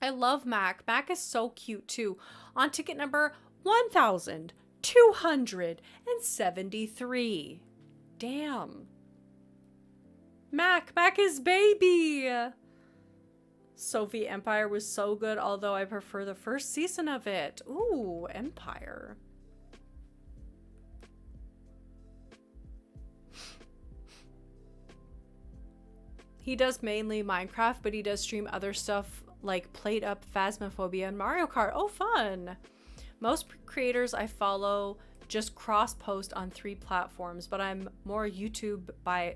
Speaker 1: I love Mac. Mac is so cute too. On ticket number 1,273. Damn. Mac is baby. Sophie Empire was so good, although I prefer the first season of it. Ooh, Empire. He does mainly Minecraft, but he does stream other stuff like Plate Up, Phasmophobia, and Mario Kart. Oh, fun. Most creators I follow just cross-post on 3 platforms, but I'm more YouTube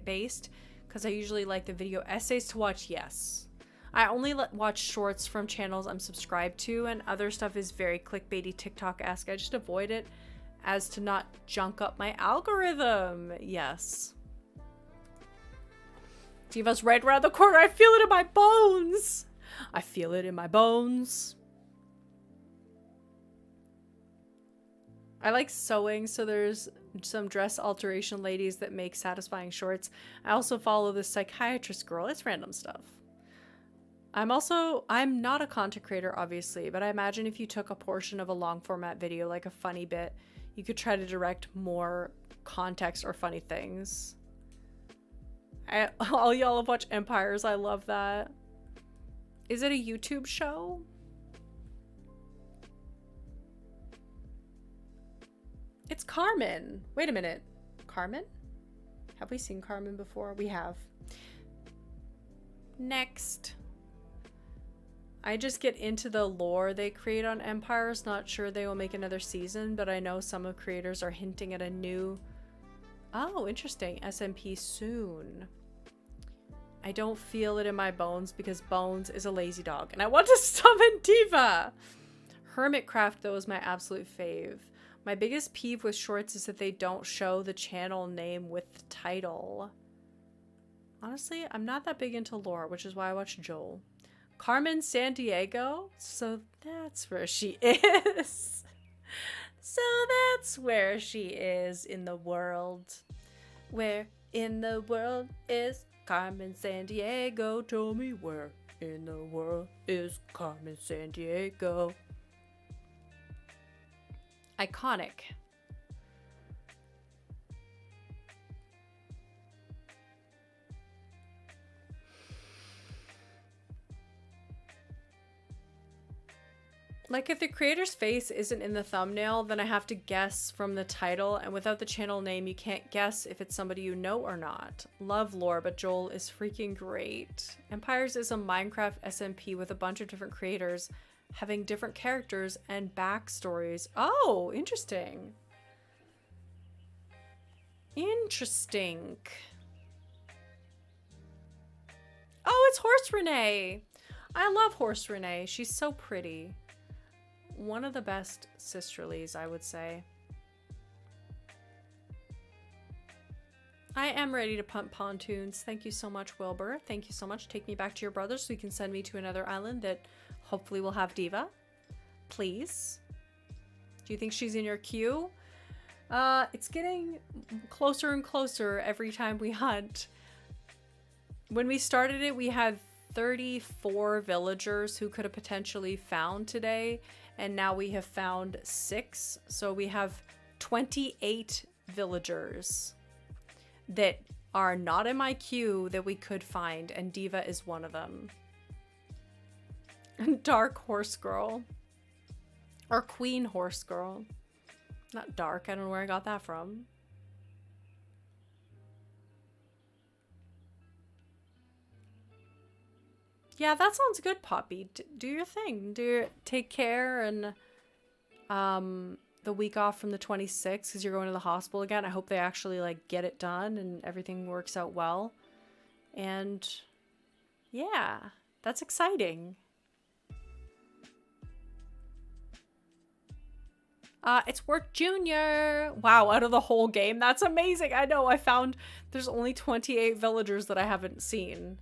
Speaker 1: based because I usually like the video essays to watch. Yes. I only watch shorts from channels I'm subscribed to, and other stuff is very clickbaity TikTok-esque. I just avoid it as to not junk up my algorithm. Yes. Diva's right around the corner. I feel it in my bones. I feel it in my bones. I like sewing, so there's some dress alteration ladies that make satisfying shorts. I also follow this psychiatrist girl. It's random stuff. I'm not a content creator, obviously, but I imagine if you took a portion of a long format video, like a funny bit, you could try to direct more context or funny things. All y'all have watched Empires. I love that. Is it a YouTube show? It's Carmen. Wait a minute. Carmen? Have we seen Carmen before? We have. Next. I just get into the lore they create on Empires. Not sure they will make another season, but I know some of creators are hinting at a new... Oh, interesting. SMP soon. I don't feel it in my bones because Bones is a lazy dog and I want to summon Diva. Hermitcraft, though, is my absolute fave. My biggest peeve with shorts is that they don't show the channel name with the title. Honestly, I'm not that big into lore, which is why I watch Joel. Carmen Sandiego? So that's where she is. So that's where she is in the world. Where in the world is Carmen Sandiego? Tell me where in the world is Carmen Sandiego? Iconic. Like, if the creator's face isn't in the thumbnail, then I have to guess from the title, and without the channel name, you can't guess if it's somebody you know or not. Love lore, but Joel is freaking great. Empires is a Minecraft SMP with a bunch of different creators having different characters and backstories. Oh, interesting. Interesting. Oh, it's Horse Renee. I love Horse Renee. She's so pretty. One of the best sisterlies, I would say. I am ready to pump pontoons. Thank you so much, Wilbur. Thank you so much. Take me back to your brother so you can send me to another island that hopefully will have Diva. Please. Do you think she's in your queue? It's getting closer and closer every time we hunt. When we started it, we had 34 villagers who could have potentially found today. And now we have found 6. So we have 28 villagers that are not in my queue that we could find. And Diva is one of them. Dark Horse Girl. Or Queen Horse Girl. Not dark. I don't know where I got that from. Yeah, that sounds good, Poppy. Do your thing. Take care, and the week off from the 26th because you're going to the hospital again. I hope they actually like get it done and everything works out well. And yeah, that's exciting. It's Work Junior. Wow, out of the whole game. That's amazing. I know. I found there's only 28 villagers that I haven't seen.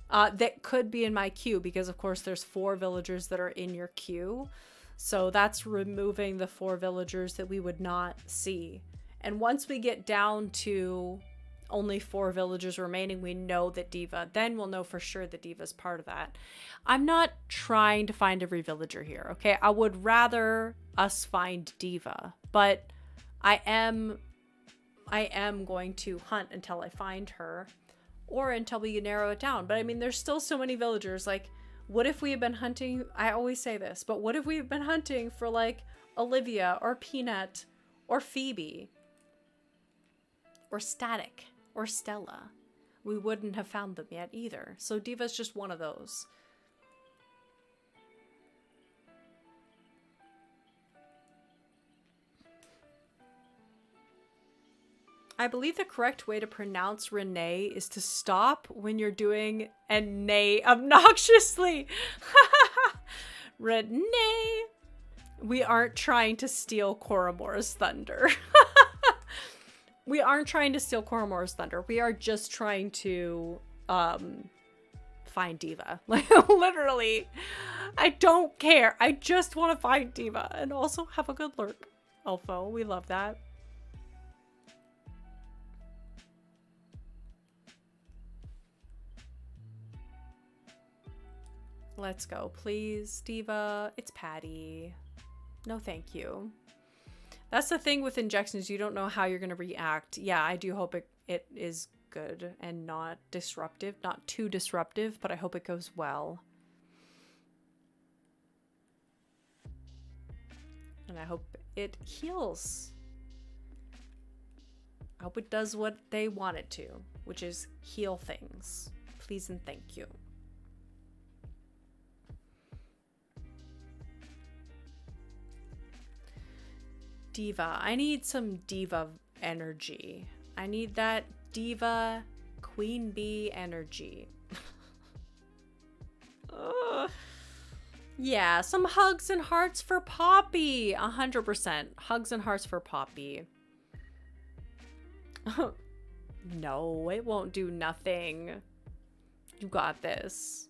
Speaker 1: That could be in my queue because, of course, there's 4 villagers that are in your queue. So that's removing the 4 villagers that we would not see. And once we get down to only 4 villagers remaining, we know that Diva, then we'll know for sure that Diva's part of that. I'm not trying to find every villager here, okay? I would rather us find Diva, but I am going to hunt until I find her. Or until we narrow it down. But I mean, there's still so many villagers. Like, what if we had been hunting? I always say this, but what if we had been hunting for like Olivia or Peanut or Phoebe or Static or Stella? We wouldn't have found them yet either. So Diva's just one of those. I believe the correct way to pronounce Renee is to stop when you're doing and neigh obnoxiously. Renee. We aren't trying to steal Koromor's thunder. We aren't trying to steal Koromor's thunder. We are just trying to find Diva. Like, literally. I don't care. I just want to find Diva and also have a good lurk. Elfo, we love that. Let's go, please, Diva. It's Patty. No, thank you. That's the thing with injections. You don't know how you're going to react. Yeah, I do hope it is good and not disruptive. Not too disruptive, but I hope it goes well. And I hope it heals. I hope it does what they want it to, which is heal things. Please and thank you. Diva. I need some diva energy. I need that diva queen bee energy. Yeah, some hugs and hearts for Poppy. 100%. Hugs and hearts for Poppy. No, it won't do nothing. You got this.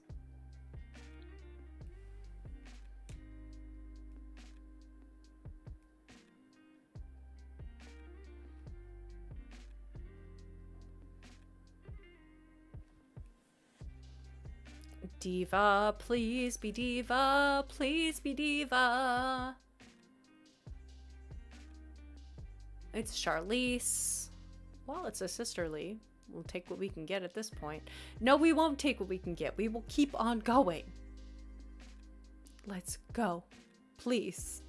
Speaker 1: Diva, please be diva. Please be diva. It's Charlize. Well, it's a sisterly. We'll take what we can get at this point. No, we won't take what we can get. We will keep on going. Let's go. Please.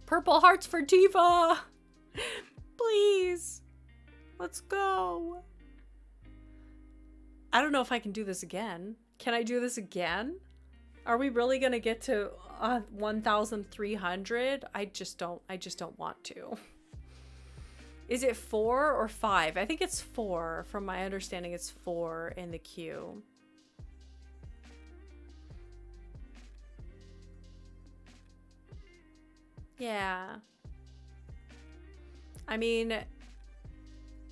Speaker 1: Purple hearts for Diva. Please. Let's go. I don't know if I can do this again. Can I do this again? Are we really going to get to 1,300? I just don't want to. Is it 4 or 5? I think it's 4. From my understanding, it's 4 in the queue. Yeah. I mean,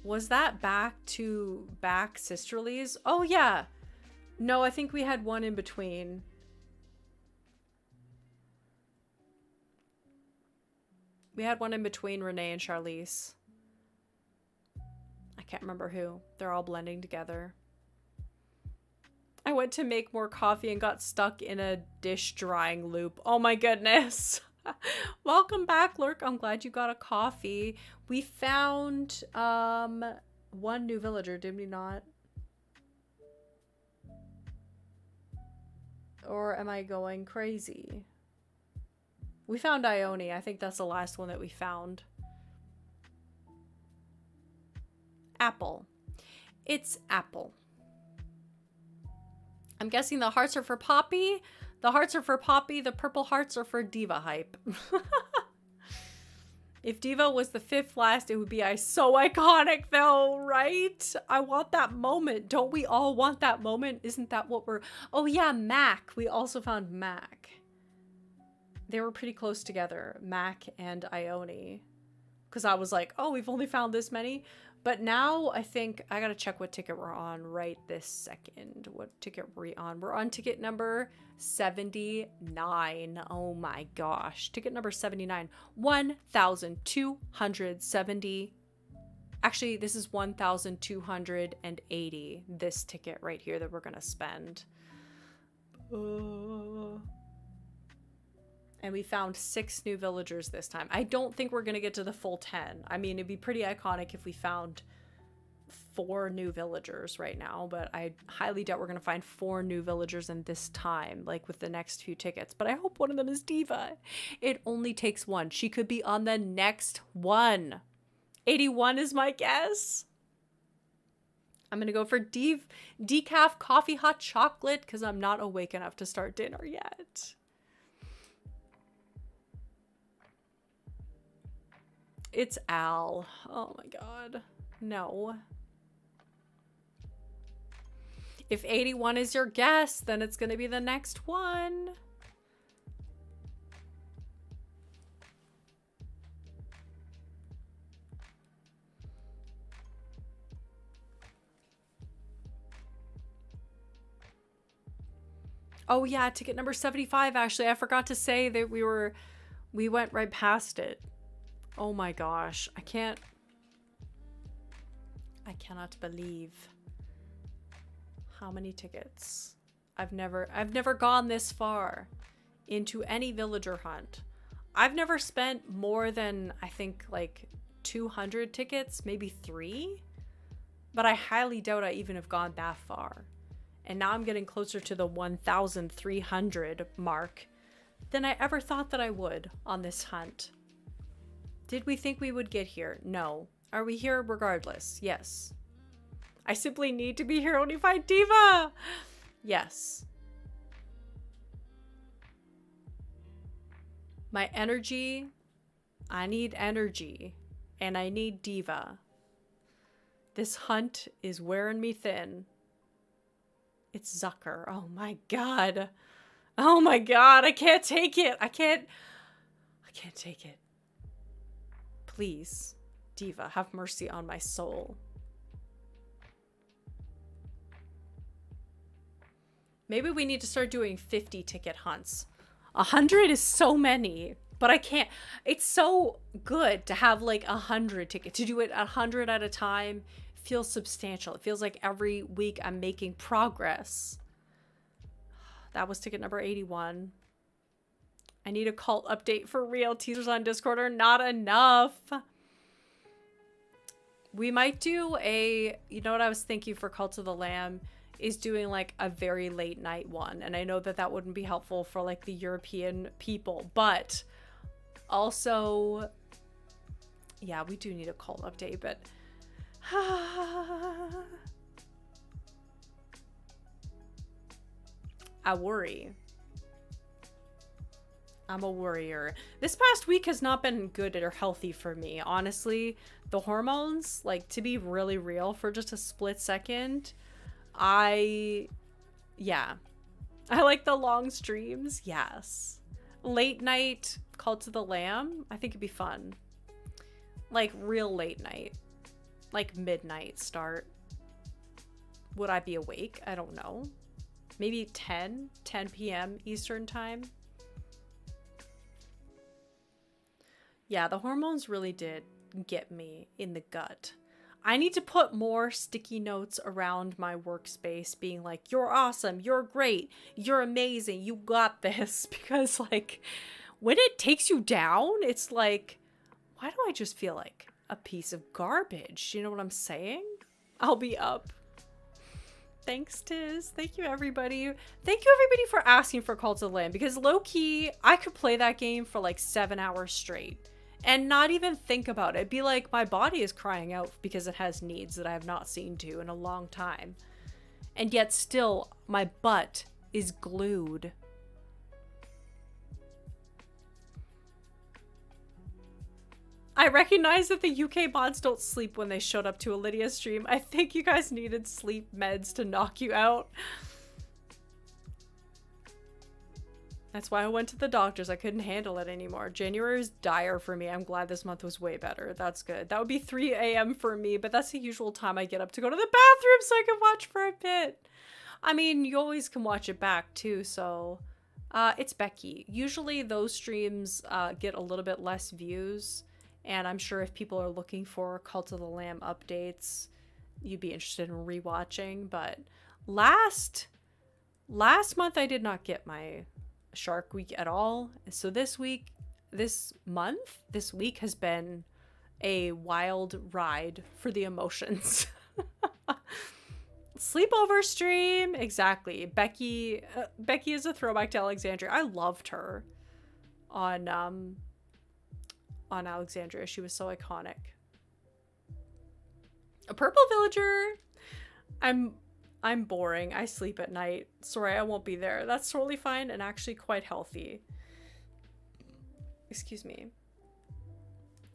Speaker 1: was that back to back sisterlies? Oh, yeah. No, I think we had one in between. We had one in between Renee and Charlize. I can't remember who. They're all blending together. I went to make more coffee and got stuck in a dish drying loop. Oh my goodness. Welcome back, Lurk. I'm glad you got a coffee. We found one new villager, did we not? Or am I going crazy? We found Ione. I think that's the last one that we found. Apple. It's Apple. I'm guessing the hearts are for Poppy. The hearts are for Poppy. The purple hearts are for Diva hype. If Diva was the 5th last, it would be so iconic though, right? I want that moment. Don't we all want that moment? Isn't that what we're... Oh yeah, Mac. We also found Mac. They were pretty close together, Mac and Ione. Because I was like, oh, we've only found this many. But now I think I gotta check what ticket we're on right this second. What ticket were we on? We're on ticket number 79. Oh my gosh. Ticket number 79. 1,270. Actually, this is 1,280. This ticket right here that we're gonna spend. And we found 6 new villagers this time. I don't think we're going to get to the full 10. I mean, it'd be pretty iconic if we found 4 new villagers right now, but I highly doubt we're going to find 4 new villagers in this time, like with the next few tickets. But I hope one of them is Diva. It only takes one. She could be on the next one. 81 is my guess. I'm going to go for decaf coffee hot chocolate because I'm not awake enough to start dinner yet. It's Al. Oh my god. No. If 81 is your guess, then it's going to be the next one. Oh yeah, ticket number 75 actually. I forgot to say that we went right past it. Oh my gosh, I cannot believe how many tickets. I've never gone this far into any villager hunt. I've never spent more than, I think, like 200 tickets, maybe 3. But I highly doubt I even have gone that far. And now I'm getting closer to the 1,300 mark than I ever thought that I would on this hunt. Did we think we would get here? No. Are we here regardless? Yes. I simply need to be here when we find Diva! Yes. My energy, I need energy, and I need Diva. This hunt is wearing me thin. It's Zucker. Oh my god. Oh my god, I can't take it. I can't take it. Please, Diva, have mercy on my soul. Maybe we need to start doing 50 ticket hunts. 100 is so many, but I can't. It's so good to have like 100 tickets. To do it 100 at a time feels substantial. It feels like every week I'm making progress. That was ticket number 81. I need a cult update for real. Teasers on Discord are not enough. We might do a, you know what I was thinking for Cult of the Lamb is doing like a very late night one. And I know that that wouldn't be helpful for like the European people, but also, yeah, we do need a cult update, but I worry. I'm a worrier. This past week has not been good or healthy for me. Honestly, the hormones, like, to be really real for just a split second, yeah. I like the long streams. Yes. Late night Cult of the Lamb. I think it'd be fun. Like real late night. Like midnight start. Would I be awake? I don't know. Maybe 10 p.m. Eastern time. Yeah, the hormones really did get me in the gut. I need to put more sticky notes around my workspace being like, you're awesome, you're great, you're amazing, you got this. Because like, when it takes you down, it's like, why do I just feel like a piece of garbage? You know what I'm saying? I'll be up. Thanks, Tiz. Thank you, everybody. Thank you, everybody, for asking for Cult of the Lamb. Because low-key, I could play that game for like 7 hours straight. And not even think about it. Be like, my body is crying out because it has needs that I have not seen to in a long time. And yet still, my butt is glued. I recognize that the UK mods don't sleep when they showed up to a Lydia stream. I think you guys needed sleep meds to knock you out. That's why I went to the doctors. I couldn't handle it anymore. January was dire for me. I'm glad this month was way better. That's good. That would be 3 a.m. for me, but that's the usual time I get up to go to the bathroom so I can watch for a bit. I mean, you always can watch it back too, so... it's Becky. Usually those streams get a little bit less views, and I'm sure if people are looking for Cult of the Lamb updates, you'd be interested in rewatching, but last month I did not get my Shark Week at all. So this week has been a wild ride for the emotions. Sleepover stream, exactly. Becky is a throwback to Alexandria. I loved her on Alexandria. She was so iconic. A purple villager. I'm boring. I sleep at night. Sorry, I won't be there. That's totally fine and actually quite healthy. Excuse me.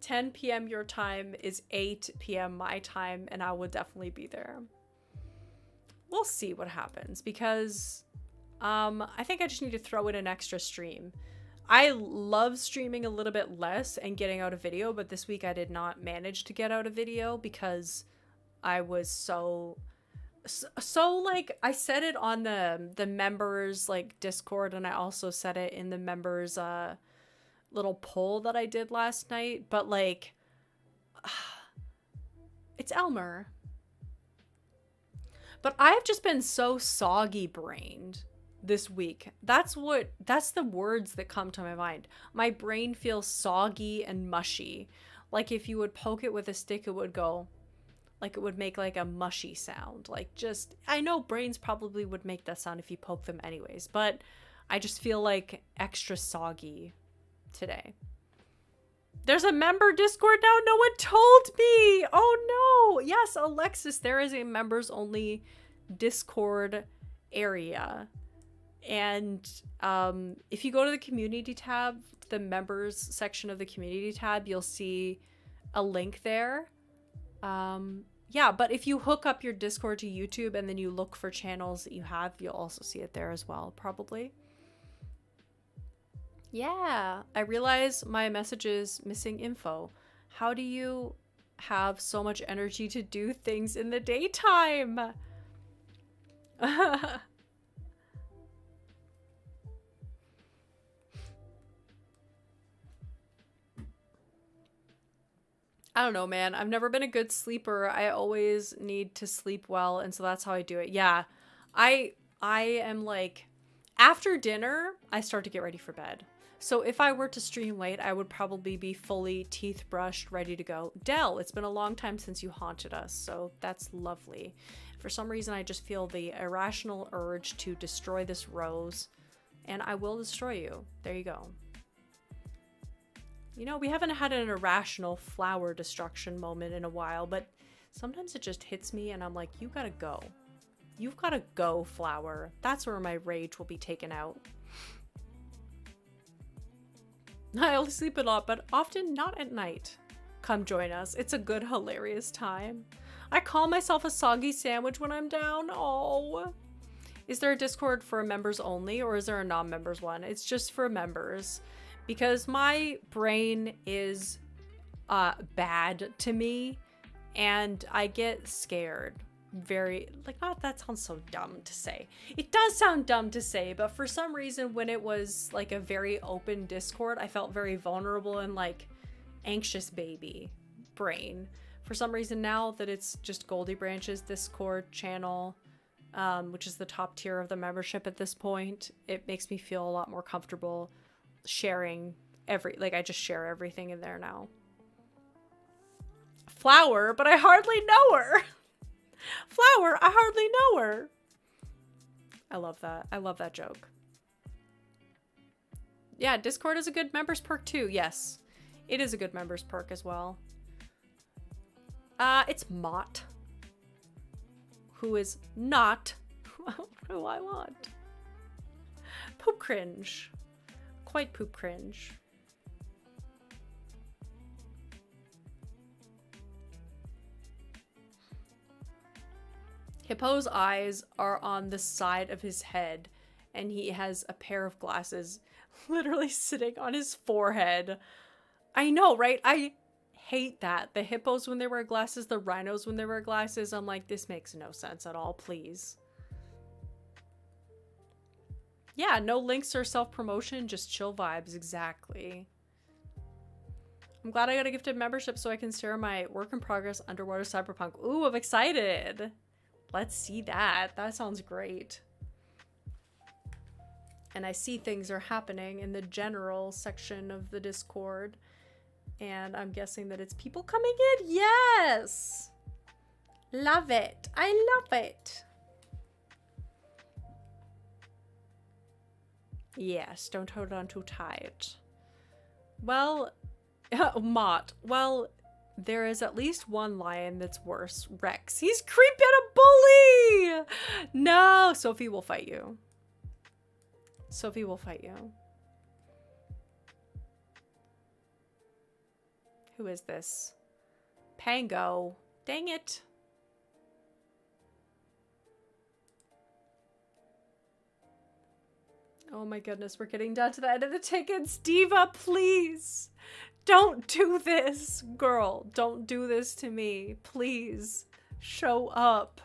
Speaker 1: 10 p.m. your time is 8 p.m. my time, and I will definitely be there. We'll see what happens because I think I just need to throw in an extra stream. I love streaming a little bit less and getting out a video, but this week I did not manage to get out a video because I was so like, I said it on the members like Discord, and I also said it in the members little poll that I did last night, but like it's Elmer. But I've just been so soggy brained this week. That's the words that come to my mind. My brain feels soggy and mushy. Like if you would poke it with a stick, it would go, like it would make like a mushy sound. Like just, I know brains probably would make that sound if you poke them anyways, but I just feel like extra soggy today. There's a member Discord now. No one told me. Oh no. Yes, Alexis, there is a members only Discord area. And if you go to the community tab, the members section of the community tab, you'll see a link there. Yeah, but if you hook up your Discord to YouTube and then you look for channels that you have, you'll also see it there as well, probably. Yeah, I realize my message is missing info. How do you have so much energy to do things in the daytime? I don't know, man. I've never been a good sleeper. I always need to sleep well, and so that's how I do it. Yeah, I am like, after dinner, I start to get ready for bed. So if I were to stream late, I would probably be fully teeth brushed, ready to go. Dell, it's been a long time since you haunted us, so that's lovely. For some reason, I just feel the irrational urge to destroy this rose, and I will destroy you. There you go. You know, we haven't had an irrational flower destruction moment in a while, but sometimes it just hits me and I'm like, you gotta go. You've gotta go, flower. That's where my rage will be taken out. I only sleep a lot, but often not at night. Come join us. It's a good, hilarious time. I call myself a soggy sandwich when I'm down. Oh. Is there a Discord for members only, or is there a non-members one? It's just for members. Because my brain is bad to me, and I get scared. Very, like, oh, that sounds so dumb to say. It does sound dumb to say, but for some reason when it was like a very open Discord, I felt very vulnerable and like anxious baby brain. For some reason now that it's just Goldie Branch's Discord channel, which is the top tier of the membership at this point, it makes me feel a lot more comfortable sharing I just share everything in there now. Flower, but I hardly know her. Flower, I hardly know her. I love that. I love that joke. Yeah, Discord is a good members perk too. Yes, it is a good members perk as well. It's Mott, who is not who I want. Poop cringe. Quite poop cringe. Hippo's eyes are on the side of his head, and he has a pair of glasses literally sitting on his forehead. I know, right? I hate that. The hippos when they wear glasses, the rhinos when they wear glasses. I'm like, this makes no sense at all, please. Yeah, no links or self-promotion, just chill vibes, exactly. I'm glad I got a gifted membership so I can share my work in progress underwater cyberpunk. Ooh, I'm excited. Let's see that. That sounds great. And I see things are happening in the general section of the Discord. And I'm guessing that it's people coming in. Yes! Love it. I love it. Yes, don't hold on too tight. Well, Mott. Well, there is at least one lion that's worse. Rex. He's creepy and a bully! No! Sophie will fight you. Sophie will fight you. Who is this? Pango. Dang it. Oh my goodness, we're getting down to the end of the tickets. Diva, please. Don't do this, girl. Don't do this to me. Please show up.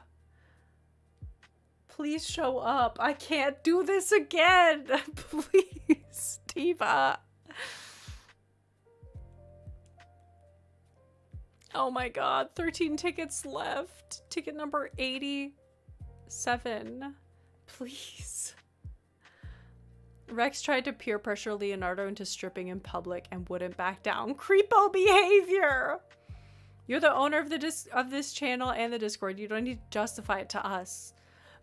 Speaker 1: Please show up. I can't do this again. Please, Diva. Oh my god, 13 tickets left. Ticket number 87. Please. Rex tried to peer pressure Leonardo into stripping in public and wouldn't back down. Creepo behavior! You're the owner of this channel and the Discord. You don't need to justify it to us.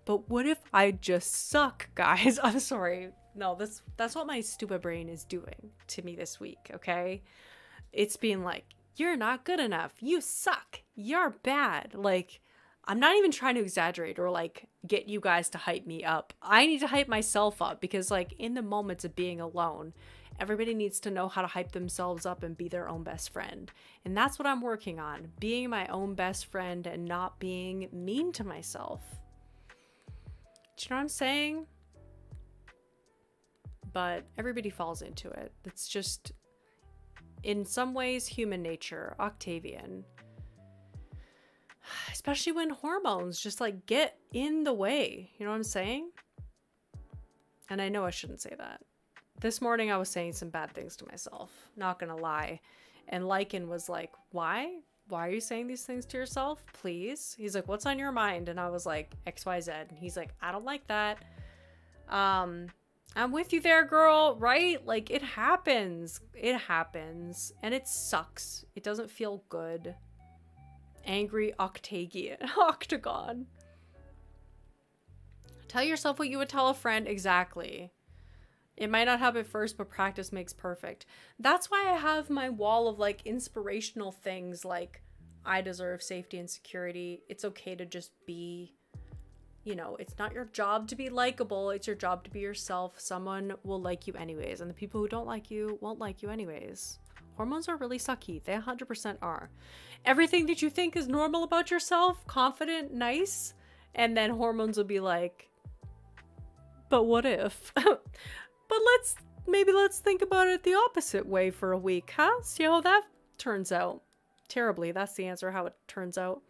Speaker 1: But what if I just suck, guys? I'm sorry. No, that's what my stupid brain is doing to me this week, okay? It's being like, you're not good enough. You suck. You're bad. Like, I'm not even trying to exaggerate or like get you guys to hype me up. I need to hype myself up because like in the moments of being alone, everybody needs to know how to hype themselves up and be their own best friend. And that's what I'm working on. Being my own best friend and not being mean to myself. Do you know what I'm saying? But everybody falls into it. It's just, in some ways, human nature. Octavian. Especially when hormones just like get in the way. You know what I'm saying? And I know I shouldn't say that. This morning I was saying some bad things to myself. Not gonna lie. And Lycan was like, why? Why are you saying these things to yourself? Please? He's like, what's on your mind? And I was like, XYZ. And he's like, I don't like that. I'm with you there, girl, right? Like, it happens. It happens. And it sucks. It doesn't feel good. Angry octagon. Tell yourself what you would tell a friend. Exactly. It might not happen first, but practice makes perfect. That's why I have my wall of like inspirational things like I deserve safety and security. It's okay to just be, you know, it's not your job to be likable. It's your job to be yourself. Someone will like you anyways. And the people who don't like you won't like you anyways. Hormones are really sucky. They 100% are. Everything that you think is normal about yourself, confident, nice, and then hormones will be like, but what if? But let's think about it the opposite way for a week, huh? See how that turns out. Terribly. That's the answer, how it turns out.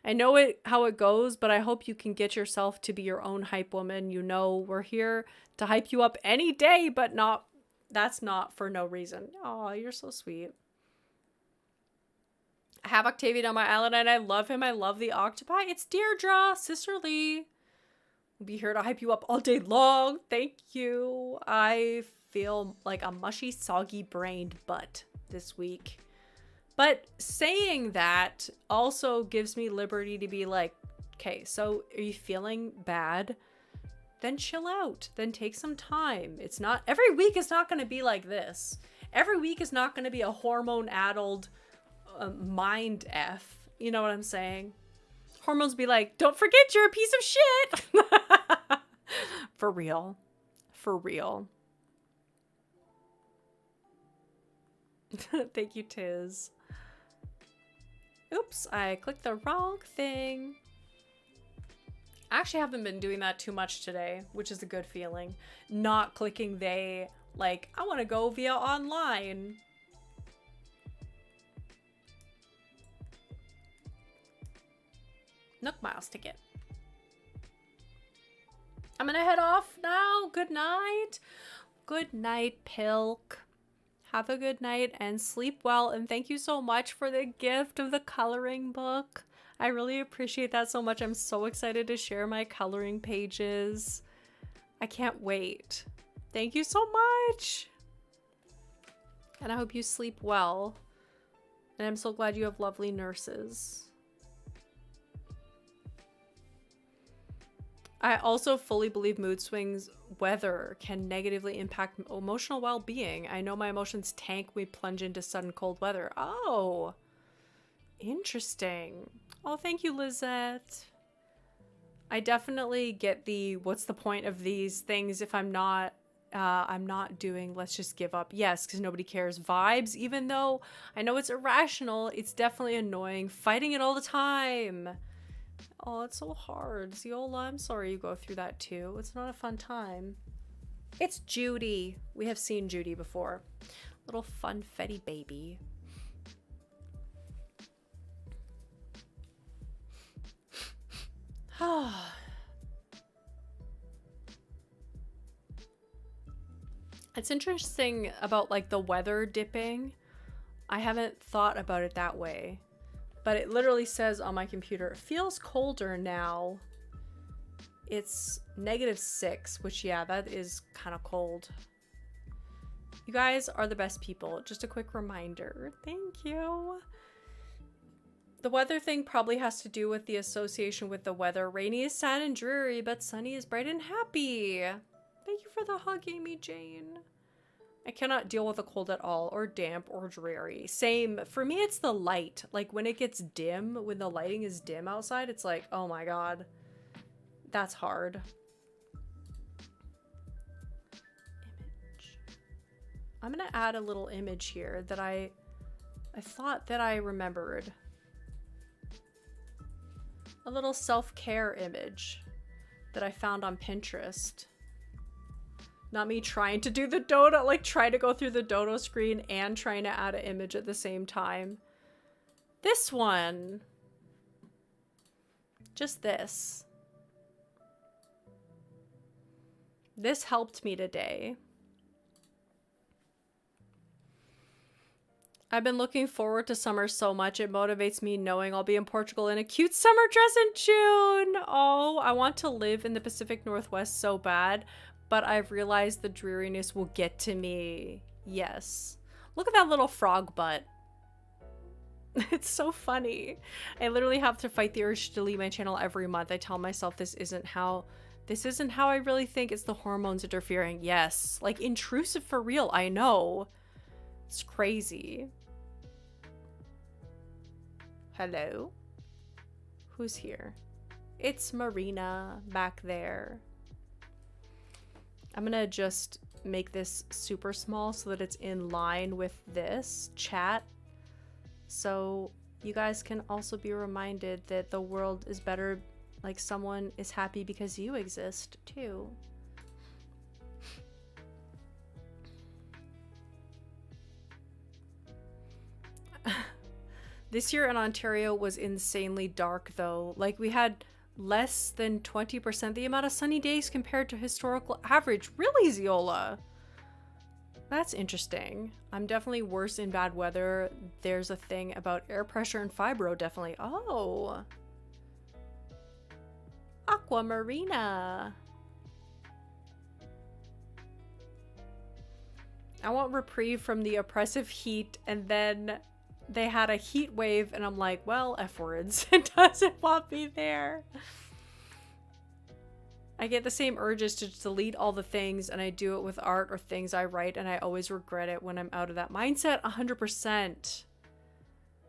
Speaker 1: I know how it goes, but I hope you can get yourself to be your own hype woman. You know, we're here to hype you up any day, but that's not for no reason. Oh, you're so sweet. I have Octavian on my island and I love him. I love the octopi. It's Deirdre, sisterly. We'll be here to hype you up all day long. Thank you. I feel like a mushy, soggy-brained butt this week. But saying that also gives me liberty to be like, okay, so are you feeling bad? Then chill out. Then take some time. It's not, every week is not going to be like this. Every week is not going to be a hormone-addled mind F. You know what I'm saying? Hormones be like, don't forget you're a piece of shit. For real. For real. Thank you, Tiz. Oops, I clicked the wrong thing. I actually haven't been doing that too much today, which is a good feeling. Not clicking they, like, I want to go via online. Nook Miles ticket. I'm gonna head off now. Good night. Good night, Pilk. Have a good night and sleep well. And thank you so much for the gift of the coloring book. I really appreciate that so much. I'm so excited to share my coloring pages. I can't wait. Thank you so much. And I hope you sleep well. And I'm so glad you have lovely nurses. I also fully believe mood swings, weather can negatively impact emotional well-being. I know my emotions tank when we plunge into sudden cold weather. Oh, interesting. Oh, thank you, Lizette. I definitely get the, what's the point of these things if I'm not doing, let's just give up. Yes, because nobody cares vibes, even though I know it's irrational, it's definitely annoying. Fighting it all the time. Oh, it's so hard. Ziola, I'm sorry you go through that too. It's not a fun time. It's Judy. We have seen Judy before. Little funfetti baby. It's interesting about like the weather dipping. I haven't thought about it that way. But it literally says on my computer, it feels colder now. It's -6, which, yeah, that is kind of cold. You guys are the best people. Just a quick reminder. Thank you. The weather thing probably has to do with the association with the weather. Rainy is sad and dreary, but sunny is bright and happy. Thank you for the hug, Amy Jane. I cannot deal with a cold at all, or damp, or dreary. Same. For me, it's the light. Like, when it gets dim, when the lighting is dim outside, it's like, oh my god. That's hard. Image. I'm gonna add a little image here that I thought that I remembered. A little self-care image that I found on Pinterest. Not me trying to do the dodo, like try to go through the dodo screen and trying to add an image at the same time. This one. Just this. This helped me today. I've been looking forward to summer so much. It motivates me knowing I'll be in Portugal in a cute summer dress in June. Oh, I want to live in the Pacific Northwest so bad, but I've realized the dreariness will get to me. Yes. Look at that little frog butt. It's so funny. I literally have to fight the urge to delete my channel every month. I tell myself this isn't how I really think. It's the hormones interfering. Yes. Like, intrusive for real. I know. It's crazy. Hello? Who's here? It's Marina back there. I'm gonna just make this super small so that it's in line with this chat. So you guys can also be reminded that the world is better, like someone is happy because you exist too. This year in Ontario was insanely dark though. Like, we had less than 20% the amount of sunny days compared to historical average. Really, Ziola? That's interesting. I'm definitely worse in bad weather. There's a thing about air pressure and fibro, definitely. Oh. Aquamarina. I want reprieve from the oppressive heat, and then they had a heat wave, and I'm like, well, F words. It doesn't want me there. I get the same urges to delete all the things, and I do it with art or things I write, and I always regret it when I'm out of that mindset. 100%.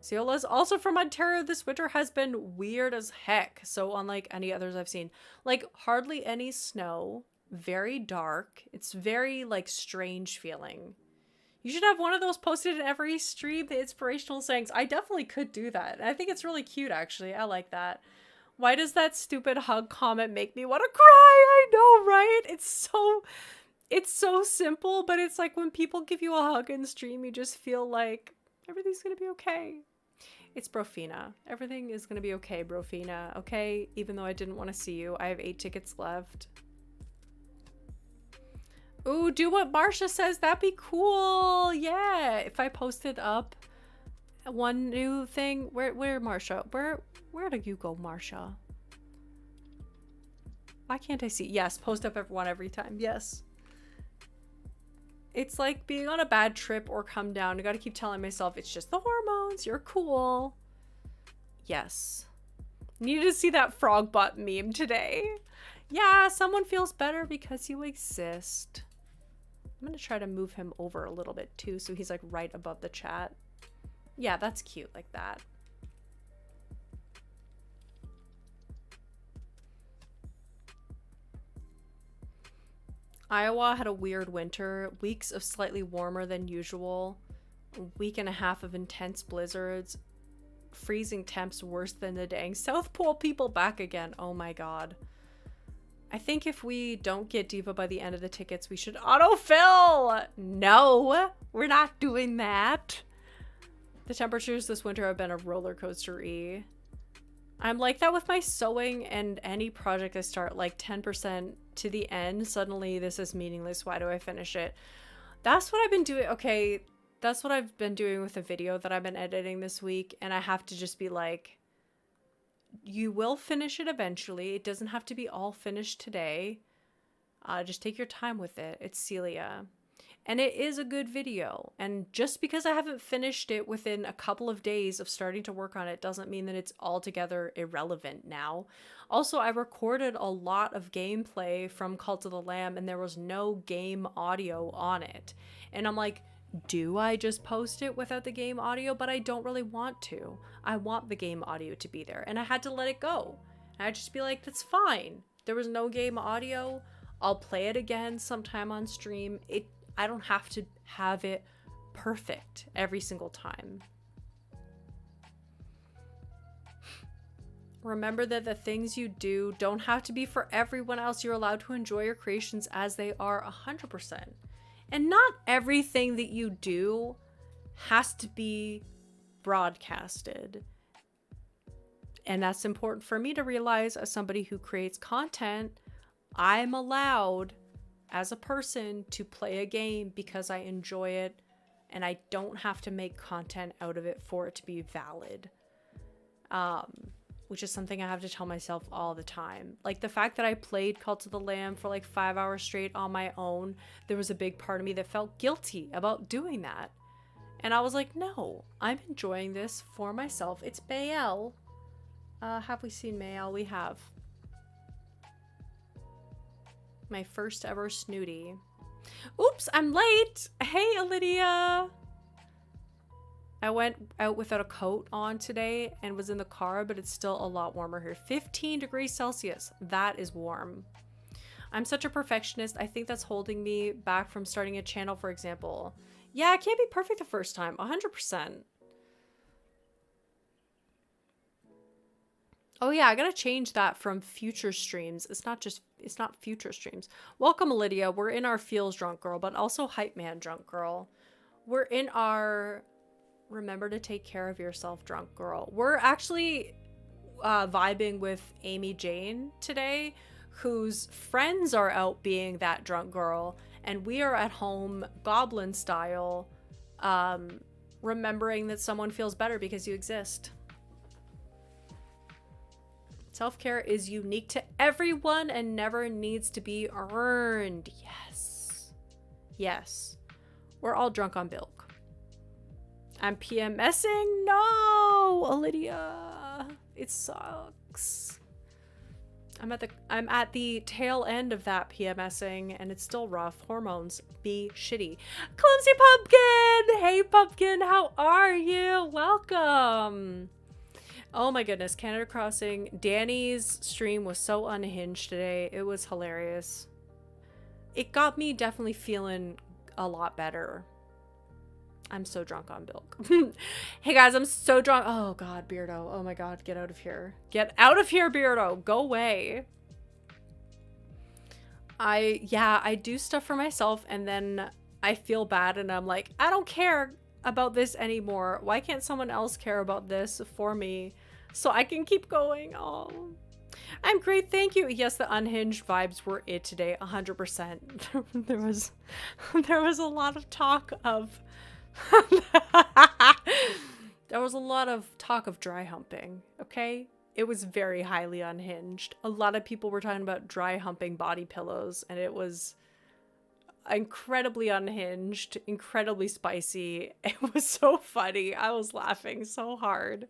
Speaker 1: Ciola's also from Ontario. This winter has been weird as heck. So unlike any others I've seen. Like, hardly any snow. Very dark. It's very, like, strange feeling. You should have one of those posted in every stream, the inspirational sayings. I definitely could do that. I think it's really cute, actually. I like that. Why does that stupid hug comment make me want to cry? I know, right? It's so simple, but it's like when people give you a hug in stream, you just feel like everything's gonna be okay. It's Brofina. Everything is gonna be okay, Brofina. Okay? Even though I didn't want to see you. I have 8 tickets left. Ooh, do what Marsha says. That'd be cool. Yeah. If I posted up one new thing. Where Marsha? Where did you go, Marsha? Why can't I see? Yes, post up one every time. Yes. It's like being on a bad trip or come down. I gotta keep telling myself it's just the hormones. You're cool. Yes. Needed to see that frog butt meme today. Yeah, someone feels better because you exist. I'm gonna try to move him over a little bit too, so he's like right above the chat. Yeah, that's cute like that. Iowa had a weird winter. Weeks of slightly warmer than usual. A week and a half of intense blizzards. Freezing temps worse than the dang South Pole people back again. Oh my god. I think if we don't get Diva by the end of the tickets, we should autofill! No, we're not doing that. The temperatures this winter have been a roller coaster-y. I'm like that with my sewing and any project I start, like 10% to the end. Suddenly this is meaningless. Why do I finish it? That's what I've been doing. Okay, that's what I've been doing with a video that I've been editing this week. And I have to just be like, You will finish it eventually. It doesn't have to be all finished today. Just take your time with it. It's Celia. And it is a good video. And just because I haven't finished it within a couple of days of starting to work on it doesn't mean that it's altogether irrelevant now. Also, I recorded a lot of gameplay from Cult of the Lamb and there was no game audio on it. And I'm like, do I just post it without the game audio? But I don't really want to. I want the game audio to be there. And I had to let it go. And I'd just be like, that's fine. There was no game audio. I'll play it again sometime on stream. I don't have to have it perfect every single time. Remember that the things you do don't have to be for everyone else. You're allowed to enjoy your creations as they are 100%. And not everything that you do has to be broadcasted. And that's important for me to realize as somebody who creates content. I'm allowed as a person to play a game because I enjoy it and I don't have to make content out of it for it to be valid. Which is something I have to tell myself all the time. Like the fact that I played Cult of the Lamb for like 5 hours straight on my own, there was a big part of me that felt guilty about doing that. And I was like, no, I'm enjoying this for myself. It's Mael. Have we seen Mael? We have. My first ever snooty. Oops, I'm late. Hey, Lydia. I went out without a coat on today and was in the car, but it's still a lot warmer here. 15 degrees Celsius. That is warm. I'm such a perfectionist. I think that's holding me back from starting a channel, for example. Yeah, it can't be perfect the first time. 100%. Oh yeah, I gotta change that from future streams. It's not future streams. Welcome, Lydia. We're in our feels drunk girl, but also hype man drunk girl. We're in our remember to take care of yourself drunk girl. We're actually vibing with Amy Jane today, whose friends are out being that drunk girl, and we are at home goblin style, remembering that someone feels better because you exist. Self-care is unique to everyone and never needs to be earned. Yes. Yes. We're all drunk on milk. I'm PMSing? No, Lydia. It sucks. I'm at the tail end of that PMSing and it's still rough. Hormones be shitty. Clumsy Pumpkin! Hey Pumpkin, how are you? Welcome. Oh my goodness, Canada Crossing. Danny's stream was so unhinged today. It was hilarious. It got me definitely feeling a lot better. I'm so drunk on milk. Hey guys, I'm so drunk. Oh god, Beardo. Oh my god, get out of here. Get out of here, Beardo. Go away. I do stuff for myself and then I feel bad and I'm like, I don't care about this anymore. Why can't someone else care about this for me so I can keep going? Oh, I'm great, thank you. Yes, the unhinged vibes were it today, 100%. There was a lot of talk of there was a lot of talk of dry humping, okay? It was very highly unhinged. A lot of people were talking about dry humping body pillows, and it was incredibly unhinged, incredibly spicy. It was so funny. I was laughing so hard.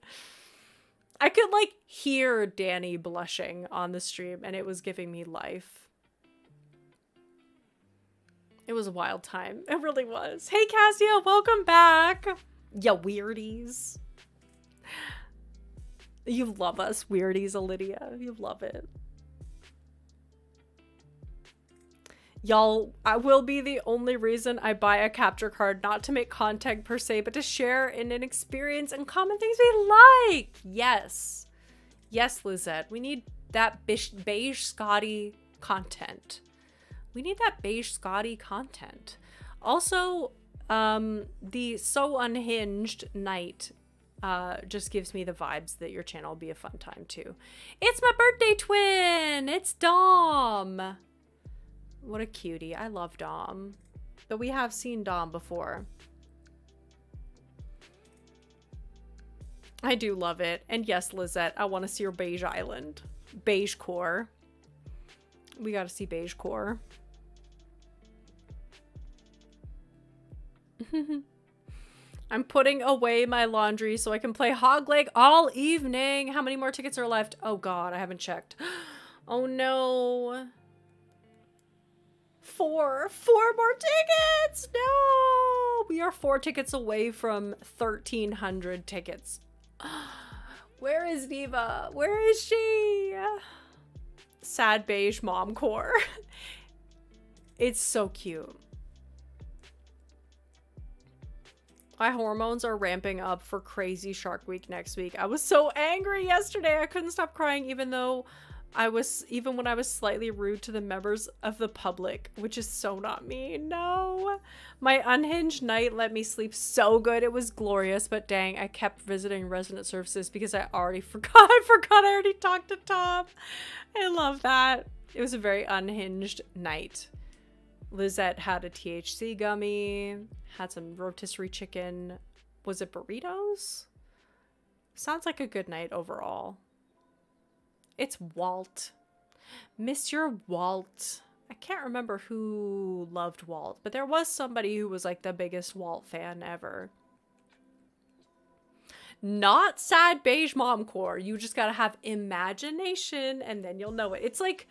Speaker 1: I could like hear Danny blushing on the stream, and it was giving me life. It was a wild time. It really was. Hey, Cassia, welcome back. Ya weirdies. You love us, weirdies, Lydia. You love it. Y'all, I will be the only reason I buy a capture card, not to make content per se, but to share in an experience and comment things we like. Yes. Yes, Lizette. We need that beige Scotty content. We need that beige Scotty content. Also, the so unhinged night just gives me the vibes that your channel will be a fun time too. It's my birthday twin! It's Dom! What a cutie. I love Dom. But we have seen Dom before. I do love it. And yes, Lizette, I want to see your beige island. Beige core. We got to see beige core. I'm putting away my laundry so I can play Hog Leg all evening. How many more tickets are left? Oh God, I haven't checked. Oh no. Four more tickets. No, we are 4 tickets away from 1,300 tickets. Where is Diva? Where is she? Sad beige mom core. It's so cute. My hormones are ramping up for crazy Shark Week next week. I was so angry yesterday. I couldn't stop crying even when I was slightly rude to the members of the public, which is so not me. No. My unhinged night let me sleep so good. It was glorious, but dang, I kept visiting resident services because I already forgot. I already talked to Tom. I love that. It was a very unhinged night. Lizette had a THC gummy, had some rotisserie chicken. Was it burritos? Sounds like a good night overall. It's Walt. Mr. Walt. I can't remember who loved Walt, but there was somebody who was like the biggest Walt fan ever. Not sad beige mom core. You just gotta have imagination and then you'll know it. It's like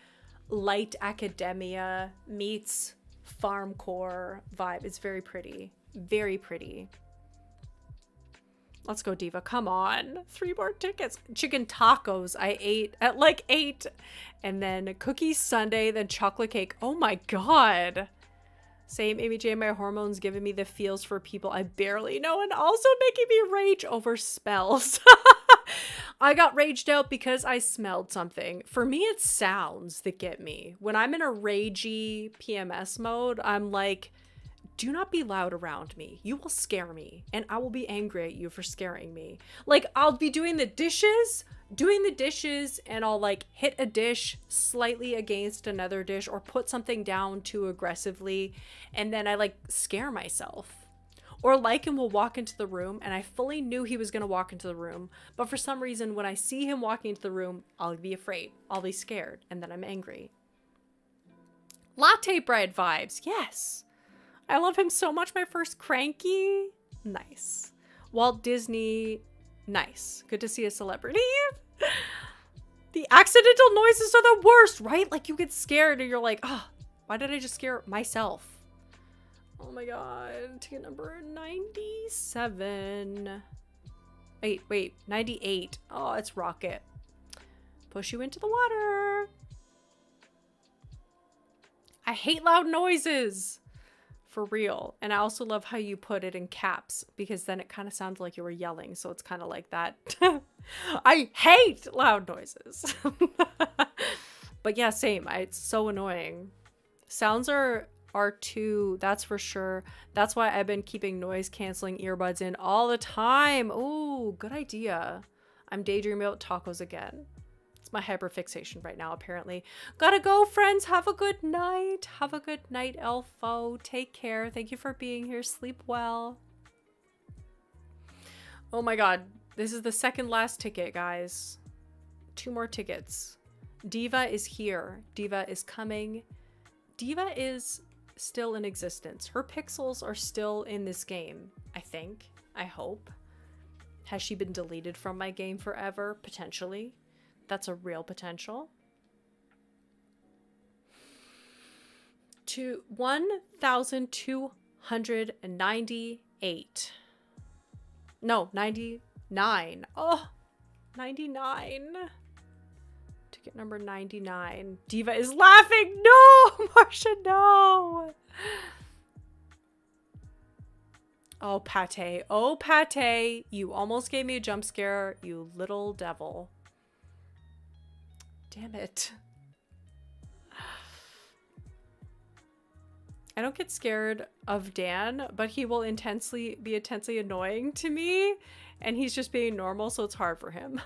Speaker 1: light academia meets farm core vibe. It's very pretty. Very pretty. Let's go, Diva. Come on. 3 more tickets. Chicken tacos I ate at like 8. And then cookies Sunday, then chocolate cake. Oh my God. Same, Amy J. My hormones giving me the feels for people I barely know and also making me rage over spells. I got raged out because I smelled something. For me, it's sounds that get me. When I'm in a ragey PMS mode, I'm like, do not be loud around me. You will scare me, and I will be angry at you for scaring me. Like, I'll be doing the dishes, and I'll like hit a dish slightly against another dish or put something down too aggressively, and then I like scare myself. Or Lycan will walk into the room, and I fully knew he was going to walk into the room, but for some reason, when I see him walking into the room, I'll be afraid. I'll be scared, and then I'm angry. Latte bread vibes, yes. I love him so much. My first cranky, nice. Walt Disney, nice. Good to see a celebrity. The accidental noises are the worst, right? Like you get scared, and you're like, oh, why did I just scare myself? Oh my God, ticket number 97. Wait, 98. Oh, it's Rocket. Push you into the water. I hate loud noises. For real. And I also love how you put it in caps because then it kind of sounds like you were yelling. So it's kind of like that. I hate loud noises. But yeah, same. It's so annoying. Sounds are too, that's for sure. That's why I've been keeping noise canceling earbuds in all the time. Ooh, good idea. I'm daydreaming about tacos again. It's my hyperfixation right now, apparently. Gotta go, friends. Have a good night. Have a good night, Elfo. Take care. Thank you for being here. Sleep well. Oh my God. This is the second last ticket, guys. 2 more tickets. Diva is here. Diva is coming. Diva is still in existence. Her pixels are still in this game, I think. I hope. Has she been deleted from my game forever? Potentially. That's a real potential. To 1,298. No, 99. Oh, 99. Ticket number 99. Diva is laughing. No, Marsha, no. Oh, Pate. Oh, Pate. You almost gave me a jump scare, you little devil. Damn it. I don't get scared of Dan, but he will be intensely annoying to me, and he's just being normal, so it's hard for him.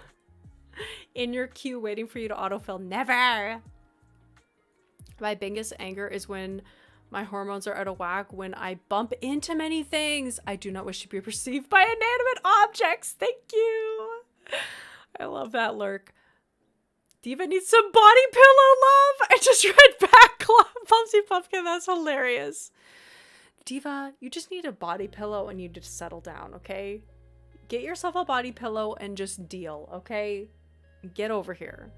Speaker 1: In your queue waiting for you to autofill. Never! My biggest anger is when my hormones are out of whack, when I bump into many things. I do not wish to be perceived by inanimate objects. Thank you! I love that lurk. Diva needs some body pillow love. I just read back Pumpsy Pumpkin. That's hilarious. Diva, you just need a body pillow and you just settle down, okay? Get yourself a body pillow and just deal, okay? Get over here.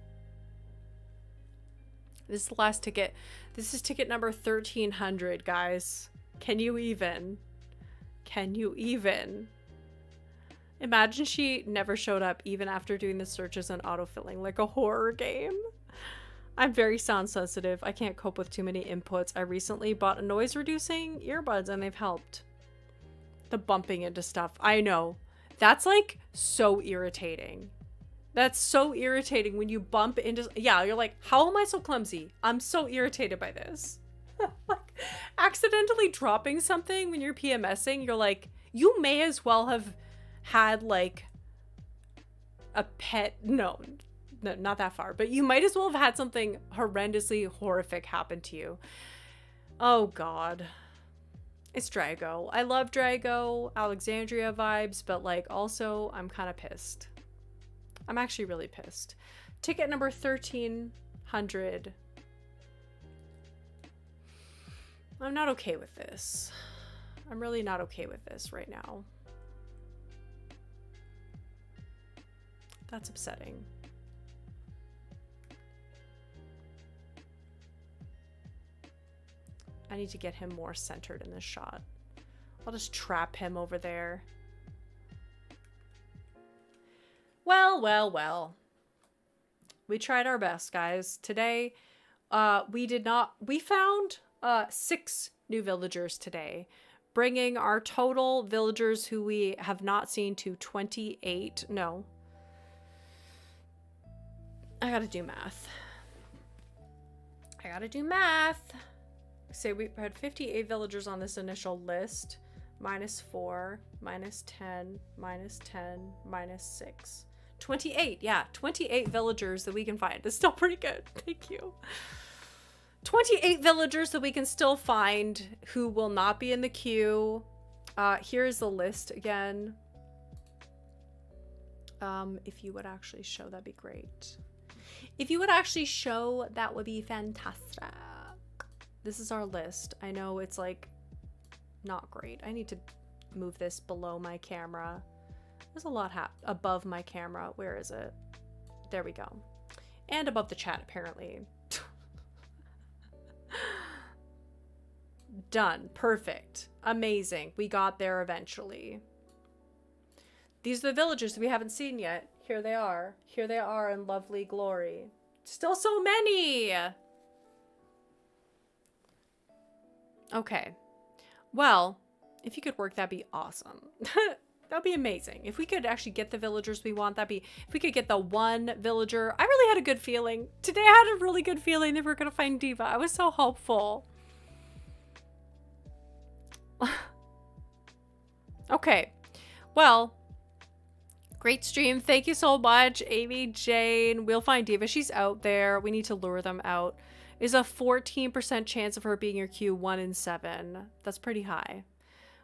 Speaker 1: This is the last ticket. This is ticket number 1300, guys. Can you even? Can you even? Imagine she never showed up even after doing the searches and autofilling like a horror game. I'm very sound sensitive. I can't cope with too many inputs. I recently bought a noise reducing earbuds and they've helped. The bumping into stuff. I know. That's like so irritating. That's so irritating when you bump into... Yeah, you're like, how am I so clumsy? I'm so irritated by this. Like, accidentally dropping something when you're PMSing, you're like, you may as well have had like a pet... No, not that far. But you might as well have had something horrendously horrific happen to you. Oh, God. It's Drago. I love Drago, Alexandria vibes, but like also I'm kind of pissed. I'm actually really pissed. Ticket number 1300. I'm not okay with this. I'm really not okay with this right now. That's upsetting. I need to get him more centered in this shot. I'll just trap him over there. Well, well, well. We tried our best, guys. Today, we found 6 new villagers today, bringing our total villagers who we have not seen to 28. No. I gotta do math. Say we had 58 villagers on this initial list. -4, -10, -10, -6. 28, yeah, 28 villagers that we can find. That's still pretty good. Thank you. 28 villagers that we can still find who will not be in the queue. Here's the list again. If you would actually show, that'd be great. If you would actually show, that would be fantastic. This is our list. I know it's like not great. I need to move this below my camera. There's a lot above my camera. Where is it? There we go. And above the chat, apparently. Done. Perfect. Amazing. We got there eventually. These are the villagers we haven't seen yet. Here they are. Here they are in lovely glory. Still so many! Okay. Well, if you could work, that'd be awesome. That'd be amazing. If we could actually get the villagers we want, if we could get the one villager. I really had a good feeling. Today I had a really good feeling that we were going to find Diva. I was so hopeful. Okay. Well, great stream. Thank you so much, Amy Jane. We'll find Diva. She's out there. We need to lure them out. Is a 14% chance of her being your queue, 1 in 7. That's pretty high.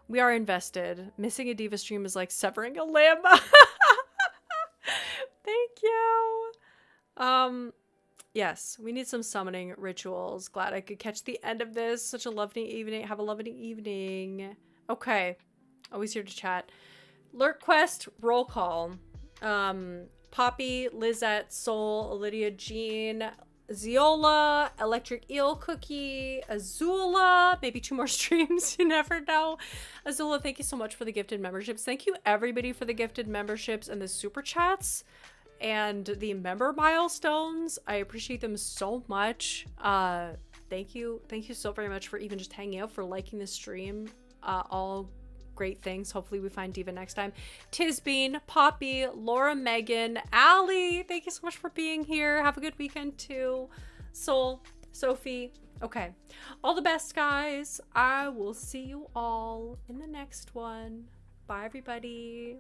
Speaker 1: We are invested. Missing a Diva stream is like severing a limb. Thank you. Yes, we need some summoning rituals. Glad I could catch the end of this. Such a lovely evening. Have a lovely evening. Okay. Always here to chat. Lurk quest, roll call. Poppy, Lizette, Soul, Lydia, Jean, Ziola, Electric Eel Cookie, Azula, maybe 2 more streams, you never know. Azula, thank you so much for the gifted memberships. Thank you everybody for the gifted memberships and the super chats and the member milestones. I appreciate them so much. Thank you so very much for even just hanging out, for liking the stream. All great things. Hopefully we find Diva next time. Tisbean, Poppy, Laura, Megan, Allie, thank you so much for being here. Have a good weekend too. Soul, Sophie. Okay. All the best, guys. I will see you all in the next one. Bye, everybody.